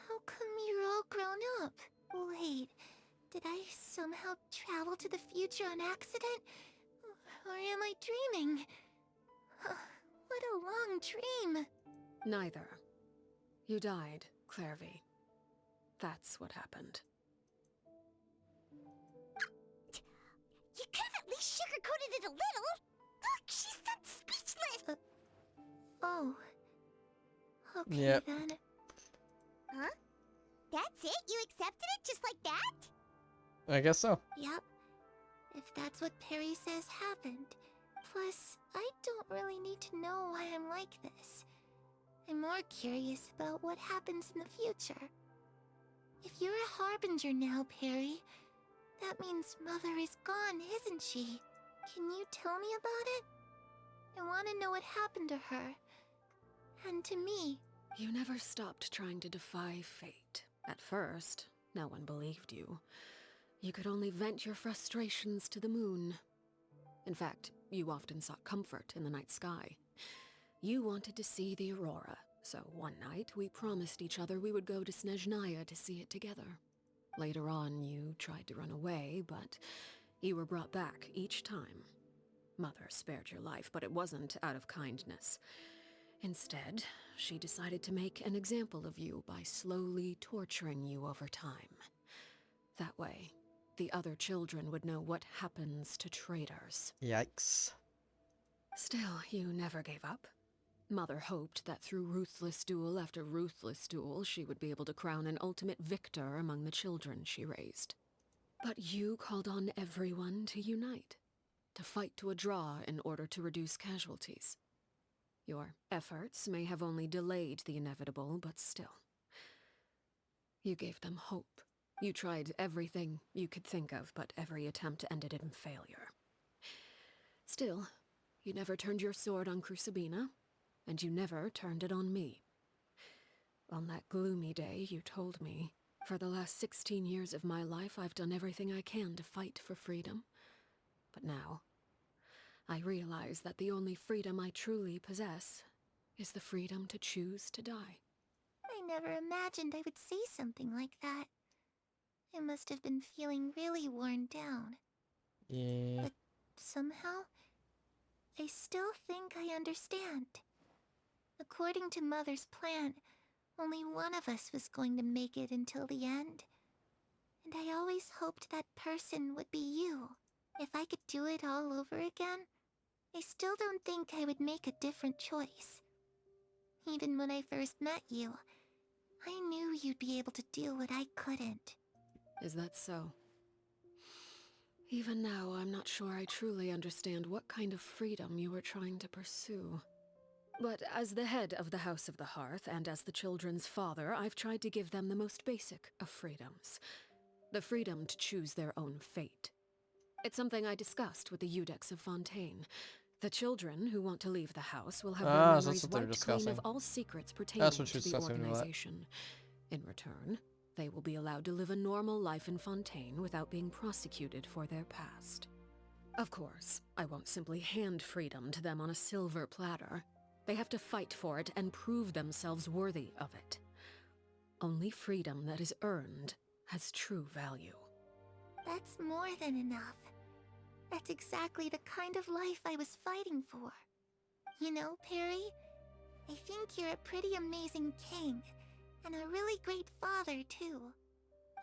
How come you're all grown up? Wait, did I somehow travel to the future on accident? Or am I dreaming? What a long dream. Neither. You died, Clairvy. That's what happened. You could have at least sugarcoated it a little. Look, she's done speechless. Oh. Okay Yep. then. Huh? That's it? You accepted it just like that? I guess so. Yep. If that's what Perry says happened. Plus, I don't really need to know why I'm like this. I'm more curious about what happens in the future. If you're a harbinger now, Perry, that means Mother is gone, isn't she? Can you tell me about it? I want to know what happened to her. And to me. You never stopped trying to defy fate. At first, no one believed you. You could only vent your frustrations to the moon. In fact, you often sought comfort in the night sky. You wanted to see the aurora, so one night we promised each other we would go to Snezhnaya to see it together. Later on, you tried to run away, but you were brought back each time. Mother spared your life, but it wasn't out of kindness. Instead, she decided to make an example of you by slowly torturing you over time. That way, the other children would know what happens to traitors. Yikes. Still, you never gave up. Mother hoped that through ruthless duel after ruthless duel, she would be able to crown an ultimate victor among the children she raised. But you called on everyone to unite, to fight to a draw in order to reduce casualties. Your efforts may have only delayed the inevitable, but still. You gave them hope. You tried everything you could think of, but every attempt ended in failure. Still, you never turned your sword on Crucibina, and you never turned it on me. On that gloomy day, you told me, for the last 16 years of my life, I've done everything I can to fight for freedom. But now, I realize that the only freedom I truly possess is the freedom to choose to die. I never imagined I would say something like that. I must have been feeling really worn down. Yeah. But somehow, I still think I understand. According to Mother's plan, only one of us was going to make it until the end. And I always hoped that person would be you. If I could do it all over again, I still don't think I would make a different choice. Even when I first met you, I knew you'd be able to do what I couldn't. Is that so? Even now, I'm not sure I truly understand what kind of freedom you were trying to pursue. But as the head of the House of the Hearth and as the children's father, I've tried to give them the most basic of freedoms. The freedom to choose their own fate. It's something I discussed with the Eudex of Fontaine. The children who want to leave the house will have their So memories that's what they're wiped clean discussing. of all secrets pertaining That's what to she's the discussing about. organization. In return, they will be allowed to live a normal life in Fontaine without being prosecuted for their past. Of course, I won't simply hand freedom to them on a silver platter. They have to fight for it and prove themselves worthy of it. Only freedom that is earned has true value. That's more than enough. That's exactly the kind of life I was fighting for. You know, Perry, I think you're a pretty amazing king, and a really great father, too.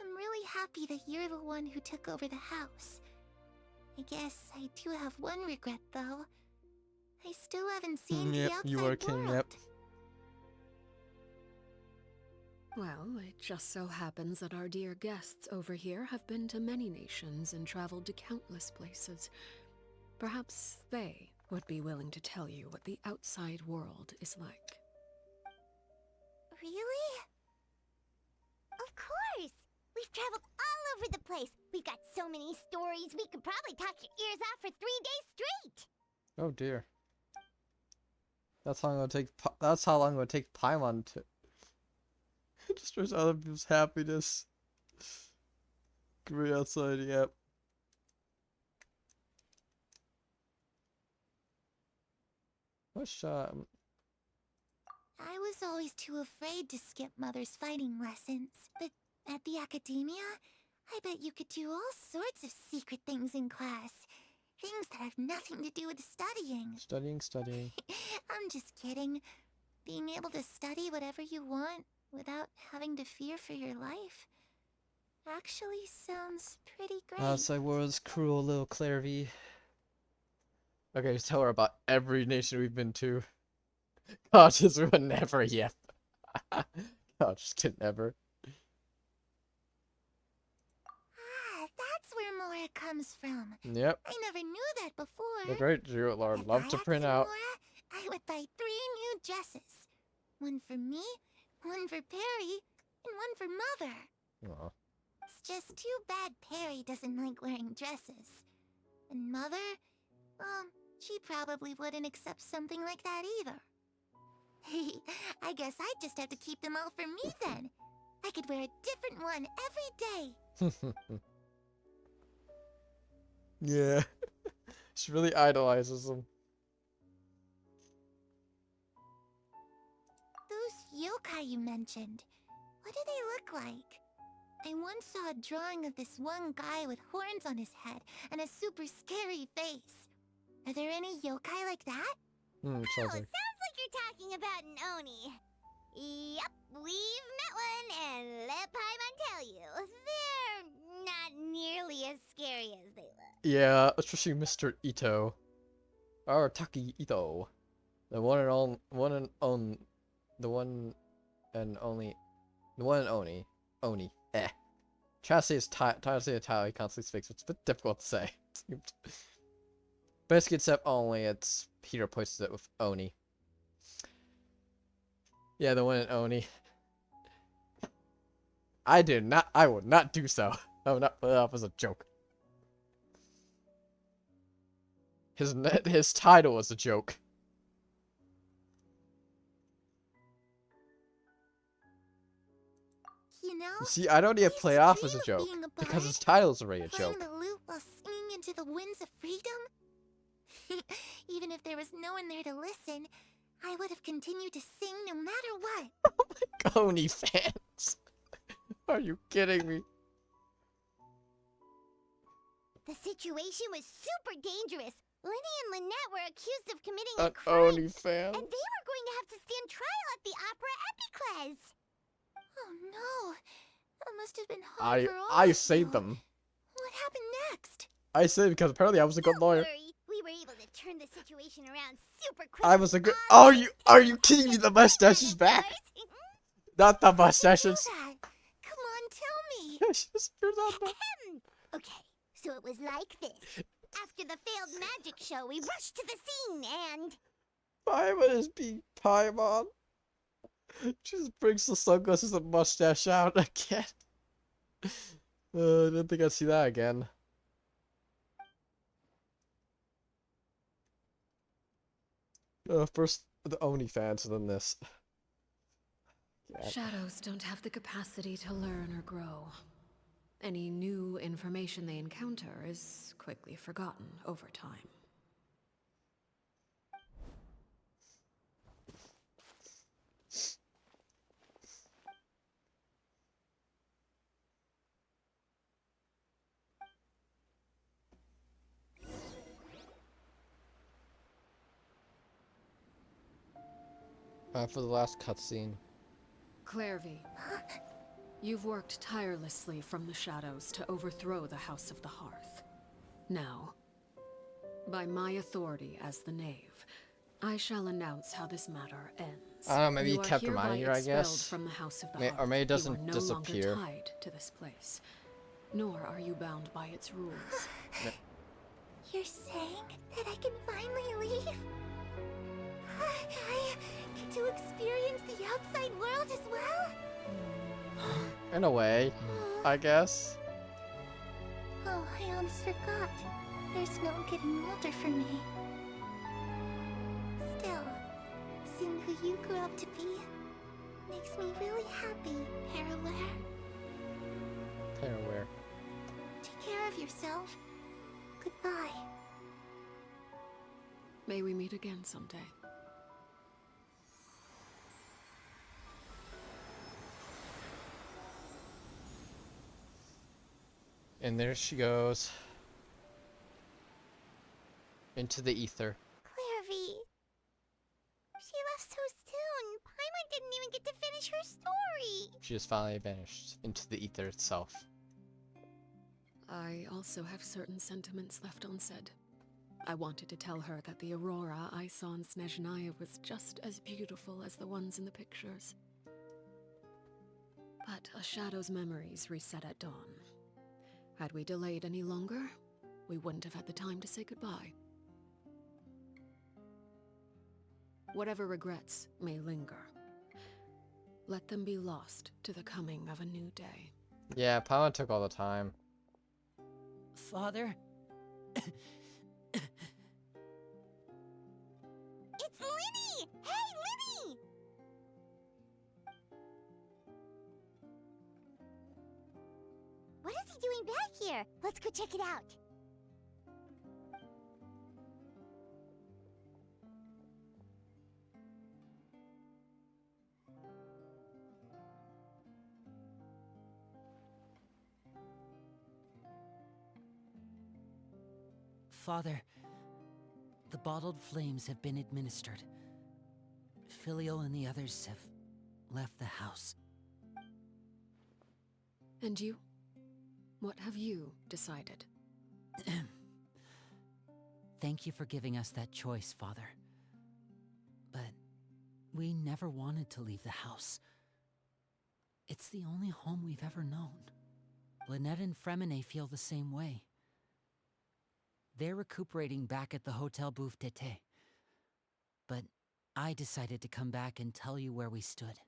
I'm really happy that you're the one who took over the house. I guess I do have one regret, though. I still haven't seen the outside you are king, world. yep. Well, it just so happens that our dear guests over here have been to many nations and traveled to countless places. Perhaps they would be willing to tell you what the outside world is like. Really? Of course! We've traveled all over the place. We've got so many stories, we could probably talk your ears off for 3 days straight! Oh dear. That's how long it would take. That's how long it would take Paimon to destroys other people's happiness. Great outside, yep. What shot? I was always too afraid to skip Mother's fighting lessons, but at the academia, I bet you could do all sorts of secret things in class. Things that have nothing to do with studying. Studying. I'm just kidding. Being able to study whatever you want without having to fear for your life actually sounds pretty great. Outside world's cruel little Clairvy. Okay, just tell her about every nation we've been to. God, just ruin never yet. God, just kidding, never. That's where Mora comes from. Yep. I never knew that before. The great Jewel Lord If love I to had print some out. Mora, I would buy 3 new dresses. One for me, one for Perry, and one for Mother. Aw. It's just too bad Perry doesn't like wearing dresses. And Mother, she probably wouldn't accept something like that either. I guess I'd just have to keep them all for me then. I could wear a different one every day. Yeah. She really idolizes them. Those yokai you mentioned, what do they look like? I once saw a drawing of this one guy with horns on his head and a super scary face. Are there any yokai like that? Sounds Sounds like. like you're talking about an Oni. Yep, we've met one, and let Paimon tell you, they're not nearly as scary as they look. Yeah, especially Mr. Ito. Taki Ito. The one and only. Oni. Trying to say his title, he constantly speaks. It's a bit difficult to say. Basically, except only, it's Peter places it with Oni. Yeah, the one and Oni. I would not do so. I would not put it off as a joke. His title was a joke. You know, You see, I don't need to play it off as a joke because his title's already a playing joke. the lute while singing into the winds of freedom. Even if there was no one there to listen, I would have continued to sing no matter what. Oni fans. Are you kidding me? The situation was super dangerous. Lenny and Lynette were accused of committing An a crime, Oni fan. and they were going to have to stand trial at the Opera Epicles. Oh no, that must have been hard for all I of saved you. them. What happened next? I saved because apparently I was a good Don't lawyer. worry, we were able to turn the situation around super quick. I was a good. all Are you kidding me? The mustache is back. Not the mustaches. That. Come on, tell me. She just appears on the. Okay, so it was like this. After the failed magic show, we rushed to the scene and... Paimon is being Paimon. Just brings the sunglasses and mustache out again. I didn't think I'd see that again. First the OnlyFans and then this. Yeah. Shadows don't have the capacity to learn or grow. Any new information they encounter is quickly forgotten over time. For the last cutscene. Clairvy, you've worked tirelessly from the shadows to overthrow the House of the Hearth. Now, by my authority as the Knave, I shall announce how this matter ends. I don't know, maybe you you kept reminding her, I expelled guess. from the House of the Hearth. Or maybe it You doesn't are no disappear. longer tied to this place, nor are you bound by its rules. You're saying that I can finally leave? I get to experience the outside world as well? In a way, I guess. Oh, I almost forgot. There's no getting older for me. Still, seeing who you grew up to be makes me really happy, Paraware. Paraware. Take care of yourself. Goodbye. May we meet again someday. And there she goes. Into the ether. Clairvy. She left so soon. Paimon didn't even get to finish her story. She has finally vanished into the ether itself. I also have certain sentiments left unsaid. I wanted to tell her that the aurora I saw in Snezhnaya was just as beautiful as the ones in the pictures. But a shadow's memories reset at dawn. Had we delayed any longer, we wouldn't have had the time to say goodbye. Whatever regrets may linger, let them be lost to the coming of a new day. Yeah, Paimon took all the time. Father? It's Linny! Hey, Linny! What is he doing back here? Let's go check it out. Father, the bottled flames have been administered. Filio and the others have left the house. And you? What have you decided? Thank you for giving us that choice, Father. But we never wanted to leave the house. It's the only home we've ever known. Lynette and Fremine feel the same way. They're recuperating back at the Hotel Bouffe d'été. But I decided to come back and tell you where we stood.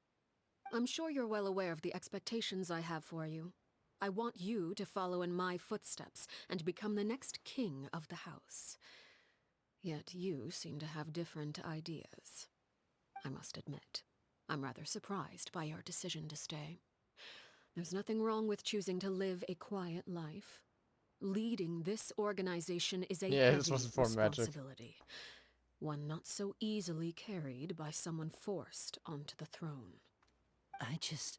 I'm sure you're well aware of the expectations I have for you. I want you to follow in my footsteps and become the next king of the house. Yet you seem to have different ideas. I must admit, I'm rather surprised by your decision to stay. There's nothing wrong with choosing to live a quiet life. Leading this organization is a heavy responsibility. One not so easily carried by someone forced onto the throne. I just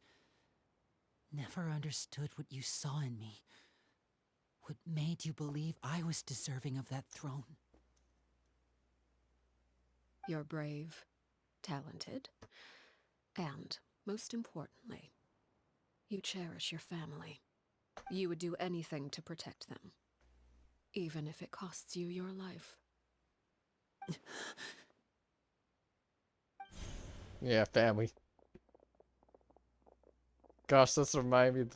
never understood what you saw in me. What made you believe I was deserving of that throne? You're brave, talented, and, most importantly, you cherish your family. You would do anything to protect them, even if it costs you your life. Yeah, family. Gosh, this reminds me of,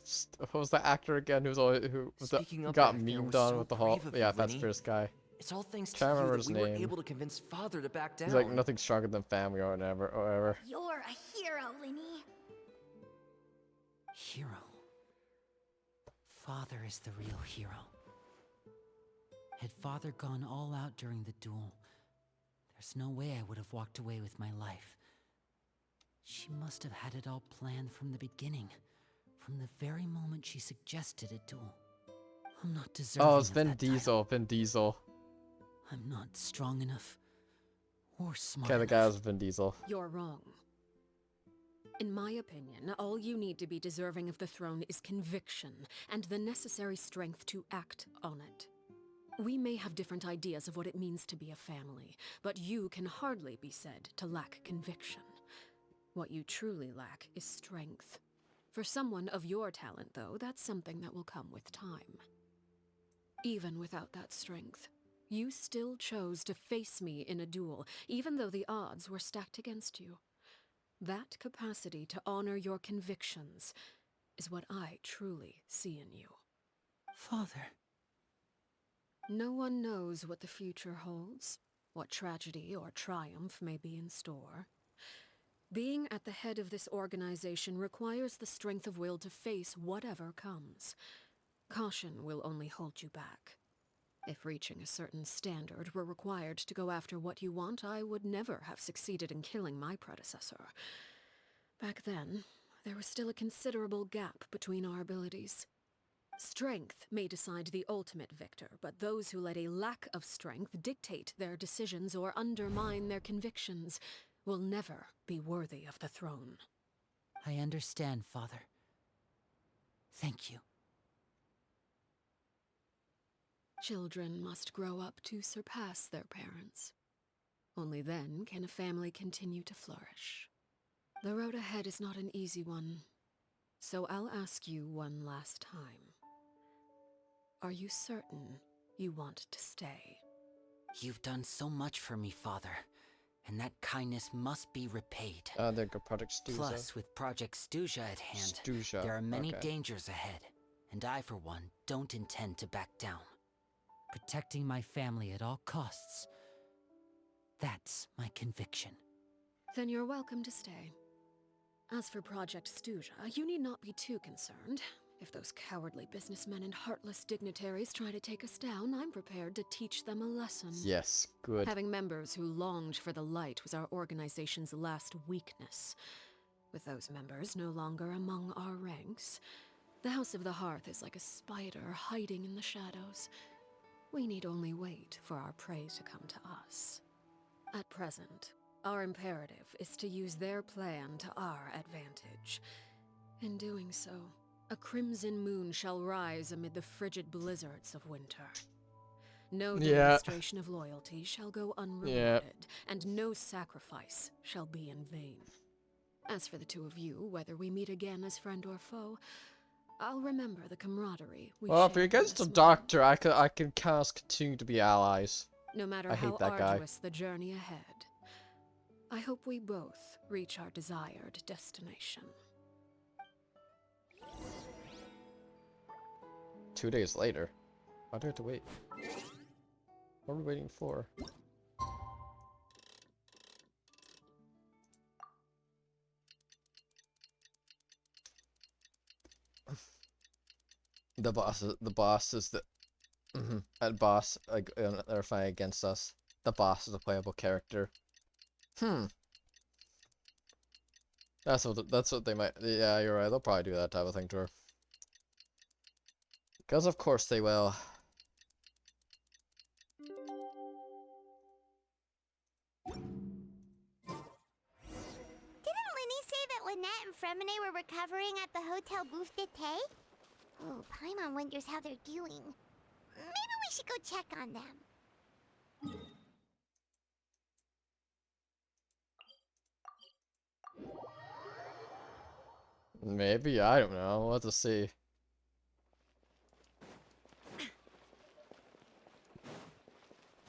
what was the actor again who was always, who was got memed on with the whole, yeah, that's first guy. It's all thanks to Can't you remember that his we were name. able to convince Father to back down. He's like nothing stronger than family or whatever. You're a hero, Linny. Hero. Father is the real hero. Had Father gone all out during the duel, there's no way I would have walked away with my life. She must have had it all planned from the beginning, from the very moment she suggested a duel. I'm not deserving Oh, it's of Vin that Diesel. Vin Diesel. I'm not strong enough or smart Okay, the enough. guy was Vin Diesel. You're wrong. In my opinion, all you need to be deserving of the throne is conviction and the necessary strength to act on it. We may have different ideas of what it means to be a family, but you can hardly be said to lack conviction. What you truly lack is strength. For someone of your talent, though, that's something that will come with time. Even without that strength, you still chose to face me in a duel, even though the odds were stacked against you. That capacity to honor your convictions is what I truly see in you. Father. No one knows what the future holds, what tragedy or triumph may be in store. Being at the head of this organization requires the strength of will to face whatever comes. Caution will only hold you back. If reaching a certain standard were required to go after what you want, I would never have succeeded in killing my predecessor. Back then, there was still a considerable gap between our abilities. Strength may decide the ultimate victor, but those who let a lack of strength dictate their decisions or undermine their convictions will never be worthy of the throne. I understand, Father. Thank you. Children must grow up to surpass their parents. Only then can a family continue to flourish. The road ahead is not an easy one, so I'll ask you one last time. Are you certain you want to stay? You've done so much for me, Father, and that kindness must be repaid. There go Project Stuja. Plus, with Project Stuja at hand, Stuja, there are many okay. dangers ahead, and I, for one, don't intend to back down. Protecting my family at all costs. That's my conviction. Then you're welcome to stay. As for Project Stuja, you need not be too concerned. If those cowardly businessmen and heartless dignitaries try to take us down, I'm prepared to teach them a lesson. Yes, good. Having members who longed for the light was our organization's last weakness. With those members no longer among our ranks, the House of the Hearth is like a spider hiding in the shadows. We need only wait for our prey to come to us. At present, our imperative is to use their plan to our advantage. In doing so, a crimson moon shall rise amid the frigid blizzards of winter. No demonstration of loyalty shall go unrewarded, and no sacrifice shall be in vain. As for the two of you, whether we meet again as friend or foe, I'll remember the camaraderie we Well, if you're shared against the this Doctor, I can kind of continue to be allies. no matter I how hate that guy. arduous the journey ahead. I hope we both reach our desired destination. 2 days later. Why do I have to wait? What are we waiting for? The boss is the boss like they're fighting against us. The boss is a playable character. That's what they might. Yeah, you're right. They'll probably do that type of thing to her. Because of course they will. Didn't Linny say that Lynette and Fremine were recovering at the Hotel Bouffe d'été? Oh, Paimon wonders how they're doing. Maybe we should go check on them. Maybe, I don't know. We'll have to see.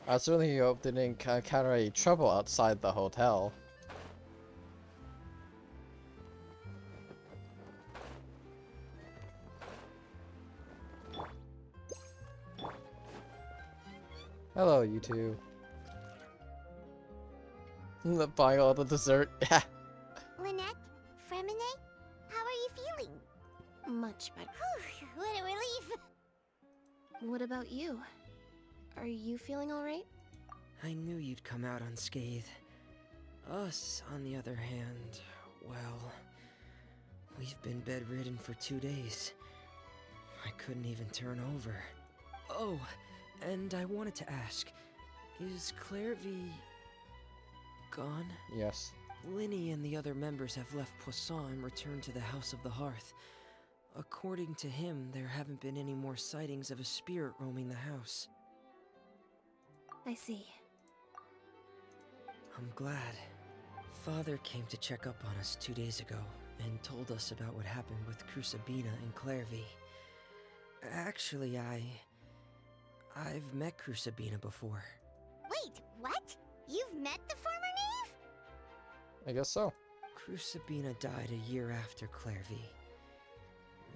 I certainly hope they didn't encounter any trouble outside the hotel. Hello, you two. Buying all the dessert. Yeah. Lynette, Fremine, how are you feeling? Much better. Whew, what a relief. What about you? Are you feeling alright? I knew you'd come out unscathed. Us, on the other hand, well, we've been bedridden for 2 days. I couldn't even turn over. Oh, and I wanted to ask, is Clairvy gone? Yes. Linny and the other members have left Poisson and returned to the House of the Hearth. According to him, there haven't been any more sightings of a spirit roaming the house. I see. I'm glad. Father came to check up on us 2 days ago and told us about what happened with Crusabina and Clairvy. Actually, I've met Crusabina before. Wait, what? You've met the former knave? I guess so. Crusabina died a year after Clairvy.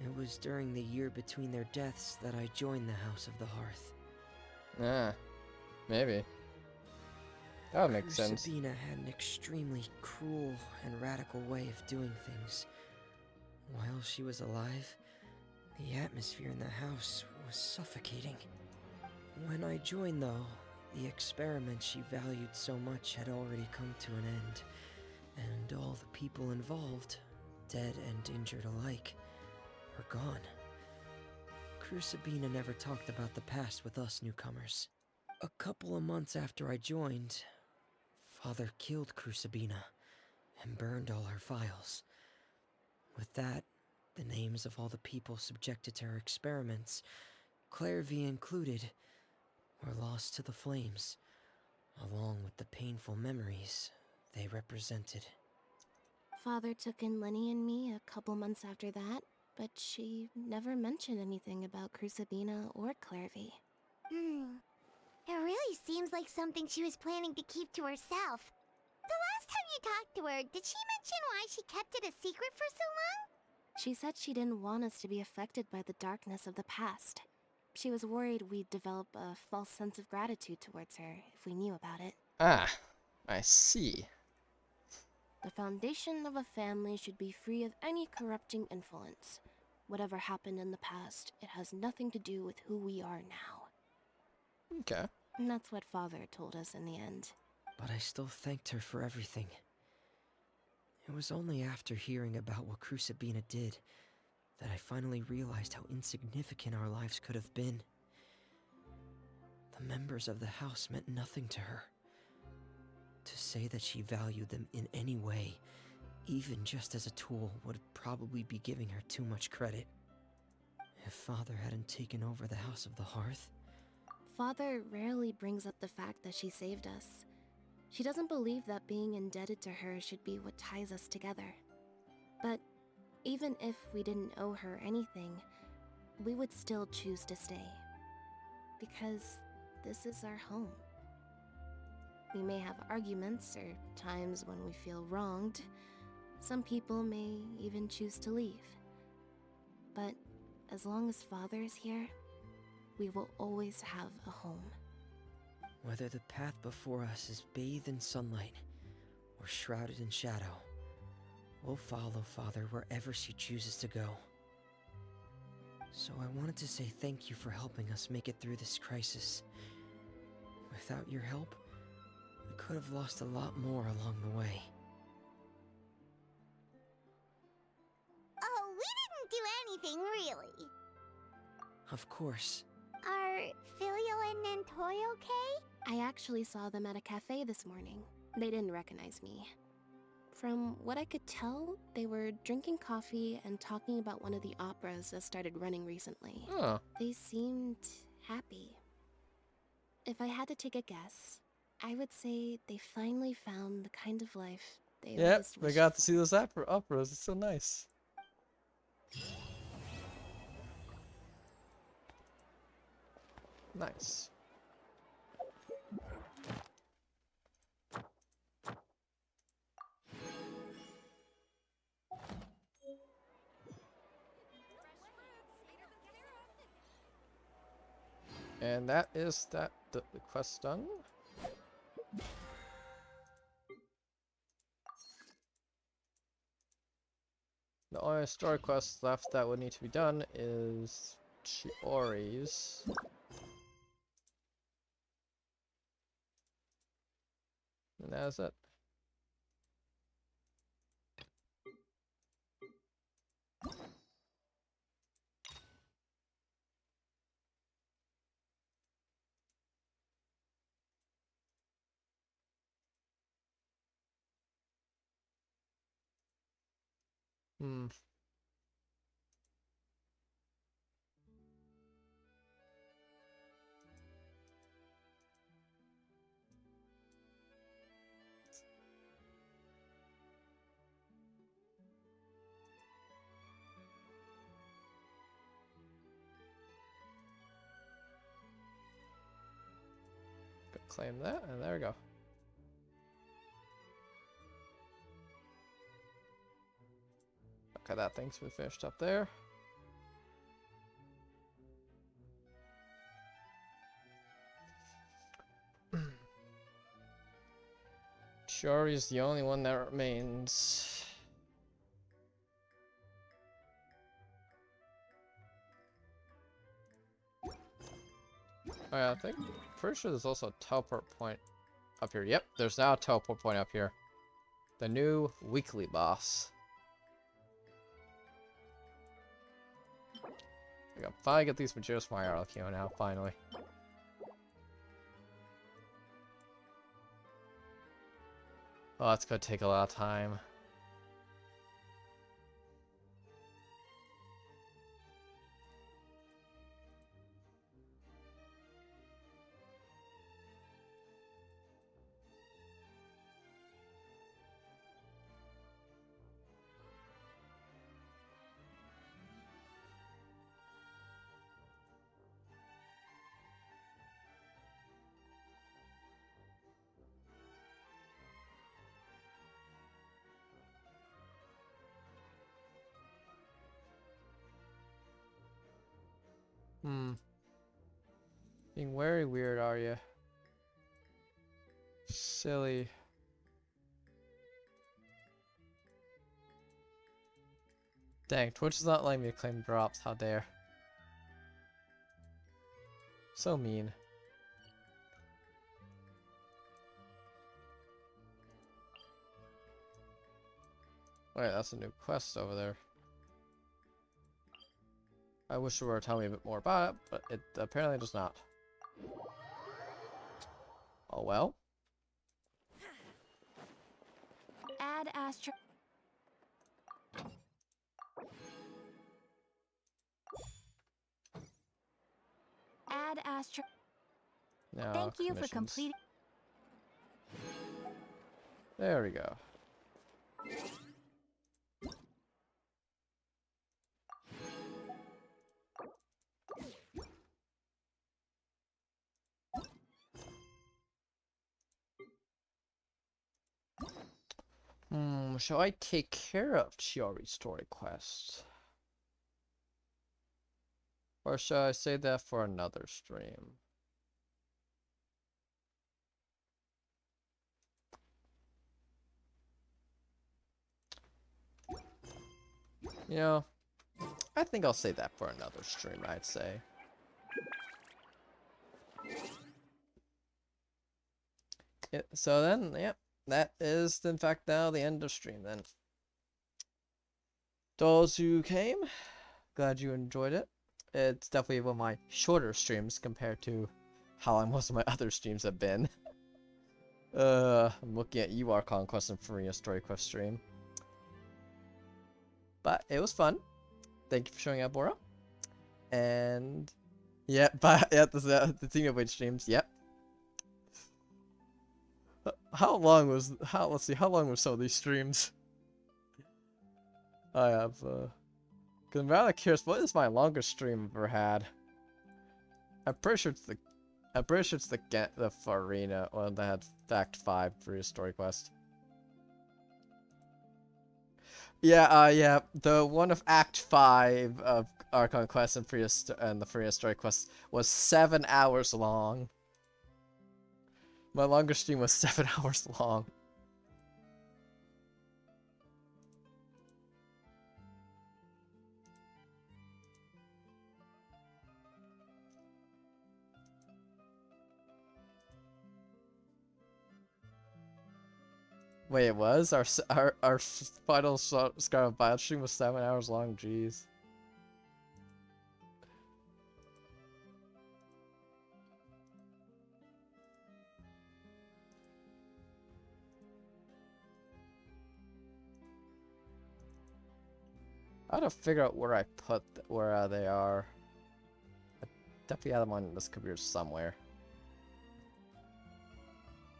It was during the year between their deaths that I joined the House of the Hearth. Ah, maybe. That would make sense. Crusabina had an extremely cruel and radical way of doing things. While she was alive, the atmosphere in the house was suffocating. When I joined, though, the experiment she valued so much had already come to an end, and all the people involved, dead and injured alike, were gone. Crusabina never talked about the past with us newcomers. A couple of months after I joined, Father killed Crusabina and burned all her files. With that, the names of all the people subjected to her experiments, Clairvy included, were lost to the flames, along with the painful memories they represented. Father took in Lenny and me a couple months after that, but she never mentioned anything about Crusabina or Clairvy. It really seems like something she was planning to keep to herself. The last time you talked to her, did she mention why she kept it a secret for so long? She said she didn't want us to be affected by the darkness of the past. She was worried we'd develop a false sense of gratitude towards her if we knew about it. Ah, I see. The foundation of a family should be free of any corrupting influence. Whatever happened in the past, it has nothing to do with who we are now. Okay. And that's what Father told us in the end. But I still thanked her for everything. It was only after hearing about what Crusabina did that I finally realized how insignificant our lives could have been. The members of the house meant nothing to her. To say that she valued them in any way, even just as a tool, would probably be giving her too much credit. If Father hadn't taken over the House of the Hearth... Father rarely brings up the fact that she saved us. She doesn't believe that being indebted to her should be what ties us together. But even if we didn't owe her anything, we would still choose to stay. Because this is our home. We may have arguments or times when we feel wronged. Some people may even choose to leave. But as long as Father is here, we will always have a home. Whether the path before us is bathed in sunlight or shrouded in shadow, we'll follow Father wherever she chooses to go. So I wanted to say thank you for helping us make it through this crisis. Without your help, we could have lost a lot more along the way. Oh, we didn't do anything, really. Of course. Are Filio and Nantoy okay? I actually saw them at a cafe this morning. They didn't recognize me. From what I could tell, they were drinking coffee and talking about one of the operas that started running recently. Oh. They seemed happy. If I had to take a guess, I would say they finally found the kind of life they Yep, always we wished got for. to see those operas. It's so nice. Nice. And that is the quest done. The only story quest left that would need to be done is Chiori's. And that's it. Hmm. Claim that, and there we go. Okay, that thing's been finished up there. Chiori is the only one that remains. Oh yeah, I think, pretty sure there's also a teleport point up here. Yep, there's now a teleport point up here. The new weekly boss. I can finally get these materials for my Arlecchino now, finally. Oh, that's gonna take a lot of time. Being very weird, are you? Silly. Dang, Twitch is not letting me claim drops, how dare. So mean. Wait, that's a new quest over there. I wish it were to tell me a bit more about it, but it apparently does not. Oh well. Add Astro. Add Astro. Now, Thank you for commissions. completing. There we go. Shall I take care of Chiori's story quest? Or shall I save that for another stream? You know, I think I'll save that for another stream, I'd say. So then, yep, that is in fact now the end of stream then. Those who came, glad you enjoyed it. It's definitely one of my shorter streams compared to how most of my other streams have been. I'm looking at UR Conquest and Farina Story Quest stream. But it was fun. Thank you for showing up, Bora. And yeah, but yeah, the Team of Wage streams, yep. Let's see, how long were some of these streams? I have, cause I'm rather curious, what is my longest stream I've ever had? I'm pretty sure it's the Farina one that had Fact 5 for your story quest. Yeah, yeah, the one of Act 5 of Archon quest and the Freya story quest was 7 hours long. My longest stream was 7 hours long. Wait, it was? Our final Scarlet Violet stream was 7 hours long, jeez. I gotta figure out where I put where they are. I definitely have them on this computer somewhere.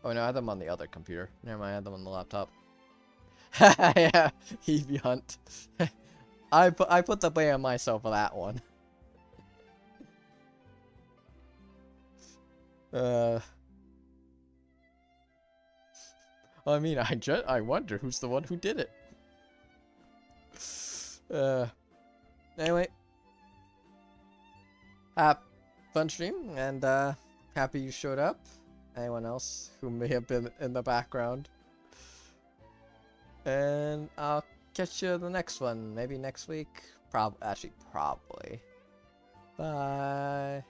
Oh no, I had them on the other computer. Never mind, I had them on the laptop. Yeah, Evie Hunt. I put the blame on myself for that one. I mean, I wonder who's the one who did it. Anyway, fun stream, and happy you showed up. Anyone else who may have been in the background, and I'll catch you in the next one. Maybe next week. Probably. Bye.